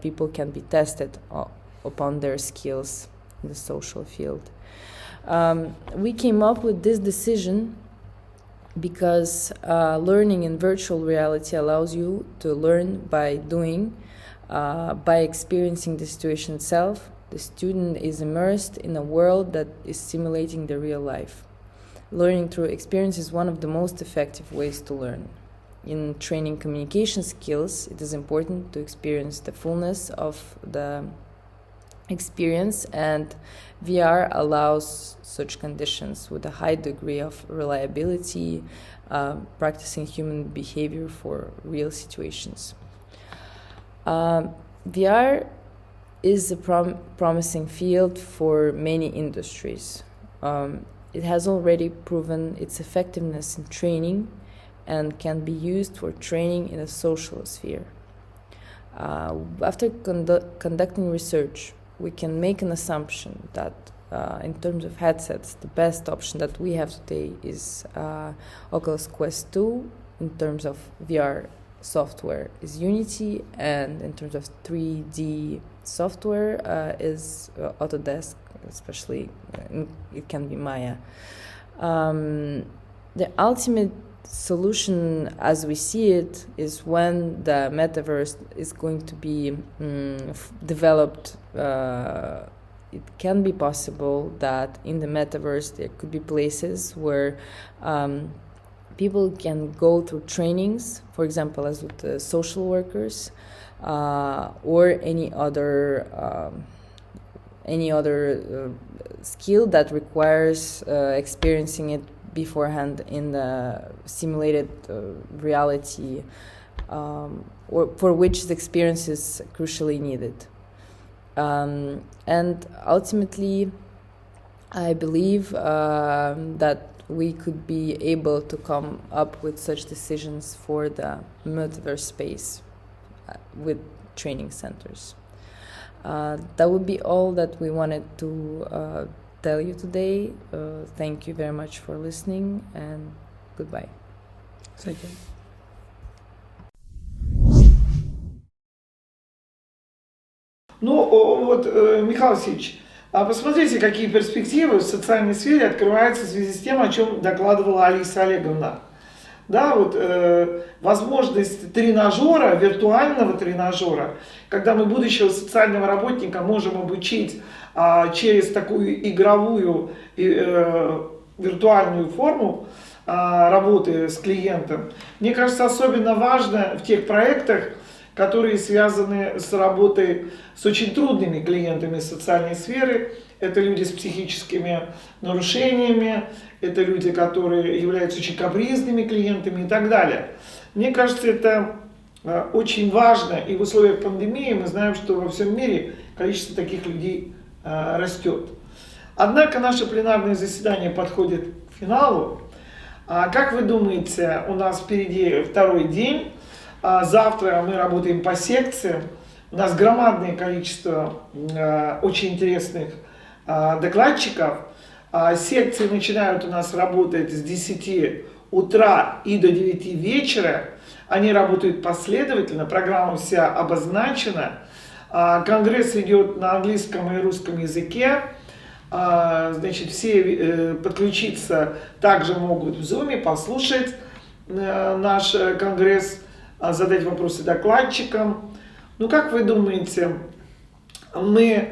people can be tested upon their skills in the social field. We came up with this decision because learning in virtual reality allows you to learn by doing, by experiencing the situation itself. The student is immersed in a world that is simulating the real life. Learning through experience is one of the most effective ways to learn. In training communication skills, it is important to experience the fullness of the experience, and VR allows such conditions with a high degree of reliability, practicing human behavior for real situations. VR is a promising field for many industries. It has already proven its effectiveness in training and can be used for training in a social sphere. After conducting research, we can make an assumption that in terms of headsets, the best option that we have today is Oculus Quest 2. In terms of VR software is Unity, and in terms of 3D software is Autodesk, especially it can be Maya. The ultimate solution as we see it is when the metaverse is going to be developed. It can be possible that in the metaverse there could be places where people can go through trainings, for example, as with the social workers, or any other skill that requires experiencing it beforehand in the simulated reality, or for which the experience is crucially needed. And ultimately, I believe that we could be able to come up with such decisions for the metaverse space with training centers. That would be all that we wanted to tell you today. Thank you very much for listening, and goodbye. Thank you. Ну, вот, Михаил Васильевич, посмотрите, какие перспективы в социальной сфере открываются в связи с тем, о чем докладывала Алиса Олеговна. Да, вот возможность тренажера, виртуального тренажера, когда мы будущего социального работника можем обучить через такую игровую виртуальную форму работы с клиентом, мне кажется, особенно важно в тех проектах, которые связаны с работой с очень трудными клиентами социальной сферы. Это люди с психическими нарушениями, это люди, которые являются очень капризными клиентами и так далее. Мне кажется, это очень важно, и в условиях пандемии мы знаем, что во всем мире количество таких людей растет. Однако наше пленарное заседание подходит к финалу. Как вы думаете, у нас впереди второй день. Завтра мы работаем по секциям. У нас громадное количество очень интересных докладчиков. Секции начинают у нас работать с 10 утра и до 9 вечера. Они работают последовательно, программа вся обозначена. Конгресс идет на английском и русском языке. Значит, все подключиться также могут в Zoom, послушать наш конгресс, задать вопросы докладчикам. Ну, как вы думаете, мы,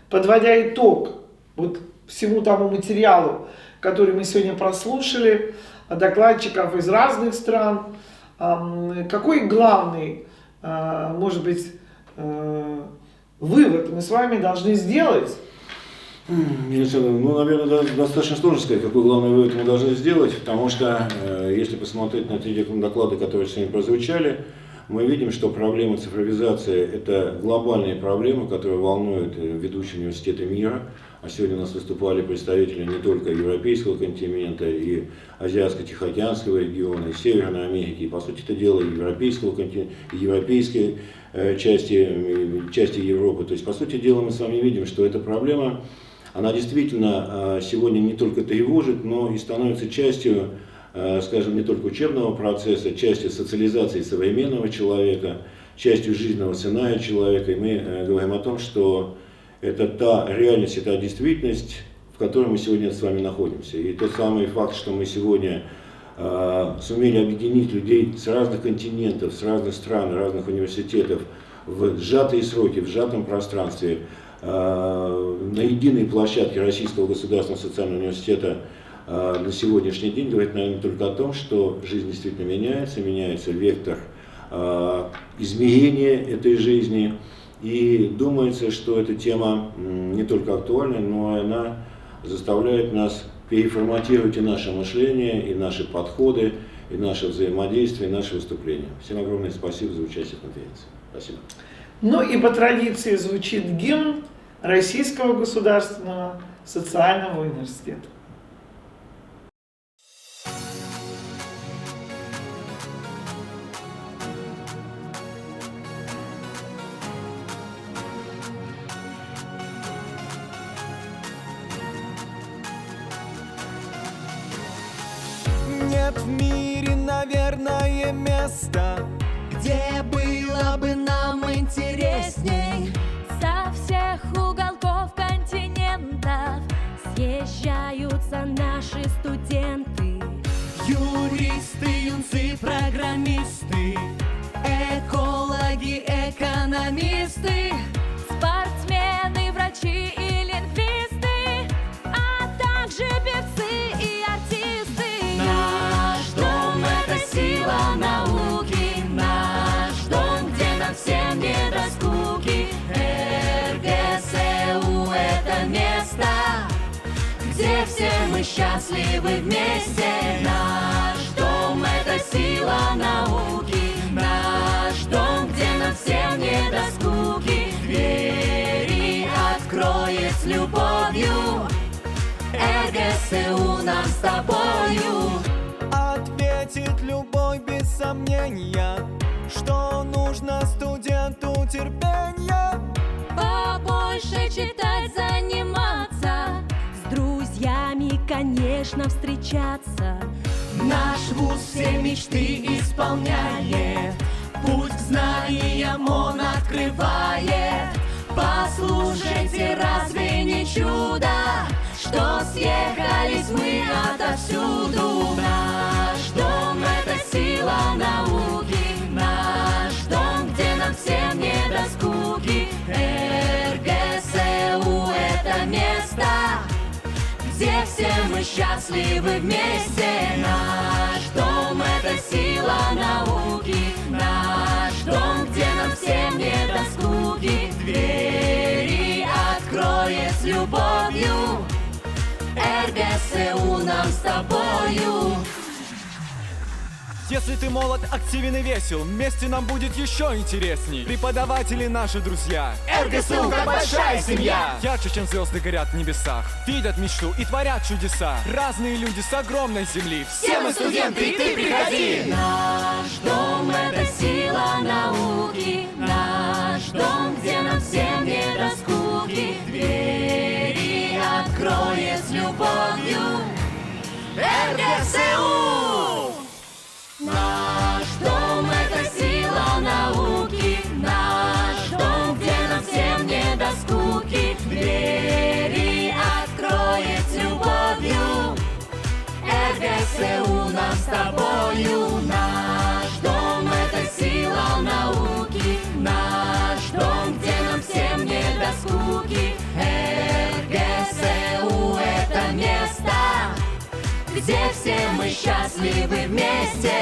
подводя итог вот всему тому материалу, который мы сегодня прослушали, докладчиков из разных стран, какой главный, может быть, вывод мы с вами должны сделать? Ну, наверное, достаточно сложно сказать, какой главный вывод мы должны сделать, потому что, если посмотреть на те доклады, которые сегодня прозвучали, мы видим, что проблема цифровизации – это глобальные проблемы, которые волнуют ведущие университеты мира. А сегодня у нас выступали представители не только европейского континента, и Азиатско-Тихоокеанского региона, и Северной Америки, и, по сути это дело, и европейского континента, и европейской части Европы. То есть, по сути дела, мы с вами видим, что эта проблема, она действительно сегодня не только тревожит, но и становится частью, скажем, не только учебного процесса, частью социализации современного человека, частью жизненного сценария человека. И мы говорим о том, что это та реальность, та действительность, в которой мы сегодня с вами находимся. И тот самый факт, что мы сегодня сумели объединить людей с разных континентов, с разных стран, разных университетов в сжатые сроки, в сжатом пространстве, на единой площадке Российского государственного социального университета на сегодняшний день, говорит, наверное, только о том, что жизнь действительно меняется, меняется вектор измерения этой жизни. И думается, что эта тема не только актуальна, но и она заставляет нас переформатировать и наше мышление, и наши подходы, и наше взаимодействие, и наши выступления. Всем огромное спасибо за участие в конференции. Спасибо. Ну и по традиции звучит гимн Российского государственного социального университета. нет в мире, наверное, места, где было бы нам интересней. Со всех уголков континентов съезжаются наши студенты. Юристы, юнцы, программисты, экологи, экономисты, спортсмены, врачи и лингвисты, а также певцы и артисты. Наш дом — это сила науки, наш дом, где нам всем не до скуки. РГСУ — это место, где все мы счастливы вместе. Наш дом — это сила науки, наш дом, где нам всем не до скуки. Двери откроет с любовью РГСУ нам с тобою. Ответит любой без сомнения, что нужно студенту терпения. Побольше читать, заниматься, с друзьями, конечно, встречаться. Наш вуз все мечты исполняет, путь к знаниям он открывает. Послушайте, разве не чудо, что съехались мы отовсюду? Наш дом — это сила науки, наш дом, где нам всем не до скуки. РГСУ — это место, где все мы счастливы вместе. Наш дом — это сила науки, наш дом, где нам всем не до скуки. Двери откроет с любовью РГСУ нам с тобою. Если ты молод, активен и весел, вместе нам будет еще интересней. Преподаватели наши друзья, РГСУ как большая семья. Ярче, чем звезды горят в небесах, видят мечту и творят чудеса. Разные люди с огромной земли. Все мы студенты, и ты приходи. Наш дом — это сила науки, наш дом, где нам всем не до скуки. Двери откроет с любовью РГСУ. Наш дом — это сила науки, наш дом, где нам всем не до скуки. Двери откроет с любовью РГСУ нам с тобою. Наш дом — это сила науки, наш дом, где нам всем не до скуки. РГСУ — это место, где все мы счастливы вместе.